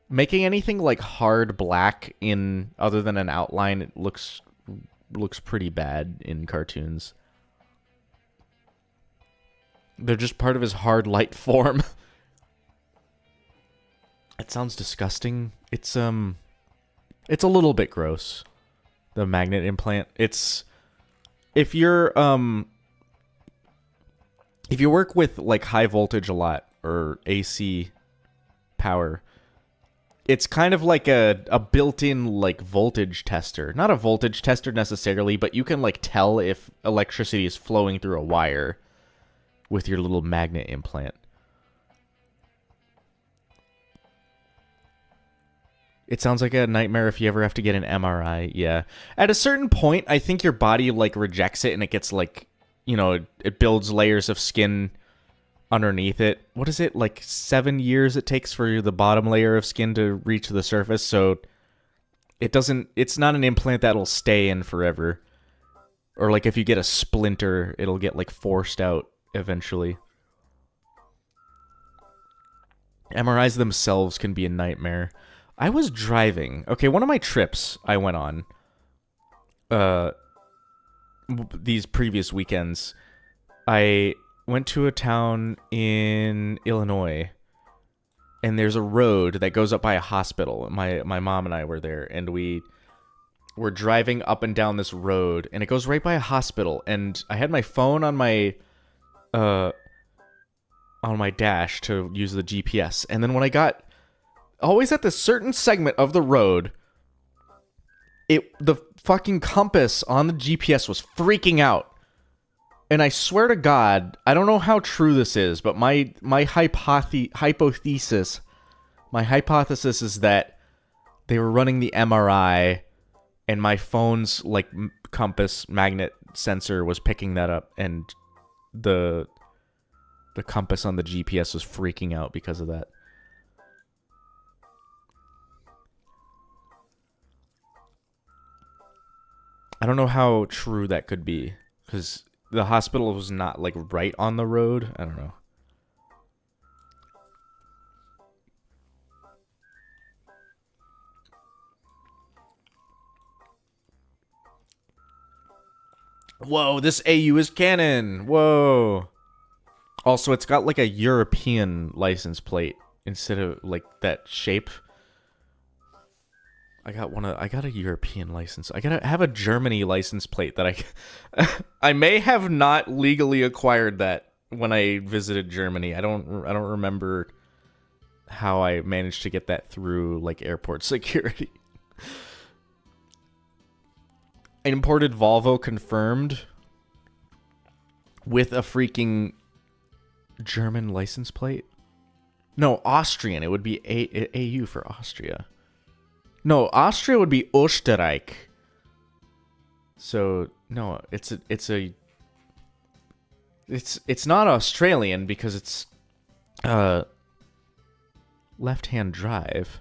making anything like hard black in other than an outline, it looks pretty bad in cartoons. They're just part of his hard light form. It sounds disgusting. It's a little bit gross. The magnet implant. It's if you work with like high voltage a lot or AC power, it's kind of like a built-in like voltage tester. Not a voltage tester necessarily, but you can like tell if electricity is flowing through a wire with your little magnet implant. It sounds like a nightmare if you ever have to get an MRI. Yeah. At a certain point, I think your body like rejects it and it gets like, you know, it builds layers of skin underneath it. What is it? Like 7 years it takes for the bottom layer of skin to reach the surface. So it's not an implant that'll stay in forever. Or like if you get a splinter, it'll get like forced out eventually. MRIs themselves can be a nightmare. I was driving. Okay, one of my trips I went on these previous weekends, I went to a town in Illinois, and there's a road that goes up by a hospital. My mom and I were there, and we were driving up and down this road, and it goes right by a hospital, and I had my phone on my dash to use the GPS, and then when I got always at this certain segment of the road, the fucking compass on the GPS was freaking out. And I swear to God, I don't know how true this is, but my hypothesis is that they were running the MRI and my phone's like compass magnet sensor was picking that up, and the compass on the GPS was freaking out because of that. I don't know how true that could be, because the hospital was not, like, right on the road. I don't know. Whoa, this AU is canon! Whoa! Also, it's got, like, a European license plate instead of, like, that shape. I got a European license. I gotta have a Germany license plate that I may have not legally acquired that when I visited Germany. I don't remember how I managed to get that through like airport security. Imported Volvo confirmed with a freaking German license plate. No, Austrian. It would be AU for Austria. No, Austria would be Österreich. So no, it's not Australian because it's left-hand drive.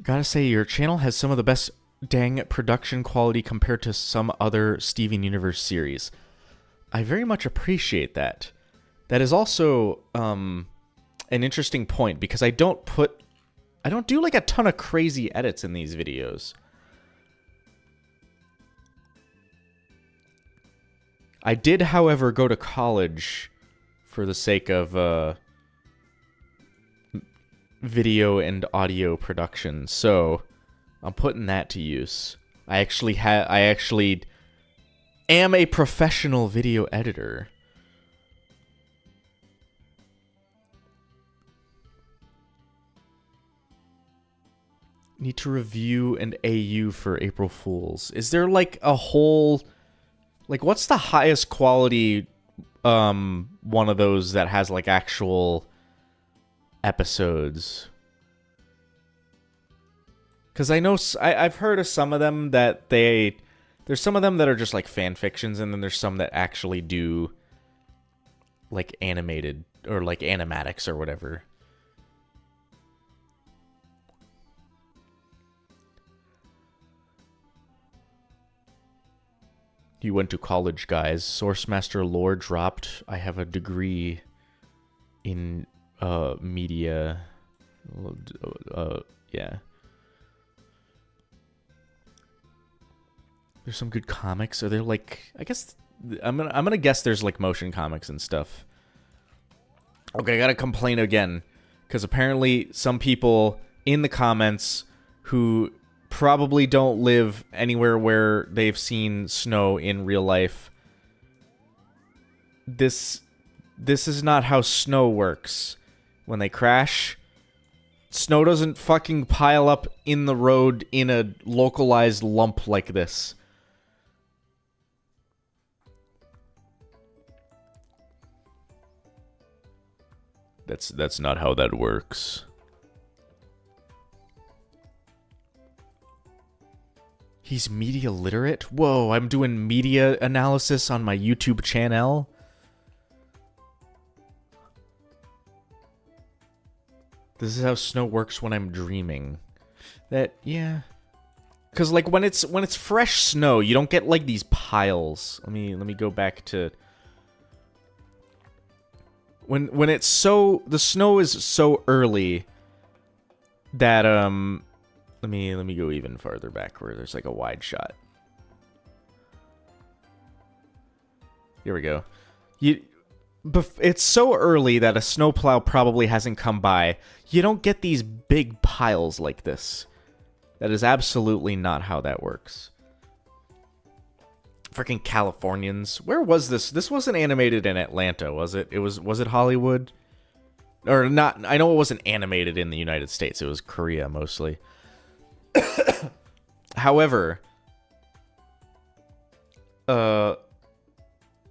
Gotta say, your channel has some of the best dang production quality compared to some other Steven Universe series. I very much appreciate that. That is also an interesting point, because I don't do like a ton of crazy edits in these videos. I did, however, go to college for the sake of video and audio production, so I'm putting that to use. I actually am a professional video editor. Need to review an AU for April Fools. Is there like a whole, like, what's the highest quality one of those that has like actual episodes? Because I know I've heard of some of them that there's some of them that are just like fan fictions, and then there's some that actually do like animated or like animatics or whatever. You went to college, guys. Sourcemaster lore dropped. I have a degree in media. Yeah. There's some good comics. Are there like, I guess I'm gonna guess there's like motion comics and stuff. Okay, I gotta complain again, because apparently some people in the comments who probably don't live anywhere where they've seen snow in real life. This is not how snow works. When they crash, snow doesn't fucking pile up in the road in a localized lump like this. That's not how that works. He's media literate? Whoa, I'm doing media analysis on my YouTube channel? This is how snow works when I'm dreaming. Yeah. Cause like when it's fresh snow, you don't get like these piles. Let me go back to when it's the snow is so early that let me go even farther back where there's like a wide shot. Here we go. It's so early that a snowplow probably hasn't come by. You don't get these big piles like this. That is absolutely not how that works. Freaking Californians. Where was this? This wasn't animated in Atlanta, was it? Was it Hollywood? Or not, I know it wasn't animated in the United States. It was Korea mostly. However, where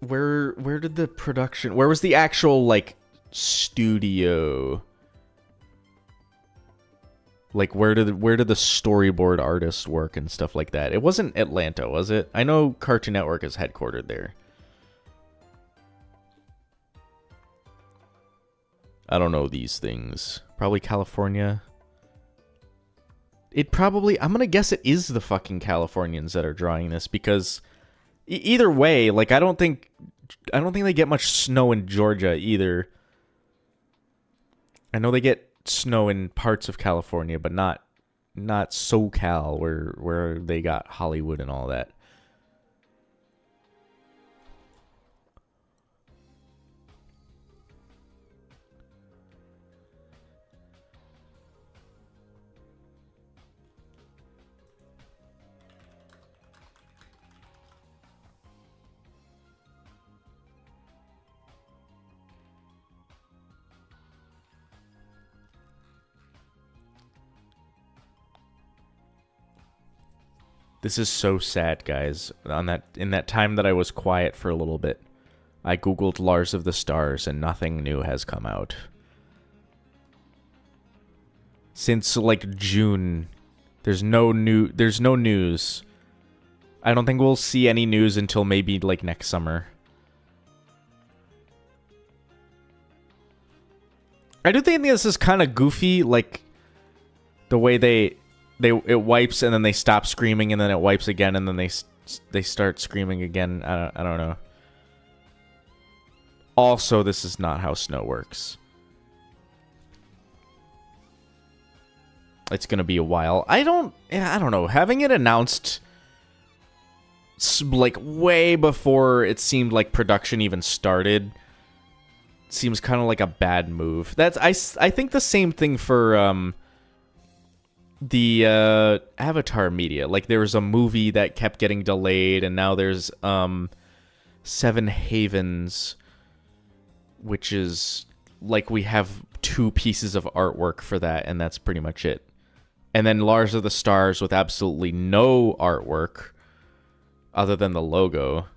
did the production, where was the actual like studio? Like where did the storyboard artists work and stuff like that? It wasn't Atlanta, was it? I know Cartoon Network is headquartered there. I don't know these things. Probably California. I'm gonna guess it is the fucking Californians that are drawing this, because either way, like I don't think they get much snow in Georgia either. I know they get snow in parts of California, but not SoCal where they got Hollywood and all that. This is so sad, guys. In that time that I was quiet for a little bit, I googled Lars of the Stars and nothing new has come out. Since like June, there's no news. I don't think we'll see any news until maybe like next summer. I do think this is kind of goofy, like the way it wipes and then they stop screaming and then it wipes again and then they start screaming again. I don't know. Also, this is not how snow works. It's gonna be a while. I don't know. Having it announced like way before it seemed like production even started seems kind of like a bad move. I think the same thing for the Avatar media. Like there was a movie that kept getting delayed, and now there's Seven Havens, which is like we have 2 pieces of artwork for that, and that's pretty much it. And then Lars of the Stars with absolutely no artwork other than the logo.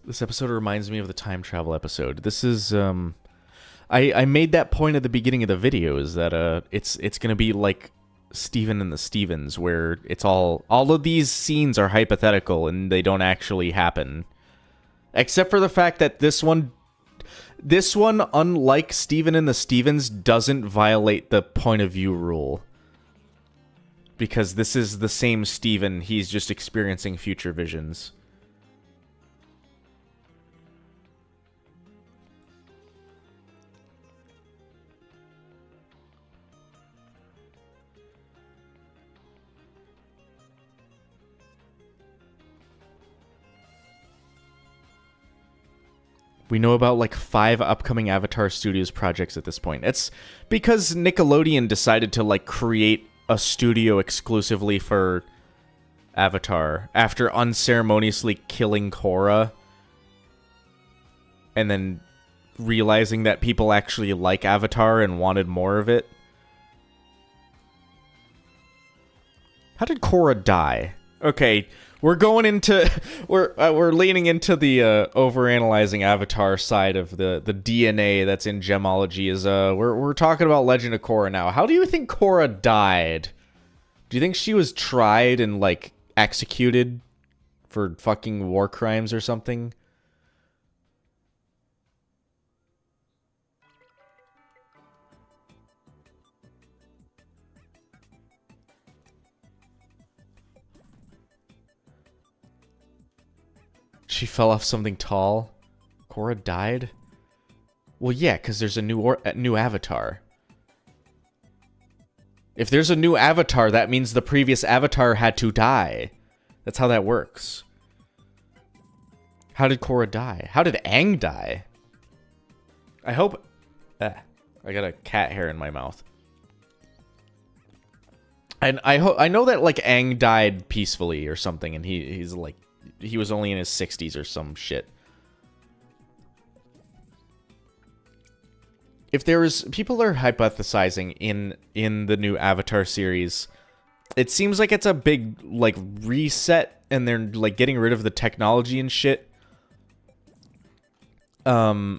This episode reminds me of the time travel episode. This is I made that point at the beginning of the video, is that it's gonna be like Steven and the Stevens, where it's all of these scenes are hypothetical and they don't actually happen. Except for the fact that this one, unlike Steven and the Stevens, doesn't violate the point of view rule. Because this is the same Steven, he's just experiencing future visions. We know about like 5 upcoming Avatar Studios projects at this point. It's because Nickelodeon decided to like create a studio exclusively for Avatar after unceremoniously killing Korra and then realizing that people actually like Avatar and wanted more of it. How did Korra die? Okay, we're going into we're leaning into the overanalyzing Avatar side of the DNA that's in Gemology. Is we're talking about Legend of Korra now. How do you think Korra died? Do you think she was tried and like executed for fucking war crimes or something? She fell off something tall. Korra died? Well, yeah, because there's a new avatar. If there's a new avatar, that means the previous avatar had to die. That's how that works. How did Korra die? How did Aang die? I hope... I got a cat hair in my mouth. And I know that, like, Aang died peacefully or something, and he's, like... He was only in his 60s or some shit. If there was... People are hypothesizing in the new Avatar series. It seems like it's a big, like, reset. And they're, like, getting rid of the technology and shit. I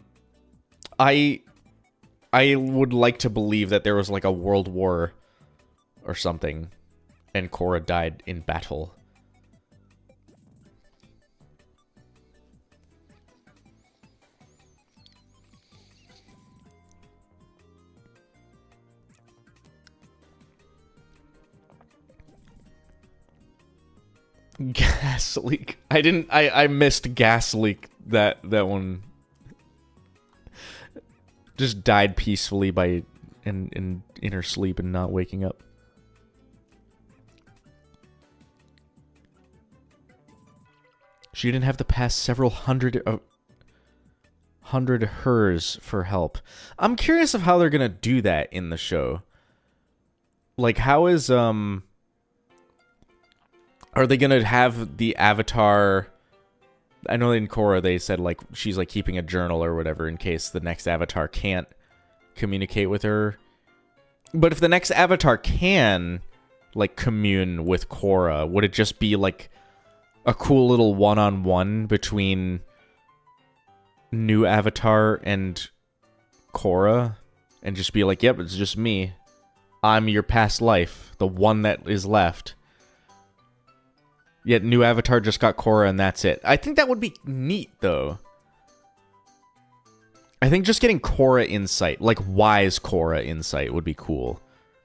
would like to believe that there was, like, a world war or something. And Korra died in battle. Gas leak. I missed gas leak. That one just died peacefully by in her sleep and not waking up. She didn't have to pass several hundred hers for help. I'm curious of how they're gonna do that in the show. Like, how is are they gonna have the avatar... I know in Korra they said, like, she's, like, keeping a journal or whatever in case the next avatar can't communicate with her. But if the next avatar can, like, commune with Korra, would it just be, like, a cool little one-on-one between new avatar and Korra? And just be like, yep, it's just me. I'm your past life, the one that is left. Yet new avatar just got Korra and that's it. I think that would be neat, though. I think just getting Korra insight, like wise Korra insight, would be cool.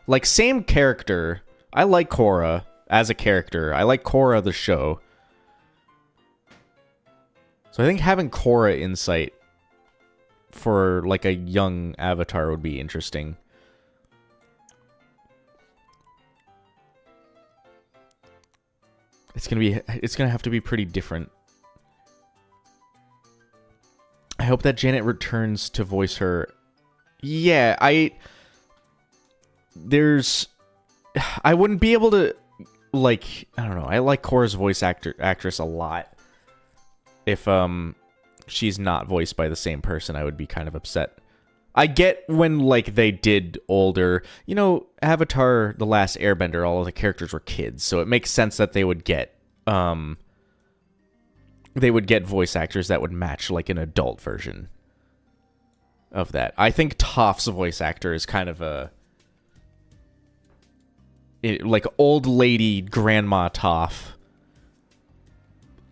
Like, same character. I like Korra as a character. I like Korra the show. So I think having Korra insight for, like, a young avatar would be interesting. It's gonna have to be pretty different. I hope that Janet returns to voice her. Yeah, I wouldn't be able to, like, I don't know. I like Korra's voice actress a lot. If she's not voiced by the same person, I would be kind of upset. I get when, like, they did older... You know, Avatar The Last Airbender, all of the characters were kids, so it makes sense that they would get they would get voice actors that would match like an adult version of that. I think Toph's voice actor is kind of like old lady grandma Toph.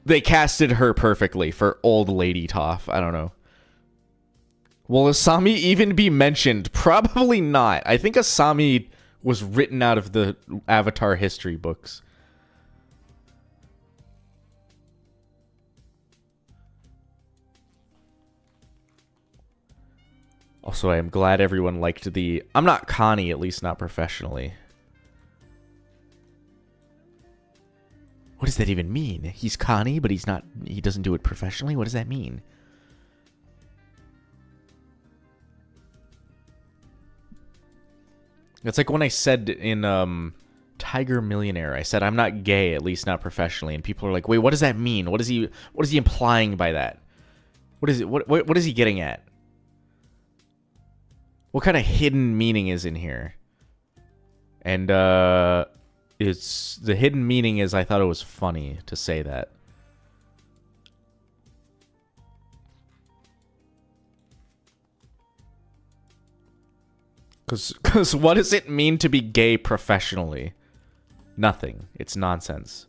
They casted her perfectly for old lady Toph. I don't know. Will Asami even be mentioned? Probably not. I think Asami was written out of the Avatar history books. Also, I am glad everyone liked the... I'm not Connie, at least not professionally. What does that even mean? He's Connie, but he's not... He doesn't do it professionally? What does that mean? It's like when I said in Tiger Millionaire, I said I'm not gay, at least not professionally, and people are like, "Wait, what does that mean? What is he implying by that? What is it? What is he getting at? What kind of hidden meaning is in here?" And it's the hidden meaning is I thought it was funny to say that. Because what does it mean to be gay professionally? Nothing. It's nonsense.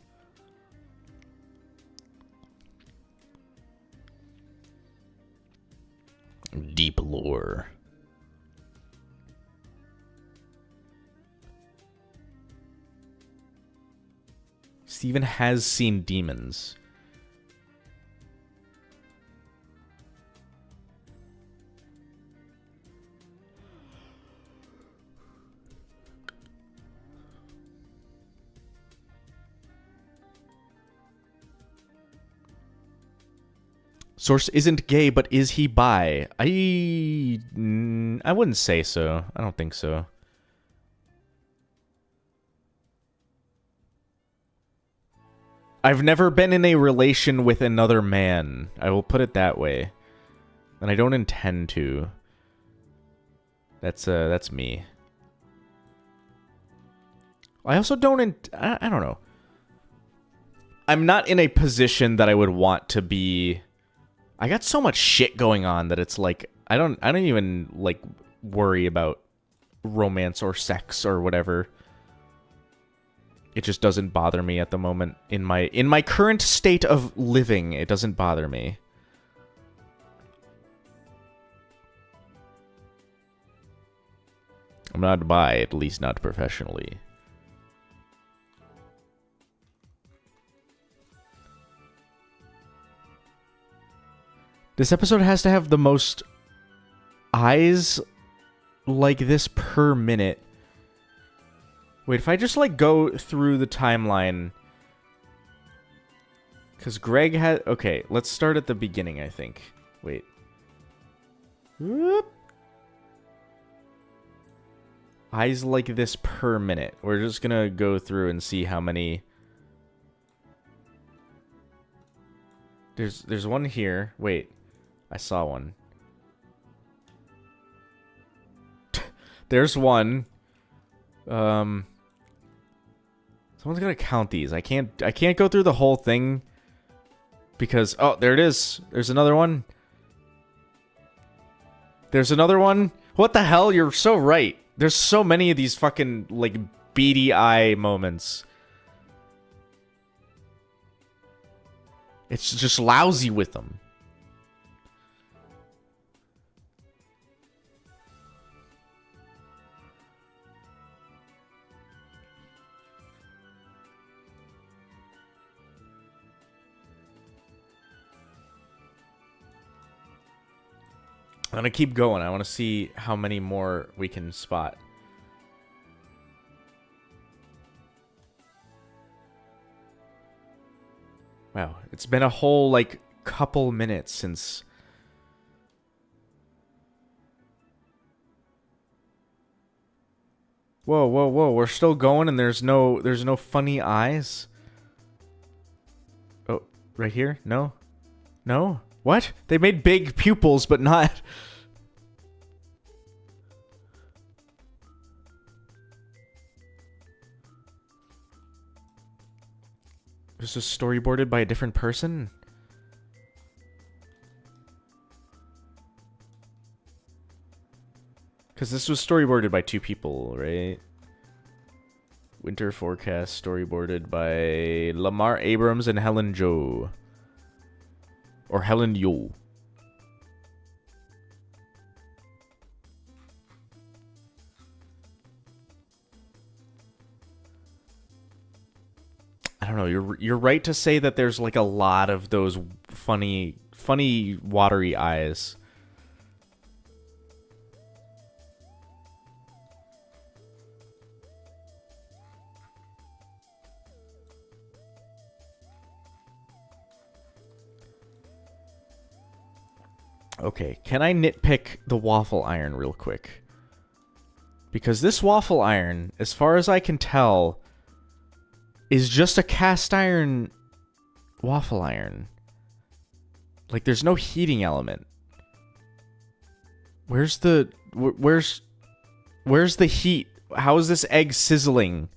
Deep lore. Steven has seen demons. Source isn't gay, but is he bi? I wouldn't say so. I don't think so. I've never been in a relation with another man. I will put it that way. And I don't intend to. That's me. I also don't I don't know. I'm not in a position that I would want to be. I got so much shit going on that it's like I don't even like worry about romance or sex or whatever. It just doesn't bother me at the moment in my current state of living. It doesn't bother me. I'm not bi, at least not professionally. This episode has to have the most eyes like this per minute. Wait, if I just, like, go through the timeline... Because Greg had... Okay, let's start at the beginning, I think. Wait. Whoop. Eyes like this per minute. We're just gonna go through and see how many... There's one here. Wait. I saw one. There's one. Someone's gotta count these. I can't go through the whole thing because oh, there it is. There's another one. There's another one. What the hell? You're so right. There's so many of these fucking like beady eye moments. It's just lousy with them. I'm gonna keep going. I want to see how many more we can spot. Wow, it's been a whole, like, couple minutes since... Whoa, whoa, whoa, we're still going and there's no funny eyes? Oh, right here? No? No? What? They made big pupils, but not... This is storyboarded by a different person? Because this was storyboarded by 2 people, right? Winter forecast storyboarded by Lamar Abrams and Helen Joe. Or Helen Yo. I don't know. You're right to say that there's like a lot of those funny watery eyes. Okay, can I nitpick the waffle iron real quick? Because this waffle iron, as far as I can tell, is just a cast iron waffle iron. Like, there's no heating element. Where's the heat? How is this egg sizzling?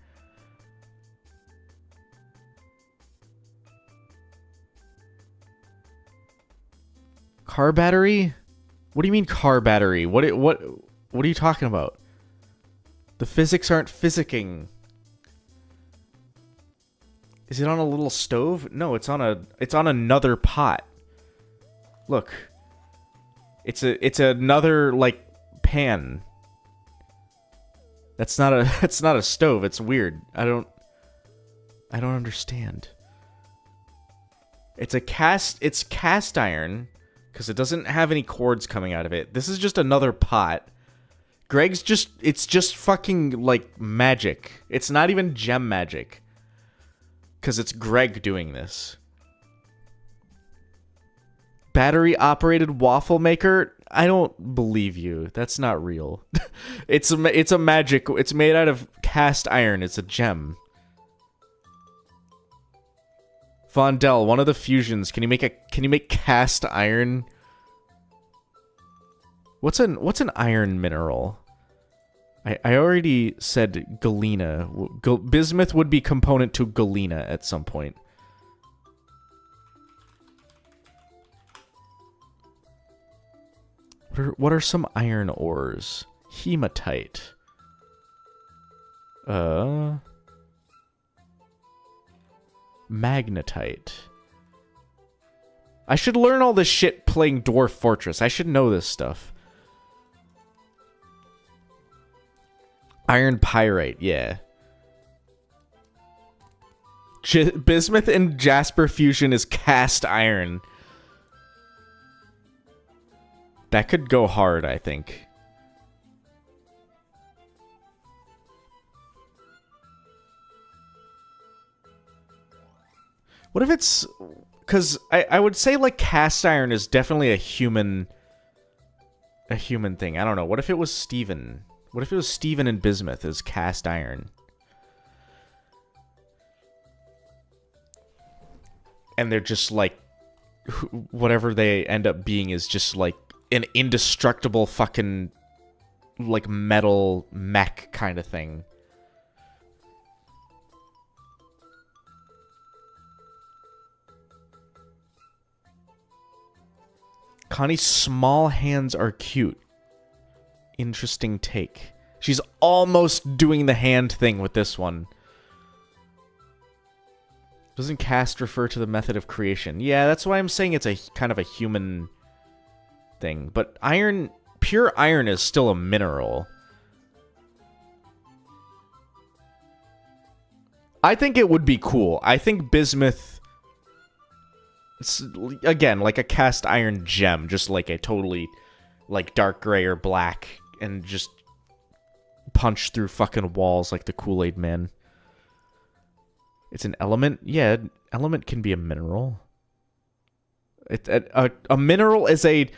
Car battery? What do you mean car battery? What are you talking about? The physics aren't physicking. Is it on a little stove? No, it's on another pot. Look. It's another like pan. That's not a stove. It's weird. I don't understand. It's cast iron because it doesn't have any cords coming out of it. This is just another pot. It's just fucking like magic. It's not even gem magic. Because it's Greg doing this. Battery-operated waffle maker? I don't believe you. That's not real. It's a magic. It's made out of cast iron. It's a gem. Vondel, one of the fusions. Can you make cast iron? What's an iron mineral? I already said galena. Bismuth would be component to galena at some point. What are some iron ores? Hematite. Magnetite. I should learn all this shit playing Dwarf Fortress. I should know this stuff. Iron pyrite, yeah. Bismuth and Jasper fusion is cast iron. That could go hard, I think. What if it's... Because I would say, like, cast iron is definitely a human thing. I don't know. What if it was Steven? What if it was Steven and Bismuth as cast iron? And they're just, like... Whatever they end up being is just, like, an indestructible fucking, like, metal mech kind of thing. Connie's small hands are cute. Interesting take. She's almost doing the hand thing with this one. Doesn't cast refer to the method of creation? Yeah, that's why I'm saying it's a kind of a human thing. But iron, pure iron is still a mineral. I think it would be cool. I think bismuth, again, like a cast iron gem, just like a totally, like, dark gray or black, and just punch through fucking walls like the Kool-Aid Man. It's an element? Yeah, element can be a mineral. A mineral is a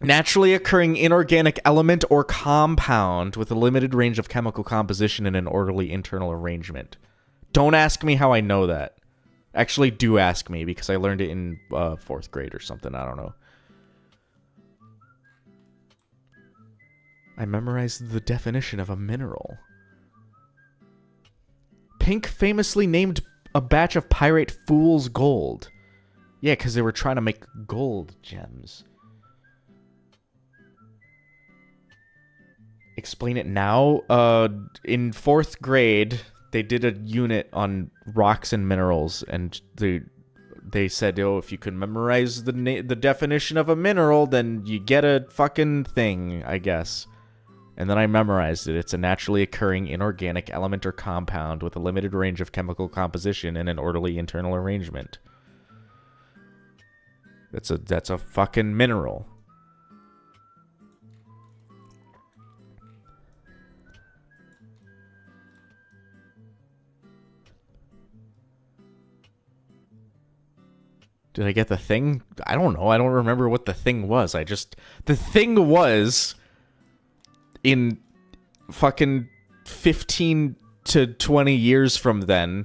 naturally occurring inorganic element or compound with a limited range of chemical composition and an orderly internal arrangement. Don't ask me how I know that. Actually, do ask me, because I learned it in 4th grade or something. I don't know. I memorized the definition of a mineral. Pink famously named a batch of pyrite Fool's Gold. Yeah, because they were trying to make gold gems. explain it now. In 4th grade, they did a unit on rocks and minerals, and they said, oh, if you can memorize the definition of a mineral, then you get a fucking thing, I guess. And then I memorized it. It's a naturally occurring inorganic element or compound with a limited range of chemical composition and an orderly internal arrangement. That's a fucking mineral. Did I get the thing? I don't know. I don't remember what the thing was. The thing was in fucking 15 to 20 years from then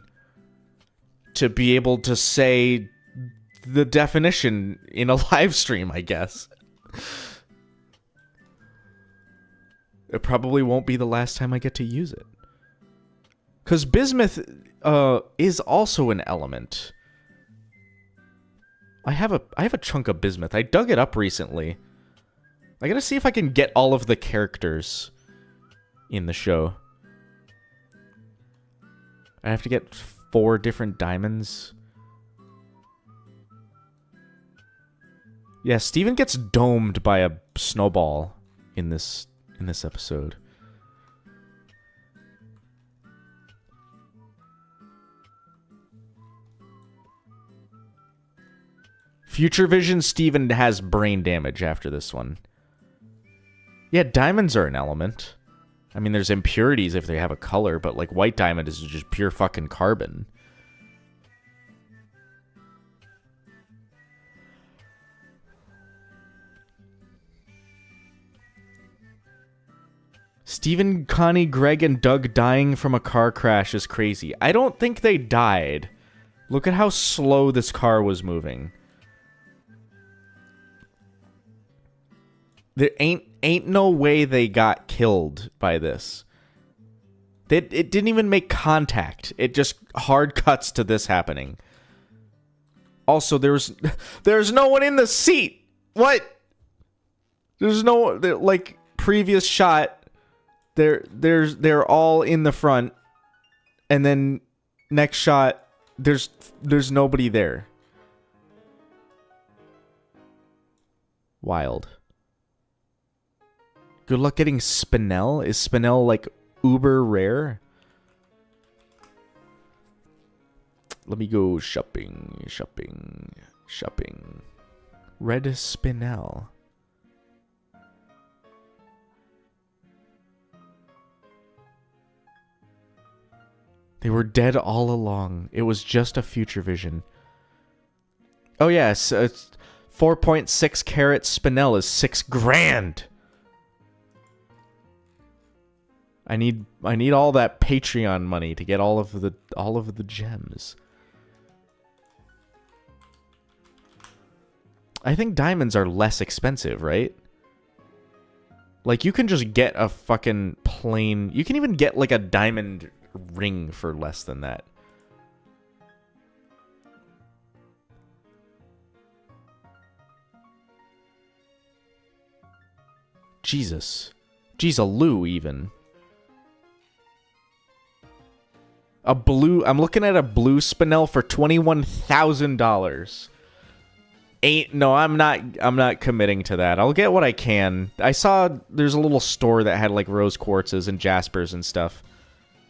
to be able to say the definition in a live stream, I guess. It probably won't be the last time I get to use it. Because bismuth is also an element. I have a chunk of bismuth. I dug it up recently. I gotta see if I can get all of the characters in the show. I have to get 4 different diamonds. Yeah, Steven gets domed by a snowball in this episode. Future Vision Steven has brain damage after this one. Yeah, diamonds are an element. I mean, there's impurities if they have a color, but like white diamond is just pure fucking carbon. Stephen, Connie, Greg, and Doug dying from a car crash is crazy. I don't think they died. Look at how slow this car was moving. There ain't no way they got killed by this. It didn't even make contact. It just hard cuts to this happening. Also, there's no one in the seat. What? There's no, like, previous shot. They're all in the front, and then next shot there's nobody there. Wild. Good luck getting Spinel. Is Spinel like uber rare? Let me go shopping. Red Spinel. They were dead all along. It was just a future vision. Oh yes, 4.6 carat Spinel is $6 grand. I need all that Patreon money to get all of the gems. I think diamonds are less expensive, right? Like you can just get a fucking plain. You can even get like a diamond ring for less than that. Jesus. Jeez-a-loo, even. A blue... I'm looking at a blue Spinel for $21,000. No, I'm not committing to that. I'll get what I can. I saw there's a little store that had like rose quartzes and jaspers and stuff.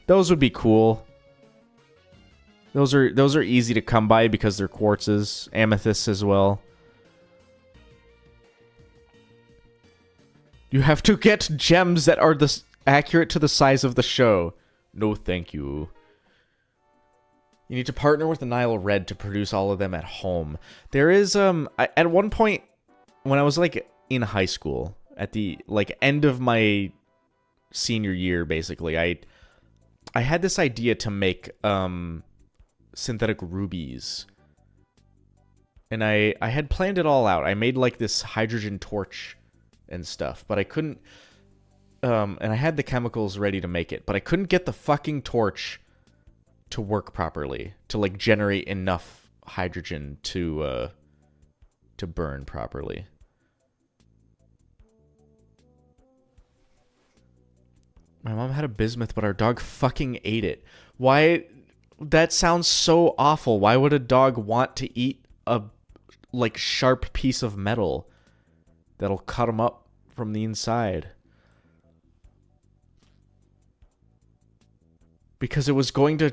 Those would be cool. Those are easy to come by because they're quartzes, amethysts as well. You have to get gems that are accurate to the size of the show. No, thank you. You need to partner with the Nile Red to produce all of them at home. There is at one point when I was like in high school, at the like end of my senior year, basically, I had this idea to make synthetic rubies. And I had planned it all out. I made like this hydrogen torch and stuff, but I couldn't and I had the chemicals ready to make it, but I couldn't get the fucking torch to work properly, to like generate enough hydrogen to burn properly. My mom had a bismuth, but our dog fucking ate it. Why? That sounds so awful. Why would a dog want to eat a, like, sharp piece of metal that'll cut him up from the inside? Because it was going to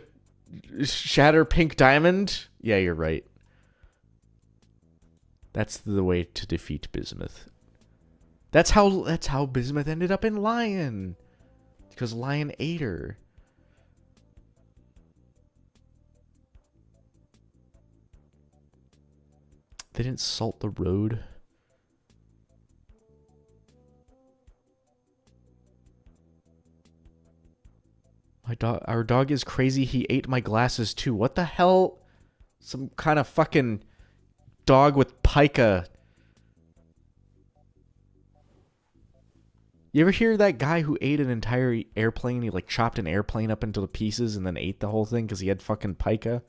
shatter Pink Diamond? Yeah, you're right. That's the way to defeat bismuth. That's how bismuth ended up in Lion. Because Lion ate her. They didn't salt the road. Our dog is crazy. He ate my glasses too. What the hell? Some kind of fucking dog with pica. You ever hear that guy who ate an entire airplane? He like chopped an airplane up into the pieces and then ate the whole thing because he had fucking pica?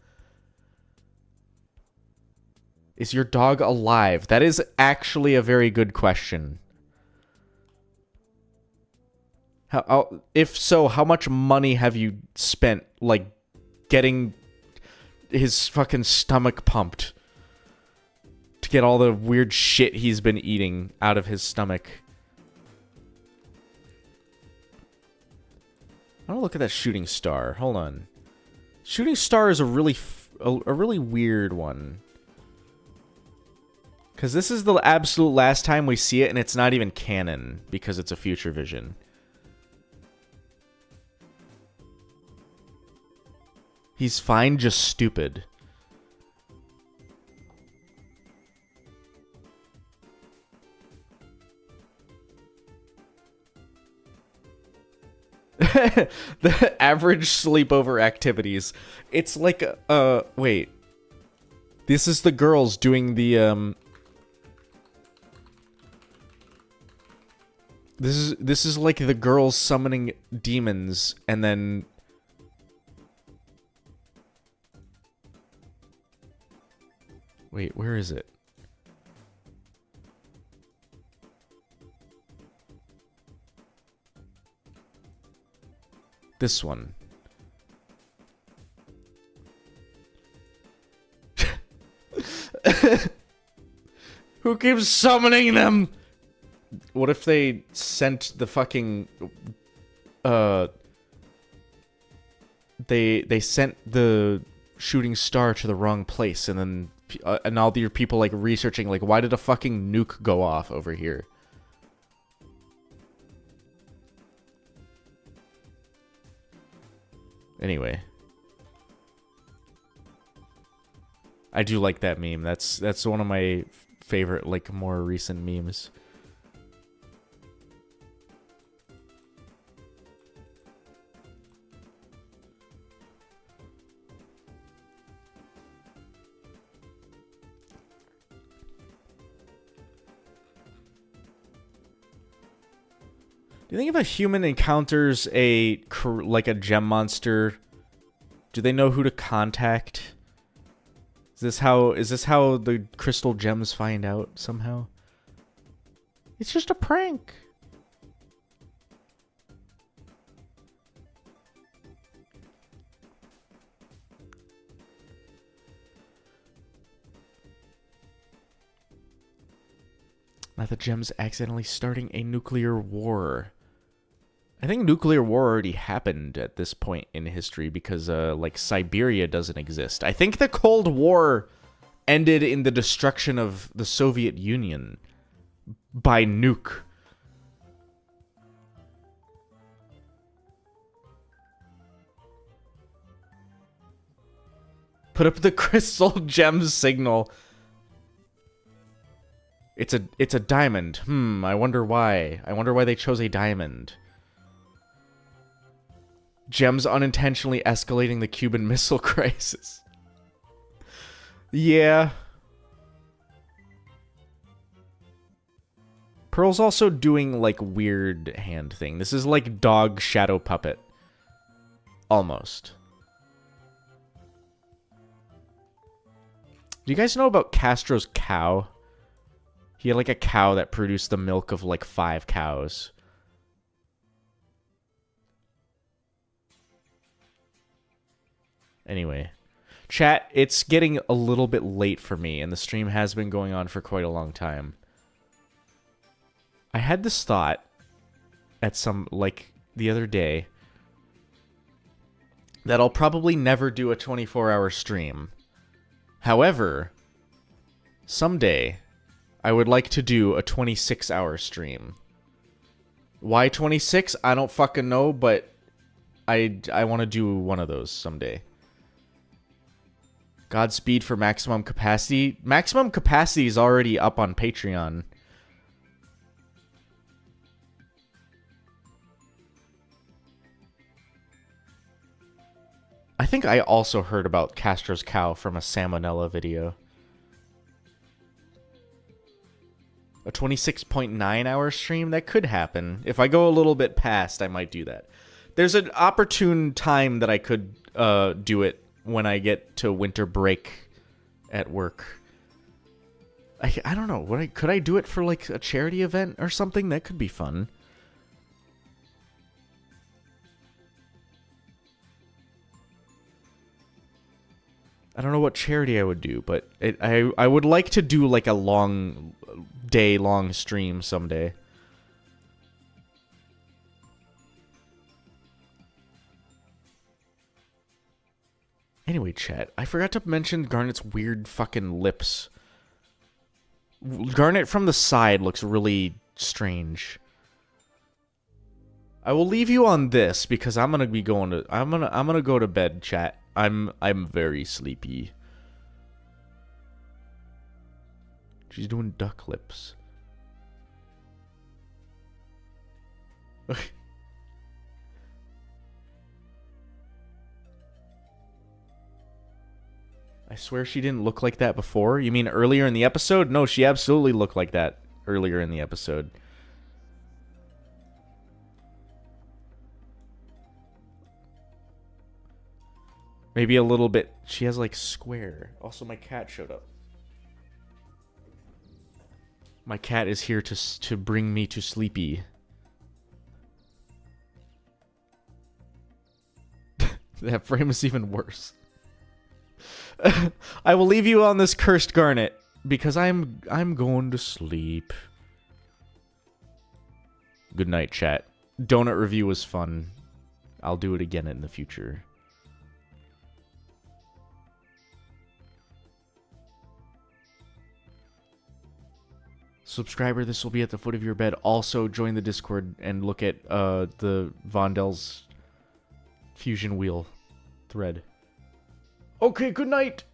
Is your dog alive? That is actually a very good question. If so, how much money have you spent, like, getting his fucking stomach pumped to get all the weird shit he's been eating out of his stomach? I want to look at that shooting star. Hold on. Shooting star is a really weird one. Because this is the absolute last time we see it, and it's not even canon because it's a future vision. He's fine, just stupid. The average sleepover activities. It's like, wait. This is the girls doing the, This is like the girls summoning demons, and then... Wait, where is it? This one. Who keeps summoning them? What if they sent the fucking... They sent the shooting star to the wrong place, and then... and all your people, like, researching, like, why did a fucking nuke go off over here? Anyway. I do like that meme. That's one of my favorite, like, more recent memes. Do you think if a human encounters like a gem monster, do they know who to contact? Is this how the crystal gems find out somehow? It's just a prank. Not the gems accidentally starting a nuclear war. I think nuclear war already happened at this point in history because, like, Siberia doesn't exist. I think the Cold War ended in the destruction of the Soviet Union by nuke. Put up the crystal gem signal. It's a diamond. I wonder why. I wonder why they chose a diamond. Gems unintentionally escalating the Cuban Missile Crisis. Yeah. Pearl's also doing, like, weird hand thing. This is like dog shadow puppet. Almost. Do you guys know about Castro's cow? He had, like, a cow that produced the milk of, like, 5 cows. Anyway. Chat, it's getting a little bit late for me, and the stream has been going on for quite a long time. I had this thought at the other day that I'll probably never do a 24-hour stream. However, someday I would like to do a 26-hour stream. Why 26? I don't fucking know, but I want to do one of those someday. Godspeed for maximum capacity. Maximum capacity is already up on Patreon. I think I also heard about Castro's cow from a salmonella video. A 26.9 hour stream? That could happen. If I go a little bit past, I might do that. There's an opportune time that I could do it when I get to winter break at work. I don't know. Could I do it for like a charity event or something? That could be fun. I don't know what charity I would do, but I would like to do like a long day-long stream someday. Anyway, chat, I forgot to mention Garnet's weird fucking lips. Garnet from the side looks really strange. I will leave you on this because I'm gonna be going to I'm gonna go to bed, chat. I'm very sleepy. She's doing duck lips. I swear she didn't look like that before. You mean earlier in the episode? No, she absolutely looked like that earlier in the episode. Maybe a little bit. She has like square. Also, my cat showed up. My cat is here to bring me to sleepy. That frame is even worse. I will leave you on this cursed Garnet because I'm going to sleep. Good night, chat. Donut review was fun. I'll do it again in the future. Subscriber, this will be at the foot of your bed. Also, join the Discord and look at the Vondel's Fusion Wheel thread. Okay, good night.